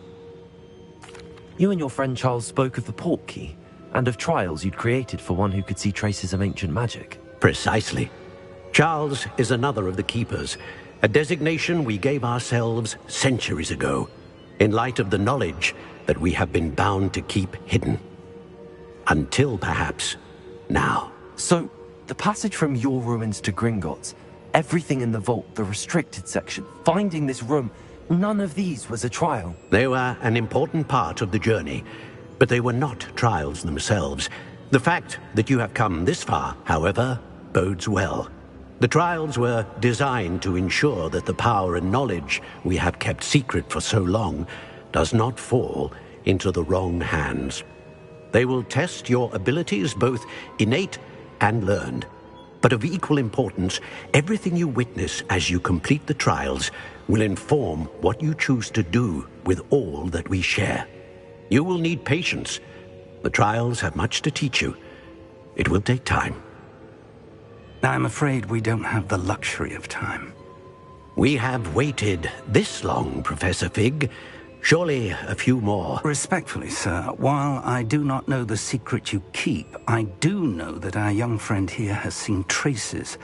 You and your friend Charles spoke of the Portkey, and of trials you'd created for one who could see traces of ancient magic. Precisely. Charles is another of the Keepers, a designation we gave ourselves centuries ago, in light of the knowledge that we have been bound to keep hidden. Until, perhaps, now. So, the passage from your ruins to Gringotts, everything in the vault, the restricted section, finding this room, none of these was a trial. They were an important part of the journey, but they were not trials themselves. The fact that you have come this far, however, bodes well. The trials were designed to ensure that the power and knowledge we have kept secret for so long does not fall into the wrong hands. They will test your abilities, both innate and learned. But of equal importance, everything you witness as you complete the trials will inform what you choose to do with all that we share. You will need patience. The trials have much to teach you. It will take time. I'm afraid we don't have the luxury of time. We have waited this long, Professor Fig. Surely a few more. Respectfully, sir, while I do not know the secret you keep, I do know that our young friend here has seen traces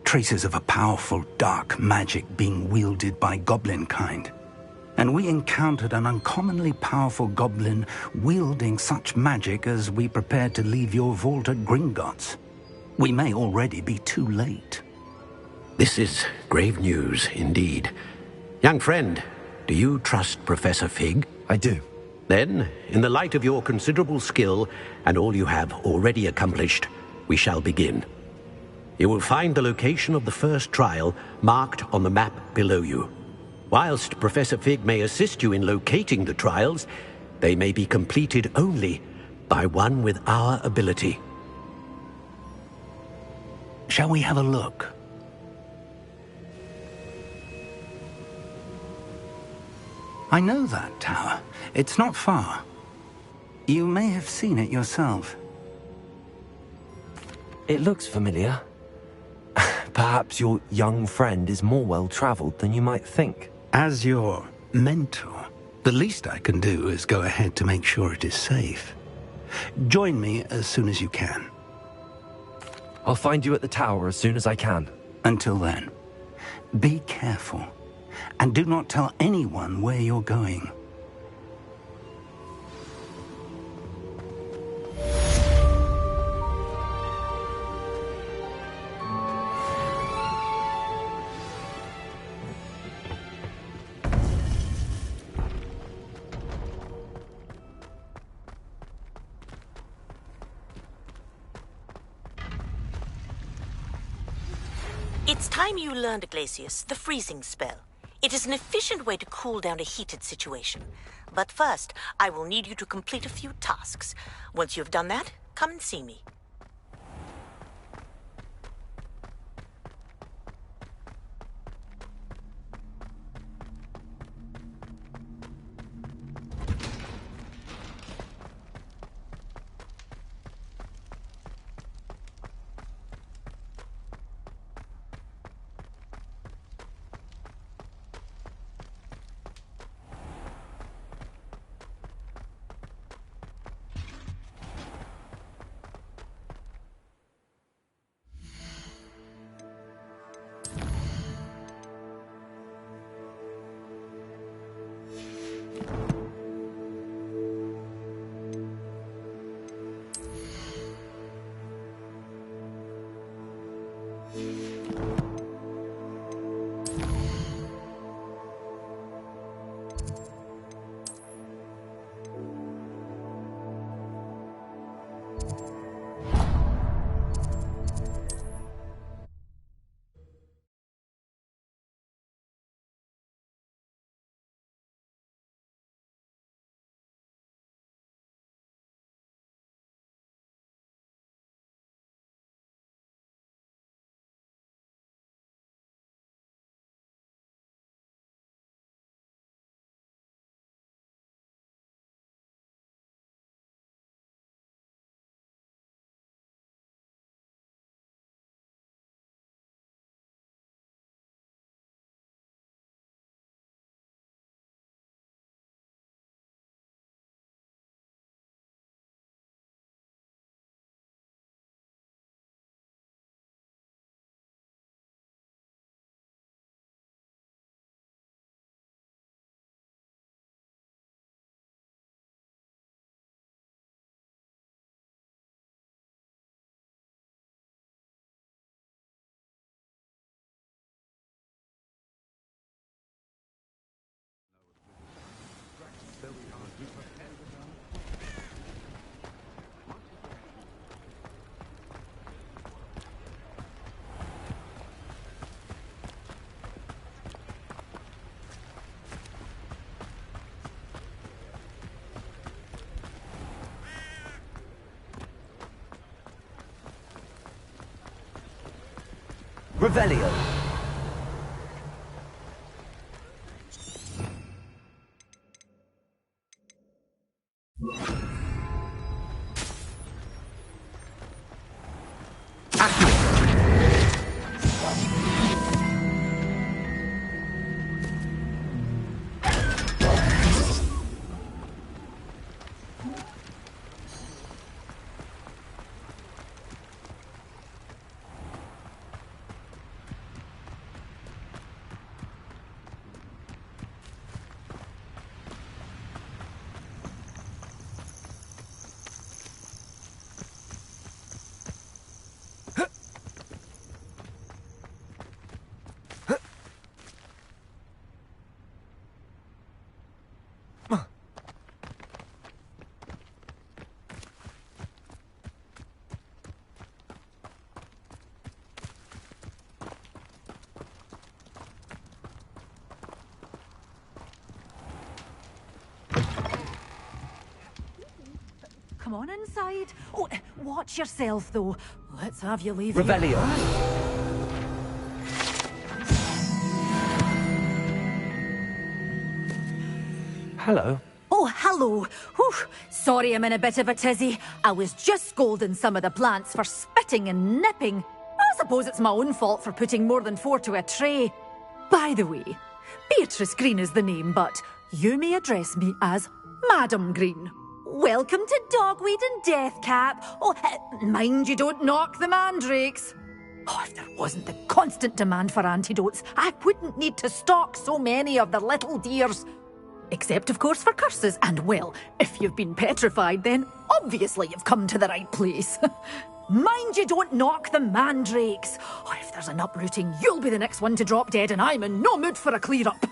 of a powerful dark magic being wielded by goblin kind. And we encountered an uncommonly powerful goblin wielding such magic as we prepared to leave your vault at Gringotts. We may already be too late. This is grave news indeed. Young friend, do you trust Professor Fig? I do. Then, in the light of your considerable skill and all you have already accomplished, we shall begin. You will find the location of the first trial marked on the map below you. Whilst Professor Fig may assist you in locating the trials, they may be completed only by one with our ability. Shall we have a look? I know that tower. It's not far. You may have seen it yourself. It looks familiar. Perhaps your young friend is more well-traveled than you might think. As your mentor, the least I can do is go ahead to make sure it is safe. Join me as soon as you can. I'll find you at the tower as soon as I can. Until then, be careful, and do not tell anyone where you're going. It's time you learned, Glacius, the freezing spell. It is an efficient way to cool down a heated situation. But first, I will need you to complete a few tasks. Once you've done that, come and see me. Revelio. come on inside. Oh, watch yourself, though. Let's have you leave Revelio. Hello. Oh, hello. Whew. Sorry I'm in a bit of a tizzy. I was just scolding some of the plants for spitting and nipping. I suppose it's my own fault for putting more than 4 to a tray. By the way, Beatrice Green is the name, but you may address me as Madam Green. Welcome to Dogweed and Deathcap. Oh, mind you don't knock the mandrakes. Oh, if there wasn't the constant demand for antidotes, I wouldn't need to stock so many of the little dears. Except, of course, for curses. And, well, if you've been petrified, then obviously you've come to the right place. Mind you don't knock the mandrakes. Oh, if there's an uprooting, you'll be the next one to drop dead, and I'm in no mood for a clear-up.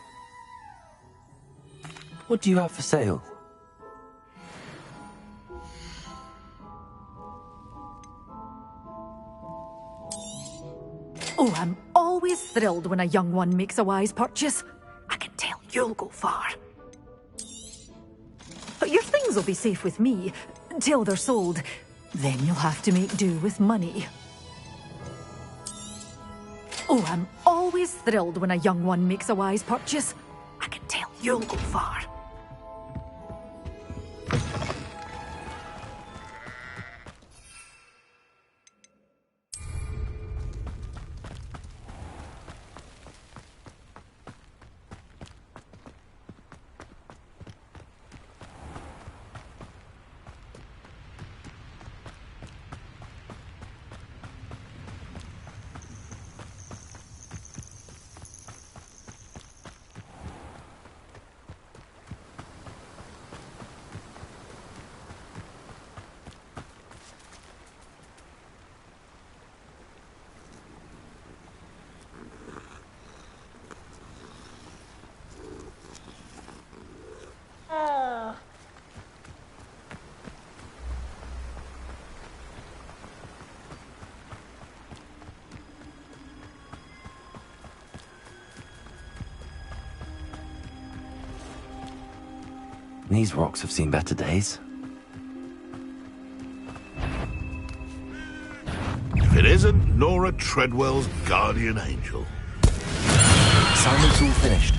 What do you have for sale? Oh, I'm always thrilled when a young one makes a wise purchase. I can tell you'll go far. But your things will be safe with me, till they're sold. Then you'll have to make do with money. Oh, I'm always thrilled when a young one makes a wise purchase. I can tell you'll go far. These rocks have seen better days. If it isn't Nora Treadwell's guardian angel. Assignment's all finished.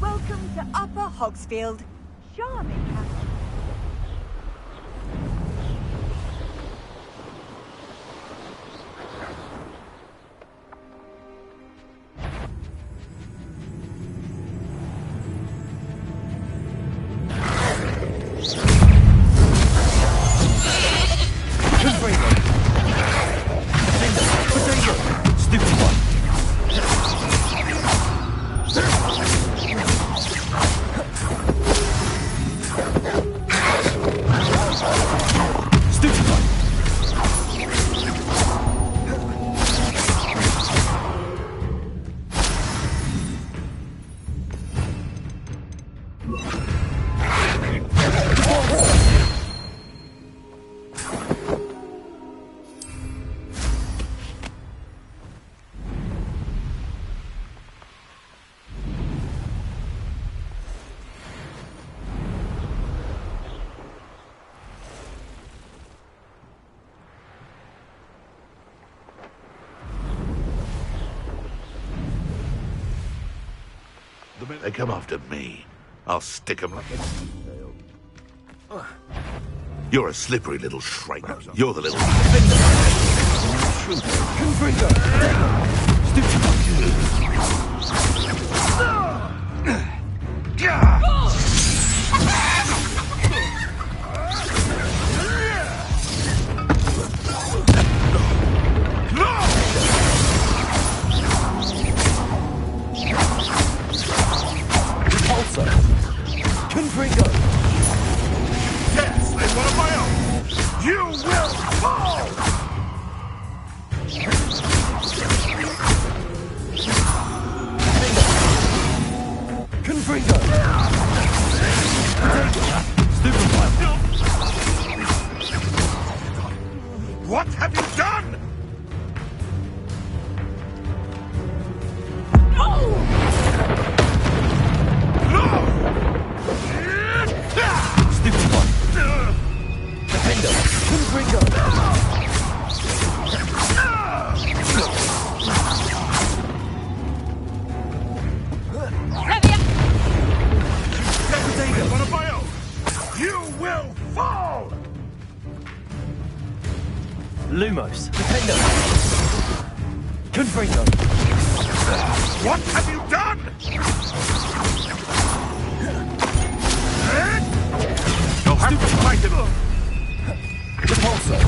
Welcome to Upper Hogsfield. Charming castle. The minute they come after me, I'll stick them like a... You're a slippery little shrike. You're the little... No! 'Cause I don't want to Confringo! Stupefy! What have you done? Stupefy! Defender! Confringo! You will fall! Lumos! Defender! Confringo! What have you done? You'll have to fight him! Repulsor!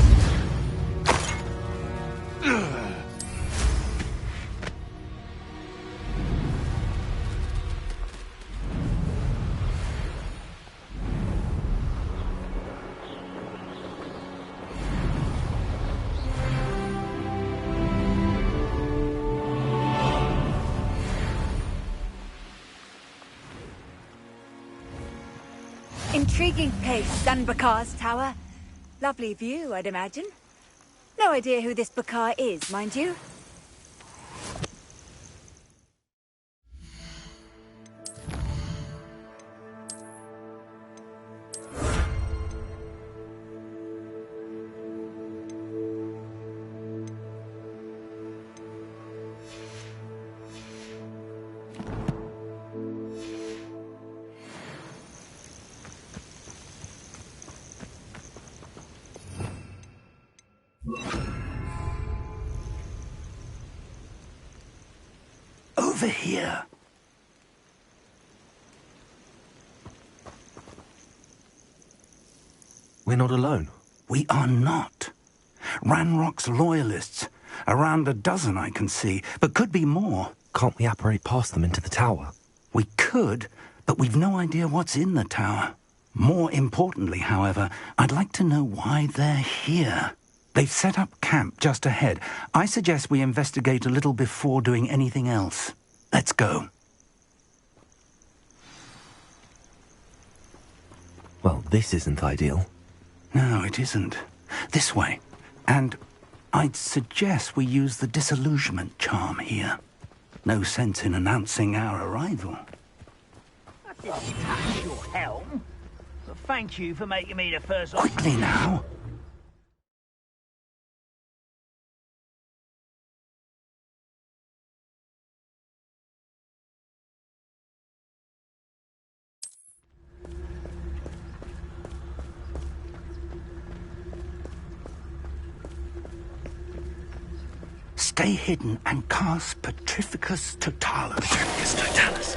Intriguing place, Dunbakar's tower. Lovely view, I'd imagine. No idea who this Bakar is, mind you. Over here. We're not alone. We are not. Ranrock's loyalists. Around a dozen I can see, but could be more. Can't we apparate past them into the tower? We could, but we've no idea what's in the tower. More importantly, however, I'd like to know why they're here. They've set up camp just ahead. I suggest we investigate a little before doing anything else. Let's go. Well, this isn't ideal. No, it isn't. This way. And I'd suggest we use the disillusionment charm here. No sense in announcing our arrival. I didn't touch your helm. But thank you for making me the first... Quickly now. Stay hidden and cast Petrificus Totalus. Petrificus Totalus.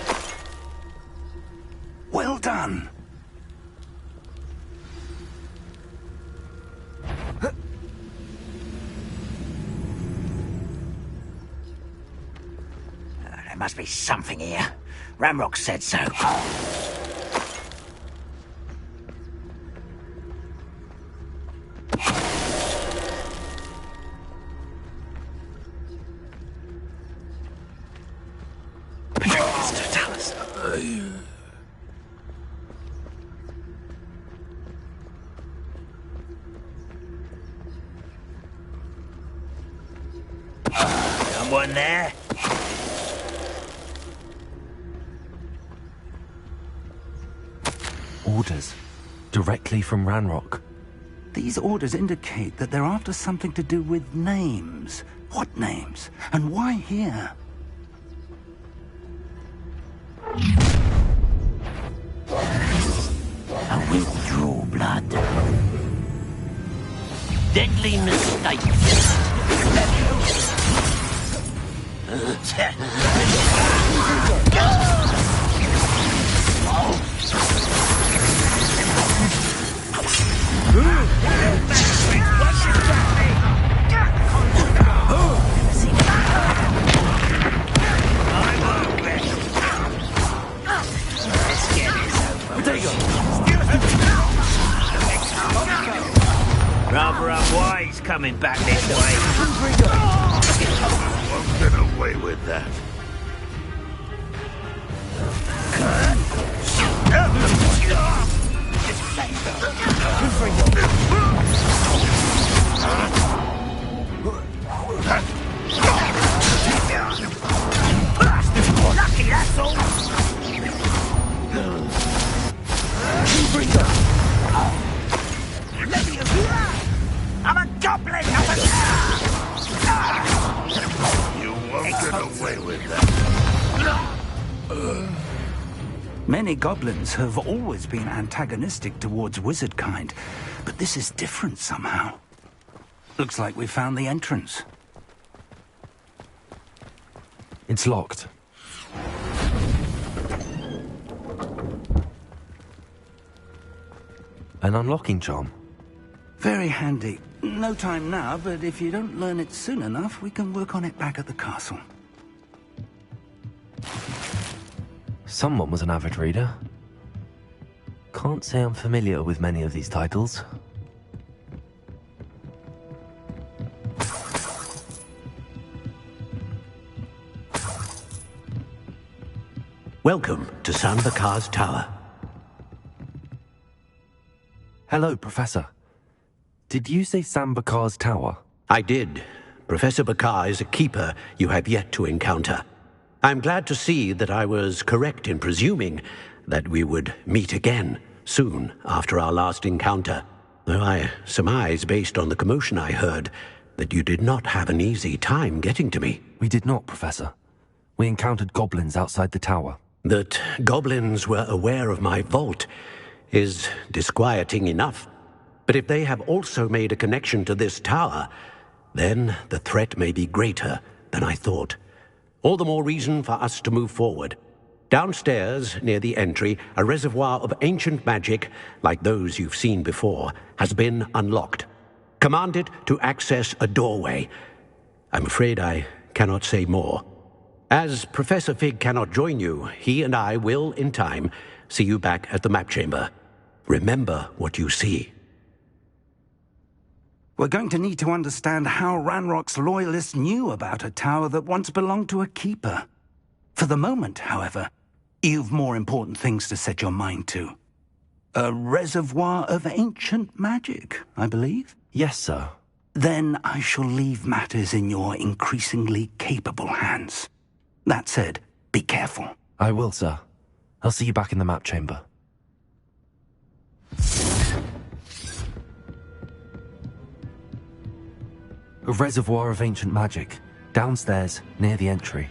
Well done. There must be something here. Ramrock said so. Someone there? Orders. Directly from Ranrock. These orders indicate that they're after something to do with names. What names? And why here? A withdraw blood. Deadly mistake. Rather unwise coming back this way. soul! Confringo! I'm a goblin, not You won't get away with that. Many goblins have always been antagonistic towards wizard kind, but this is different somehow. Looks like we found the entrance. It's locked. An unlocking charm. Very handy. No time now, but if you don't learn it soon enough, we can work on it back at the castle. Someone was an avid reader. Can't say I'm familiar with many of these titles. Welcome to Sambakar's Tower. Hello, Professor. Did you say Sambakar's Tower? I did. Professor Bakar is a keeper you have yet to encounter. I'm glad to see that I was correct in presuming that we would meet again soon after our last encounter, though I surmise, based on the commotion I heard, that you did not have an easy time getting to me. We did not, Professor. We encountered goblins outside the tower. That goblins were aware of my vault is disquieting enough. But if they have also made a connection to this tower, then the threat may be greater than I thought. All the more reason for us to move forward. Downstairs, near the entry, a reservoir of ancient magic, like those you've seen before, has been unlocked. Command it to access a doorway. I'm afraid I cannot say more. As Professor Fig cannot join you, he and I will, in time, see you back at the map chamber. Remember what you see. We're going to need to understand how Ranrock's loyalists knew about a tower that once belonged to a keeper. For the moment, however, you've more important things to set your mind to. A reservoir of ancient magic, I believe? Yes, sir. Then I shall leave matters in your increasingly capable hands. That said, be careful. I will, sir. I'll see you back in the map chamber. A reservoir of ancient magic, downstairs, near the entry.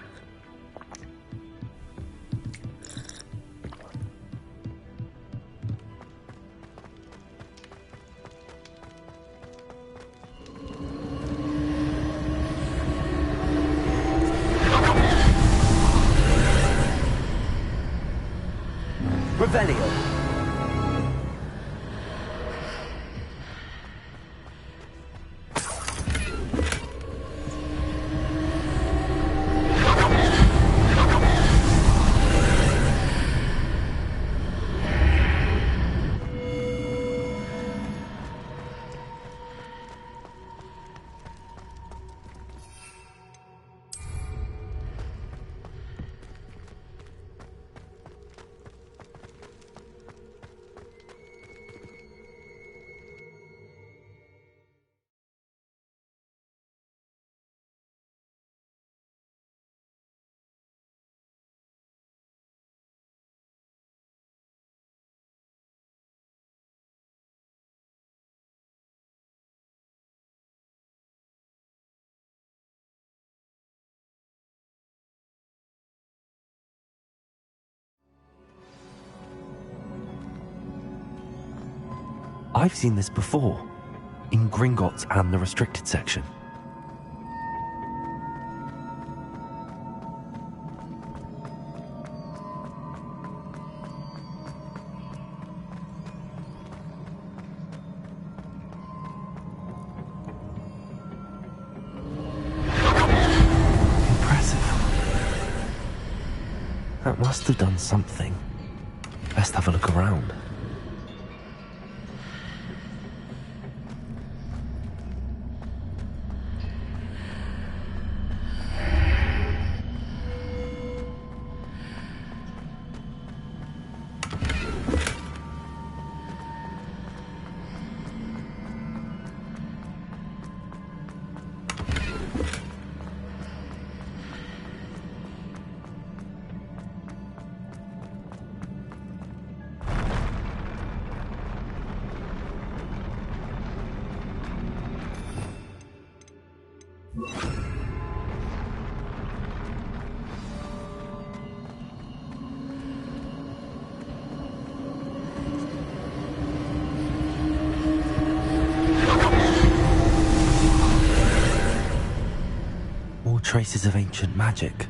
Revelio. I've seen this before, in Gringotts and the restricted section. Impressive. That must have done something. Best have a look around. traces of ancient magic.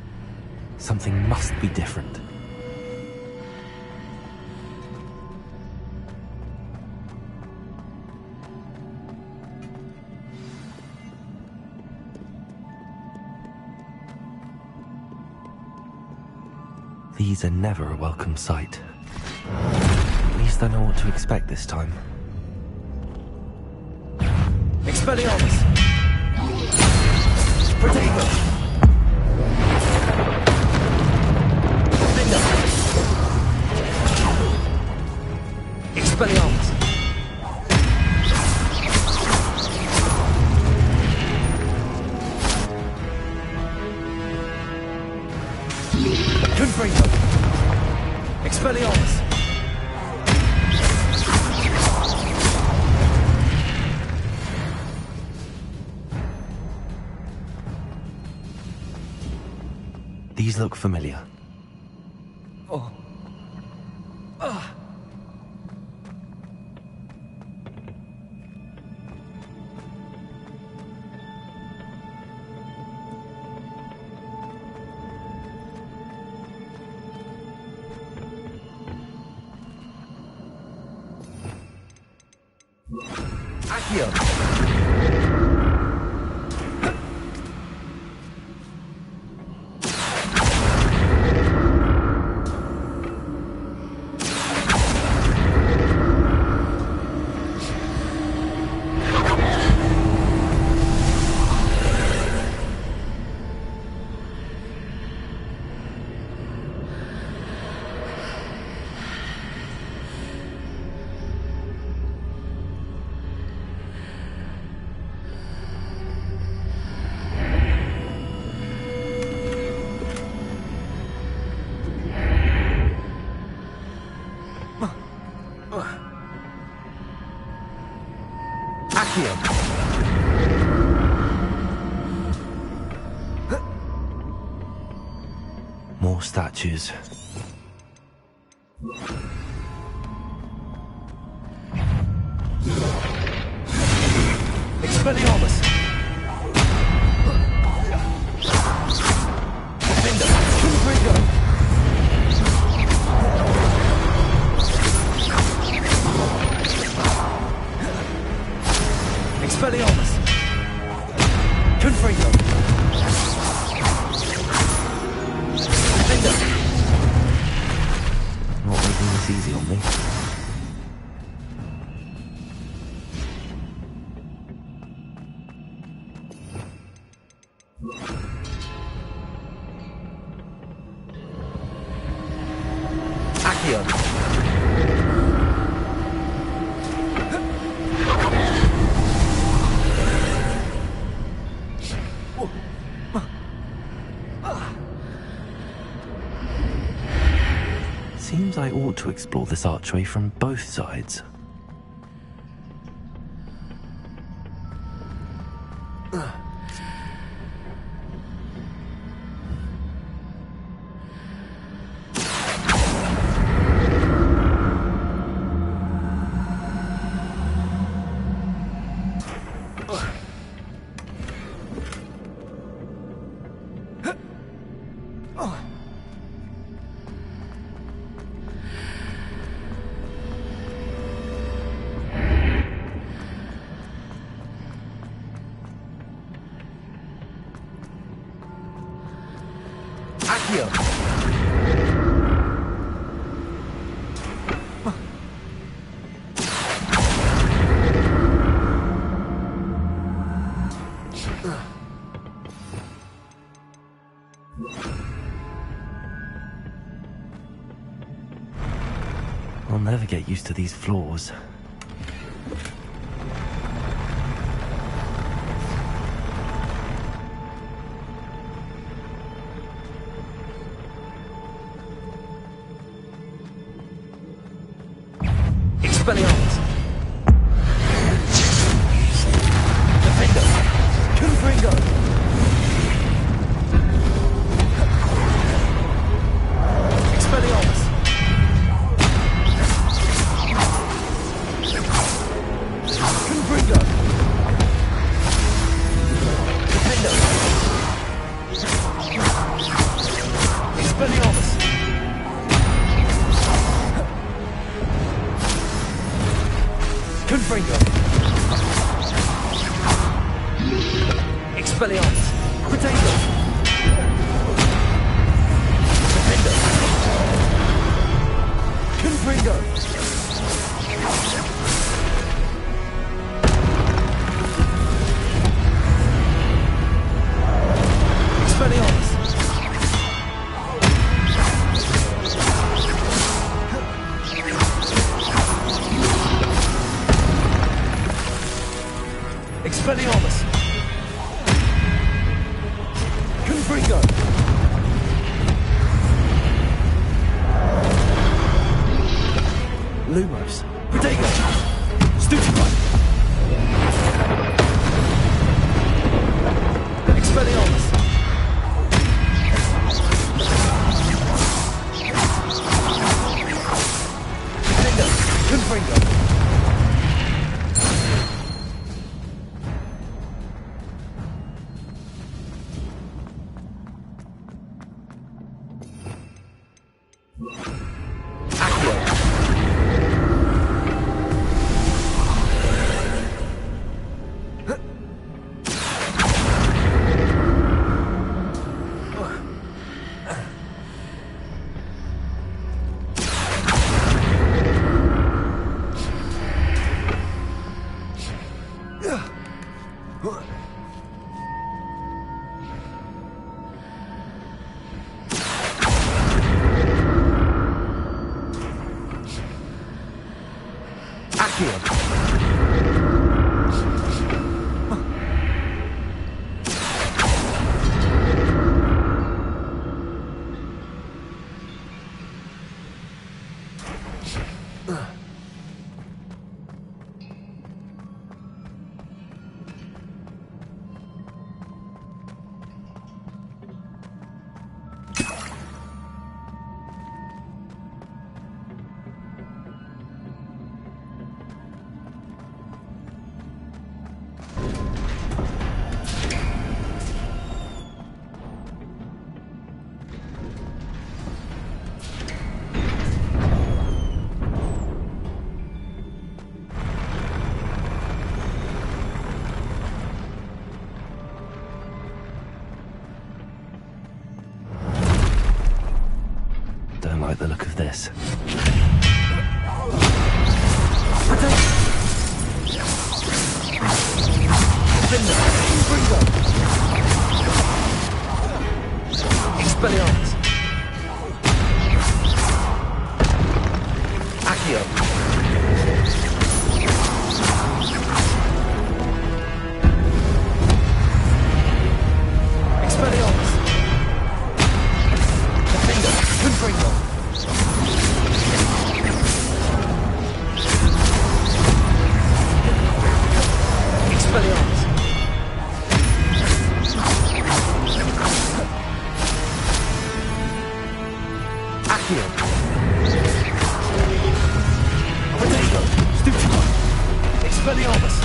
Something must be different. These are never a welcome sight. At least I know what to expect this time. Expelliarmus! Protego! Defender! Expelliarmus! Confringo! Expelliarmus! These look familiar. Oh. Ah. Accio. More statues. Expelliarmus! Defender! Confringo! Expelliarmus! Confringo! Defender! Not making this easy on me. Accio! Seems I ought to explore this archway from both sides. Accio! I'll never get used to these floors. Expelliarmus! Defender! Confringo! Expelliarmus! Expelliarmus! Confringo! Expelliarmus! Potato! Defender! Confringo! Expelliarmus! Expelliarmus! Confringo! Lumos! Protego! Stupefy! Expelliarmus! Defender! Confringo! Don't like the look of this. Expelliarmus! Accio! Expelliarmus! Defender! Confringo! Expelliarmus! Accio! Potato! Stupefy! Expelliarmus!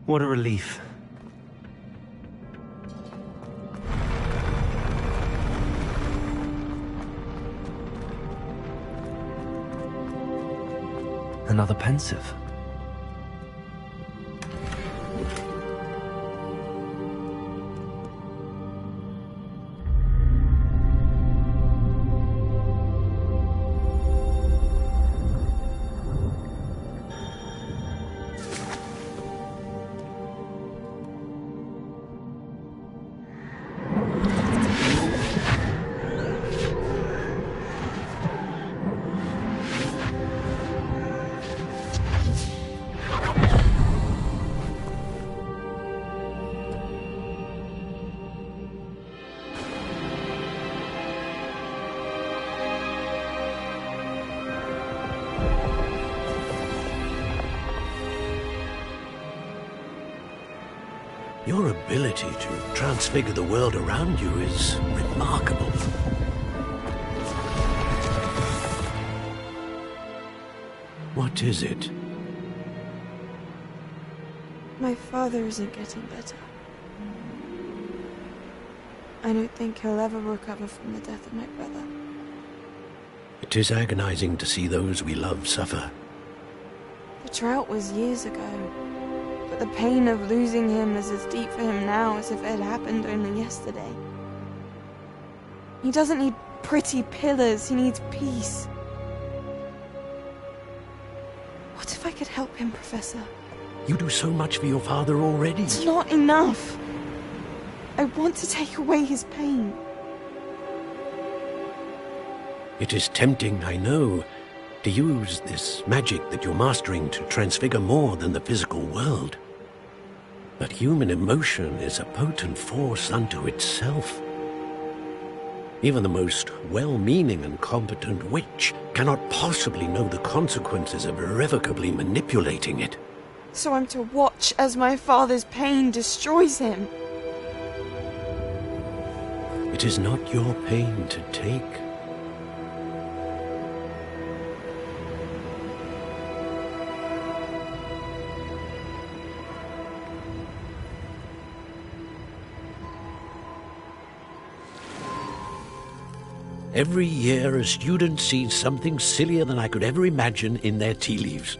What a relief. Another pensive. Your ability to transfigure the world around you is remarkable. What is it? My father isn't getting better. I don't think he'll ever recover from the death of my brother. It is agonizing to see those we love suffer. The drought was years ago, but the pain of losing him is as deep for him now as if it had happened only yesterday. He doesn't need pretty pillars, he needs peace. What if I could help him, Professor? You do so much for your father already. It's not enough. I want to take away his pain. It is tempting, I know, to use this magic that you're mastering to transfigure more than the physical world. But human emotion is a potent force unto itself. Even the most well-meaning and competent witch cannot possibly know the consequences of irrevocably manipulating it. So I'm to watch as my father's pain destroys him. It is not your pain to take. Every year, a student sees something sillier than I could ever imagine in their tea leaves.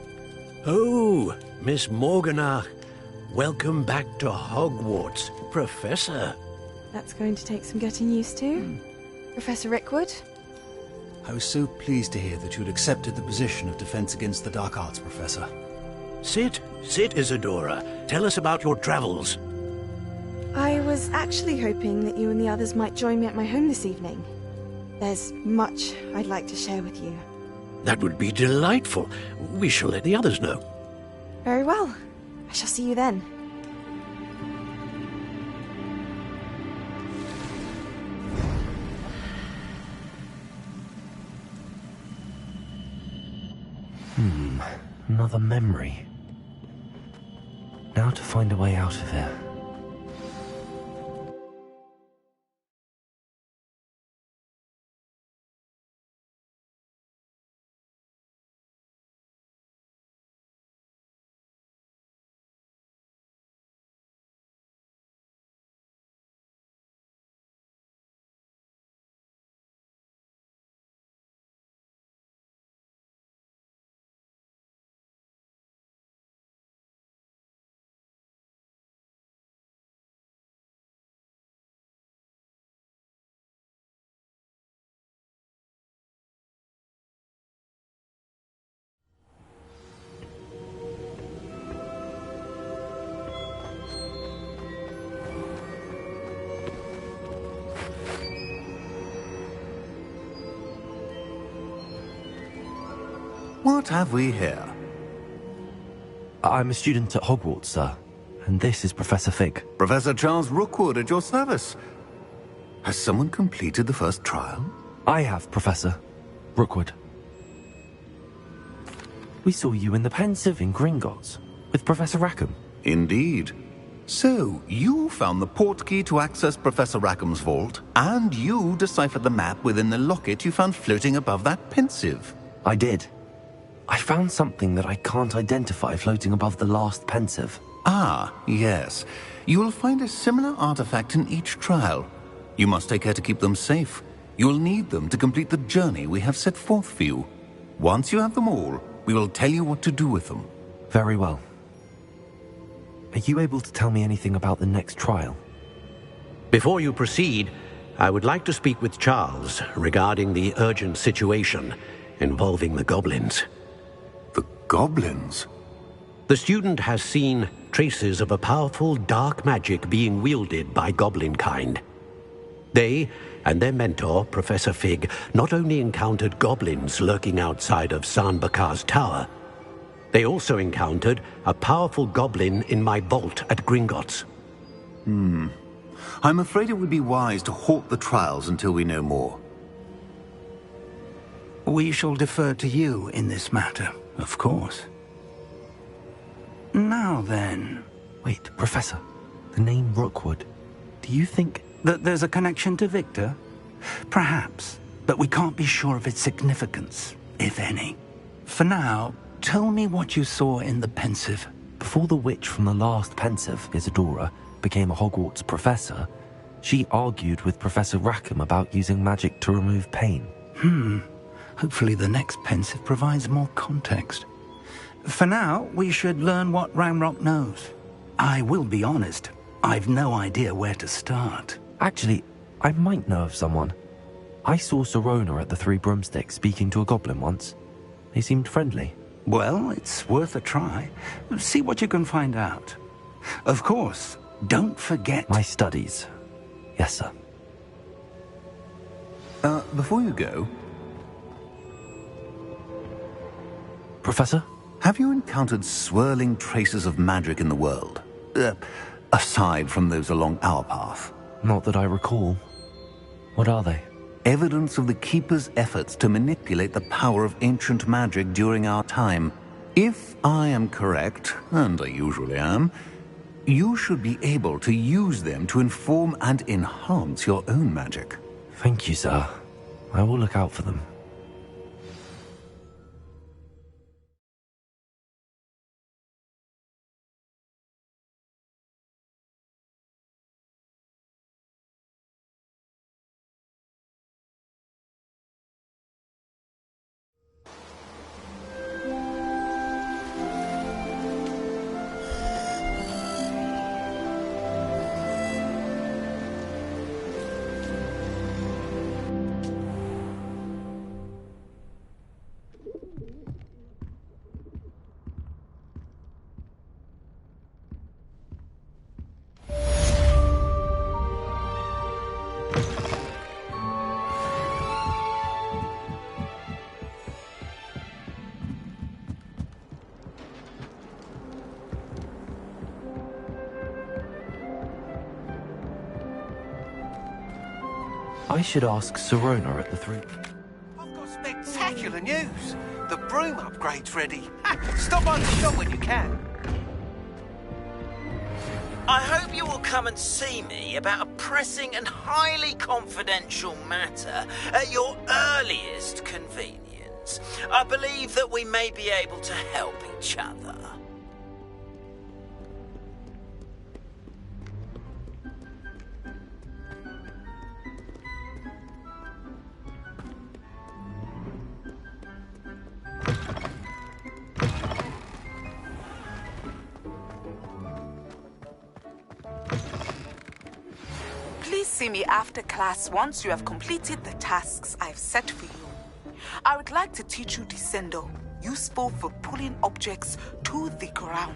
Oh, Miss Morganach, welcome back to Hogwarts, Professor. That's going to take some getting used to. Professor Rickwood? I was so pleased to hear that you'd accepted the position of Defense Against the Dark Arts, Professor. Sit, Isadora. Tell us about your travels. I was actually hoping that you and the others might join me at my home this evening. There's much I'd like to share with you. That would be delightful. We shall let the others know. Very well. I shall see you then. Another memory. Now to find a way out of here. What have we here? I'm a student at Hogwarts, sir. And this is Professor Fig. Professor Charles Rookwood at your service. Has someone completed the first trial? I have, Professor Rookwood. We saw you in the Pensive in Gringotts with Professor Rackham. Indeed. So, you found the portkey to access Professor Rackham's vault, and you deciphered the map within the locket you found floating above that Pensive. I did. I found something that I can't identify floating above the last Pensive. Ah, yes. You will find a similar artifact in each trial. You must take care to keep them safe. You will need them to complete the journey we have set forth for you. Once you have them all, we will tell you what to do with them. Very well. Are you able to tell me anything about the next trial? Before you proceed, I would like to speak with Charles regarding the urgent situation involving the goblins. The goblins? The student has seen traces of a powerful dark magic being wielded by goblin kind. They and their mentor, Professor Fig, not only encountered goblins lurking outside of San Bakar's tower, they also encountered a powerful goblin in my vault at Gringotts. I'm afraid it would be wise to halt the trials until we know more. We shall defer to you in this matter, of course. Now then... Wait, Professor. The name Rookwood. Do you think... that there's a connection to Victor? Perhaps, but we can't be sure of its significance, if any. For now, tell me what you saw in the Pensive. Before the witch from the last Pensive, Isadora, became a Hogwarts professor, she argued with Professor Rackham about using magic to remove pain. Hopefully the next Pensive provides more context. For now, we should learn what Ranrock knows. I will be honest, I've no idea where to start. Actually, I might know of someone. I saw Sirona at the Three Broomsticks speaking to a goblin once. They seemed friendly. Well, it's worth a try. See what you can find out. Of course, don't forget... my studies. Yes, sir. Before you go... Professor? Have you encountered swirling traces of magic in the world? Aside from those along our path? Not that I recall. What are they? Evidence of the Keeper's efforts to manipulate the power of ancient magic during our time. If I am correct, and I usually am, you should be able to use them to inform and enhance your own magic. Thank you, sir. I will look out for them. I should ask Sirona at the Three... I've got spectacular news. The broom upgrade's ready. Stop by the shop when you can. I hope you will come and see me about a pressing and highly confidential matter at your earliest convenience. I believe that we may be able to help each other. Please see me after class once you have completed the tasks I've set for you. I would like to teach you Descendo, useful for pulling objects to the ground.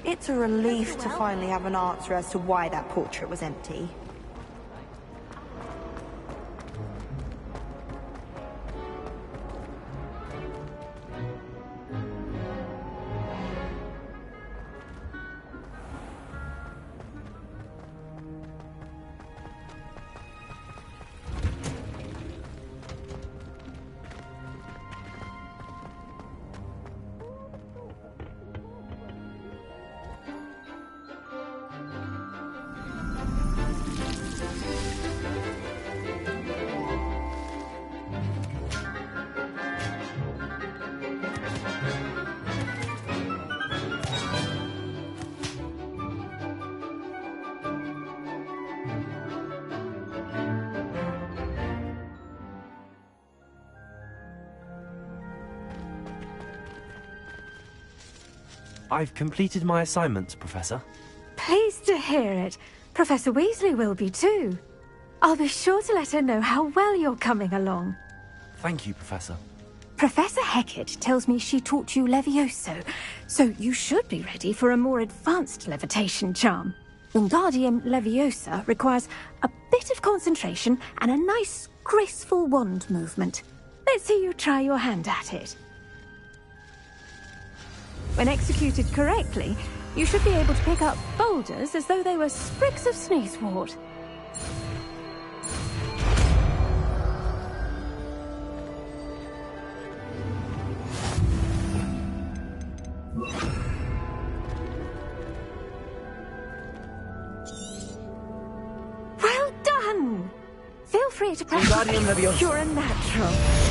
It's a relief to finally have an answer as to why that portrait was empty. I've completed my assignments, Professor. Pleased to hear it. Professor Weasley will be too. I'll be sure to let her know how well you're coming along. Thank you, Professor. Professor Hecat tells me she taught you Levioso, so you should be ready for a more advanced levitation charm. Wingardium Leviosa requires a bit of concentration and a nice, graceful wand movement. Let's see you try your hand at it. When executed correctly, you should be able to pick up boulders as though they were sprigs of sneezewort. Well done! Feel free to practice. Wingardium Leviosa. You're a natural.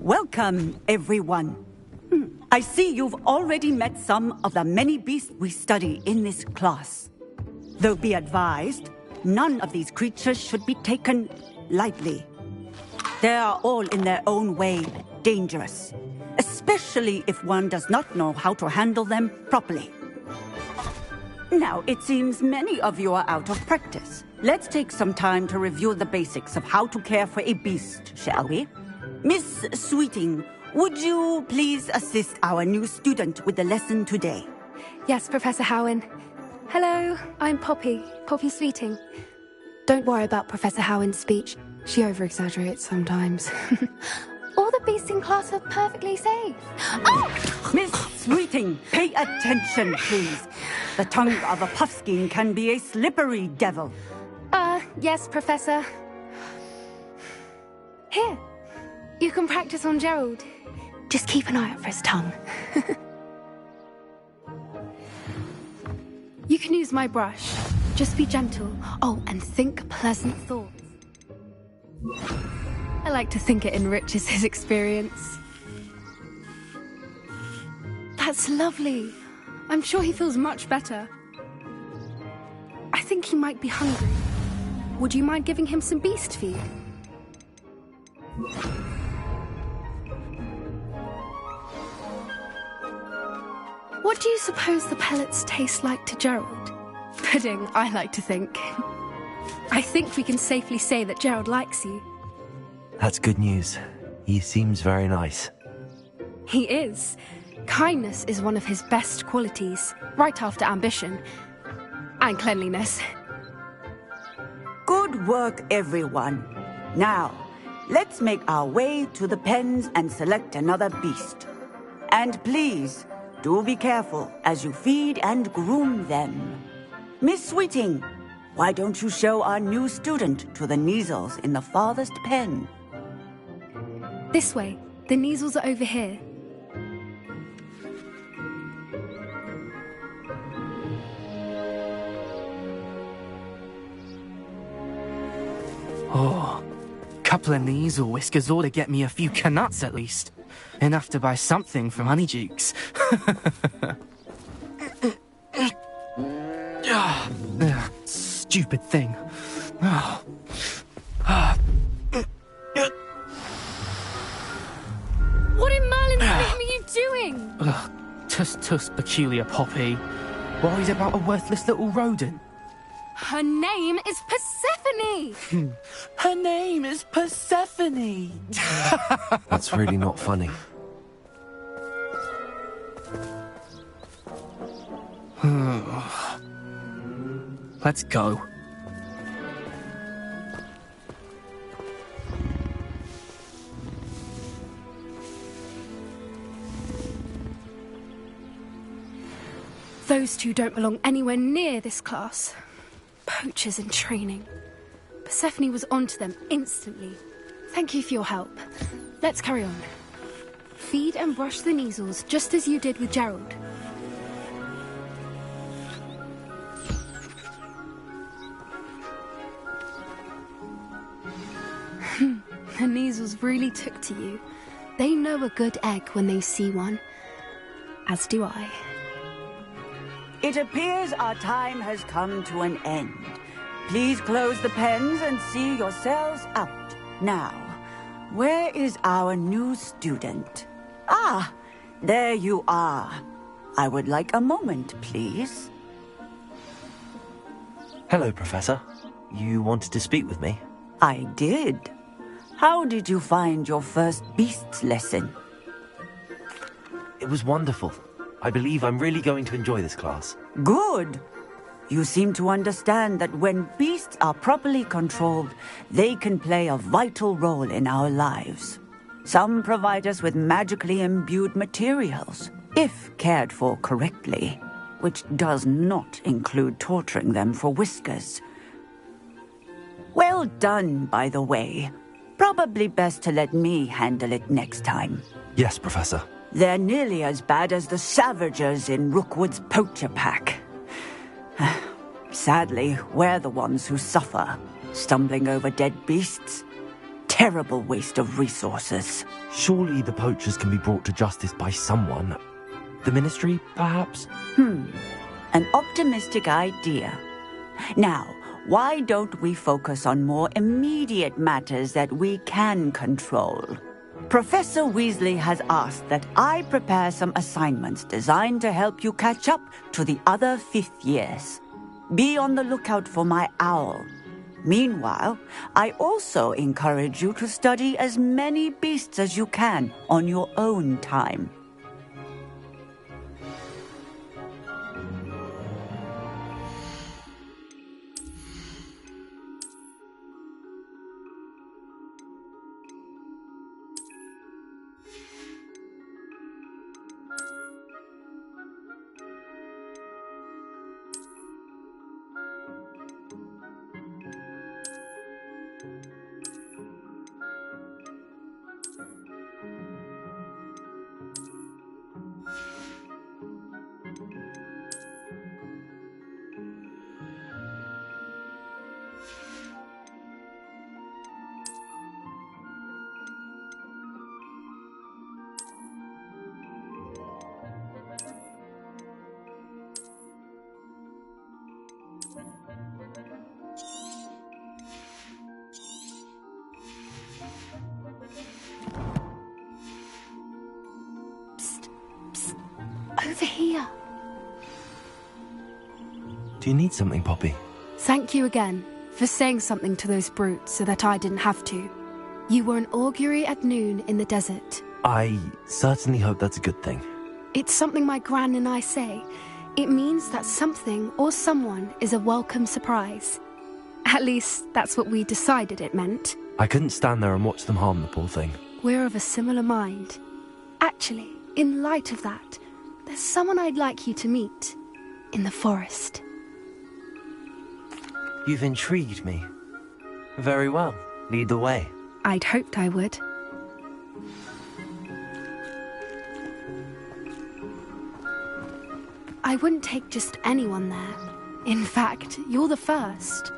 Welcome, everyone. I see you've already met some of the many beasts we study in this class. Though be advised, none of these creatures should be taken lightly. They are all in their own way dangerous, especially if one does not know how to handle them properly. Now, it seems many of you are out of practice. Let's take some time to review the basics of how to care for a beast, shall we? Miss Sweeting, would you please assist our new student with the lesson today? Yes, Professor Howen. Hello, I'm Poppy Sweeting. Don't worry about Professor Howen's speech. She over-exaggerates sometimes. All the beasts in class are perfectly safe. Oh! Miss Sweeting, pay attention, please. The tongue of a puffskein can be a slippery devil. Yes, Professor. Here, you can practice on Gerald. Just keep an eye out for his tongue. You can use my brush. Just be gentle. Oh, and think pleasant thoughts. I like to think it enriches his experience. That's lovely. I'm sure he feels much better. I think he might be hungry. Would you mind giving him some beast feed? What do you suppose the pellets taste like to Gerald? Pudding, I like to think. I think we can safely say that Gerald likes you. That's good news. He seems very nice. He is. Kindness is one of his best qualities, right after ambition. And cleanliness. Good work, everyone. Now, let's make our way to the pens and select another beast. And please, do be careful as you feed and groom them. Miss Sweeting, why don't you show our new student to the Neasels in the farthest pen? This way. The Neasels are over here. Oh, couple of Neasel whiskers ought to get me a few canuts at least. Enough to buy something from Honeydukes. Stupid thing. What in Merlin's name are you doing? Tuss, peculiar Poppy. Worries about a worthless little rodent. Her name is Persephone! Her name is Persephone! That's really not funny. Let's go. Those two don't belong anywhere near this class. Poachers in training. Persephone was onto them instantly. Thank you for your help. Let's carry on. Feed and brush the Neasels just as you did with Gerald. The Neasels really took to you. They know a good egg when they see one. As do I. It appears our time has come to an end. Please close the pens and see yourselves out. Now, where is our new student? Ah, there you are. I would like a moment, please. Hello, Professor. You wanted to speak with me? I did. How did you find your first beasts lesson? It was wonderful. I believe I'm really going to enjoy this class. Good. You seem to understand that when beasts are properly controlled, they can play a vital role in our lives. Some provide us with magically imbued materials, if cared for correctly, which does not include torturing them for whiskers. Well done, by the way. Probably best to let me handle it next time. Yes, Professor. They're nearly as bad as the Savagers in Rookwood's poacher pack. Sadly, we're the ones who suffer, stumbling over dead beasts. terrible waste of resources. Surely the poachers can be brought to justice by someone. The Ministry, perhaps? An optimistic idea. Now, why don't we focus on more immediate matters that we can control? Professor Weasley has asked that I prepare some assignments designed to help you catch up to the other 5th years. Be on the lookout for my owl. Meanwhile, I also encourage you to study as many beasts as you can on your own time. Over here. Do you need something, Poppy? Thank you again for saying something to those brutes so that I didn't have to. You were an augury at noon in the desert. I certainly hope that's a good thing. It's something my gran and I say. It means that something or someone is a welcome surprise. At least, that's what we decided it meant. I couldn't stand there and watch them harm the poor thing. We're of a similar mind. Actually, in light of that, there's someone I'd like you to meet. In the forest. You've intrigued me. Very well. Lead the way. I'd hoped I would. I wouldn't take just anyone there. In fact, you're the first.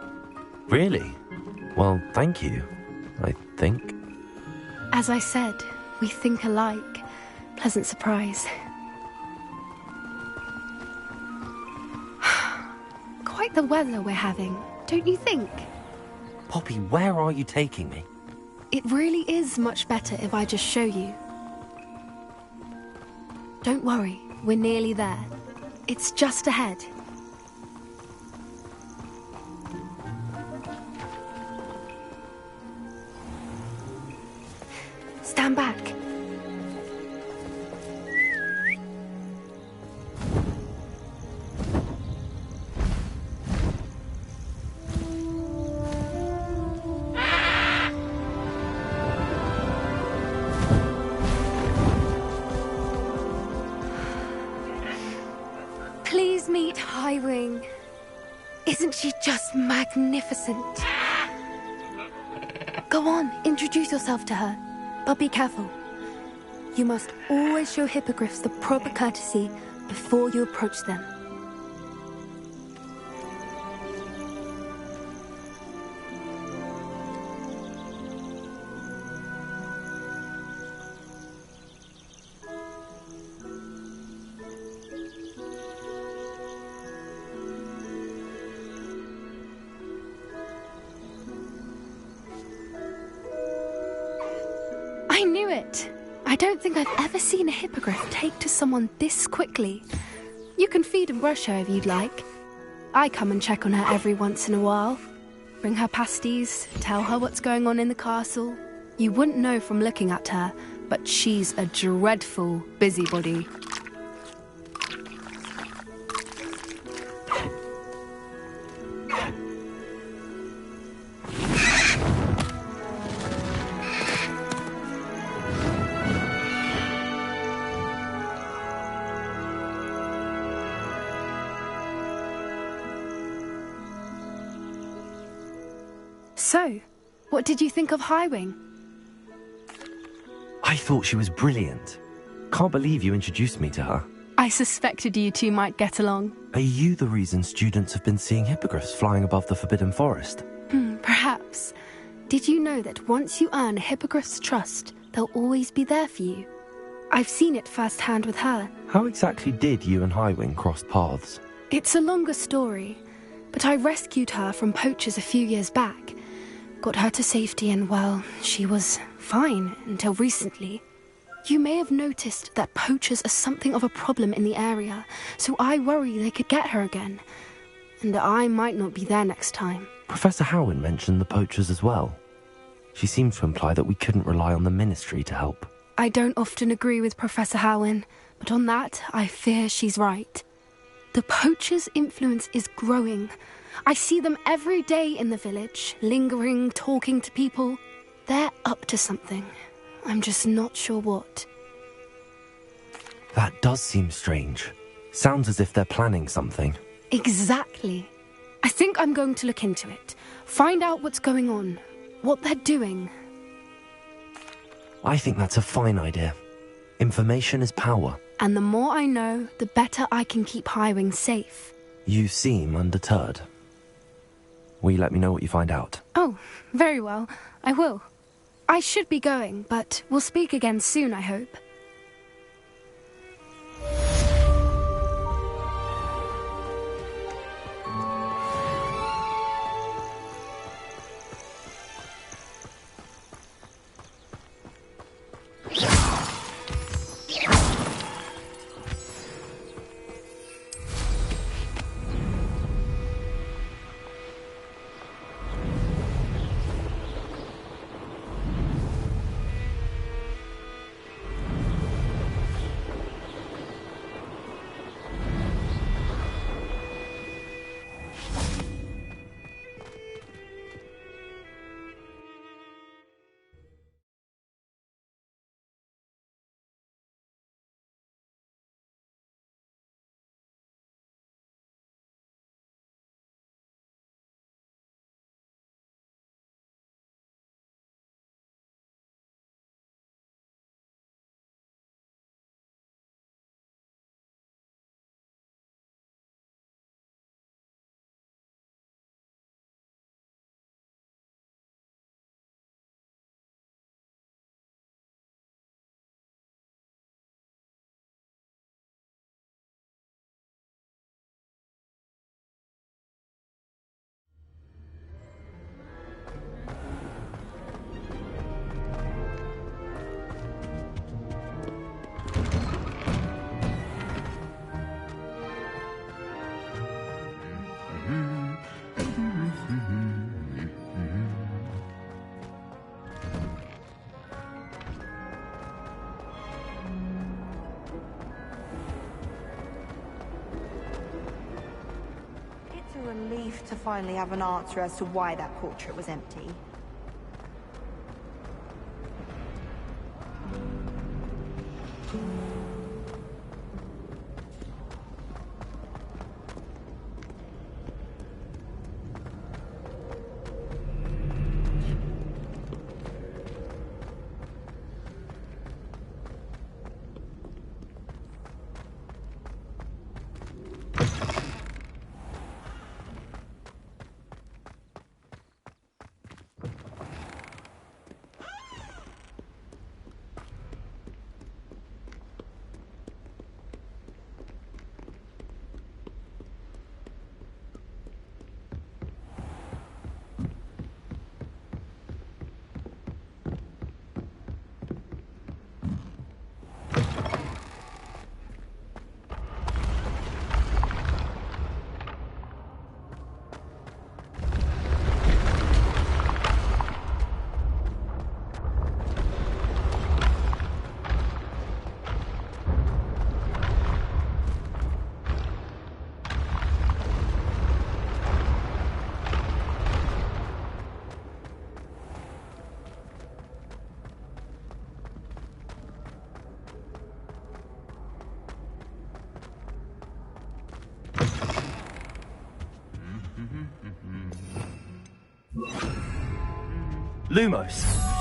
Really? Well, thank you, I think. As I said, we think alike. Pleasant surprise. Quite the weather we're having, don't you think? Poppy, where are you taking me? It really is much better if I just show you. Don't worry, we're nearly there. It's just ahead. Stand back. Please meet Highwing. Isn't she just magnificent? Go on, introduce yourself to her. But be careful. You must always show hippogriffs the proper courtesy before you approach them. I knew it! I don't think I've ever seen a hippogriff take to someone this quickly. You can feed and brush her if you'd like. I come and check on her every once in a while. Bring her pasties, tell her what's going on in the castle. You wouldn't know from looking at her, but she's a dreadful busybody. So, what did you think of Highwing? I thought she was brilliant. Can't believe you introduced me to her. I suspected you two might get along. Are you the reason students have been seeing hippogriffs flying above the Forbidden Forest? Perhaps. Did you know that once you earn a Hippogriff's trust, they'll always be there for you? I've seen it firsthand with her. How exactly did you and Highwing cross paths? It's a longer story, but I rescued her from poachers a few years back. Got her to safety and, well, she was fine until recently. You may have noticed that poachers are something of a problem in the area, so I worry they could get her again. And I might not be there next time. Professor Howin mentioned the poachers as well. She seemed to imply that we couldn't rely on the Ministry to help. I don't often agree with Professor Howin, but on that, I fear she's right. The poachers' influence is growing. I see them every day in the village, lingering, talking to people. They're up to something. I'm just not sure what. That does seem strange. Sounds as if they're planning something. Exactly. I think I'm going to look into it. Find out what's going on, what they're doing. I think that's a fine idea. Information is power. And the more I know, the better I can keep Highwing safe. You seem undeterred. Will you let me know what you find out? Oh, very well. I will. I should be going, but we'll speak again soon, I hope. Relief to finally have an answer as to why that portrait was empty. Lumos!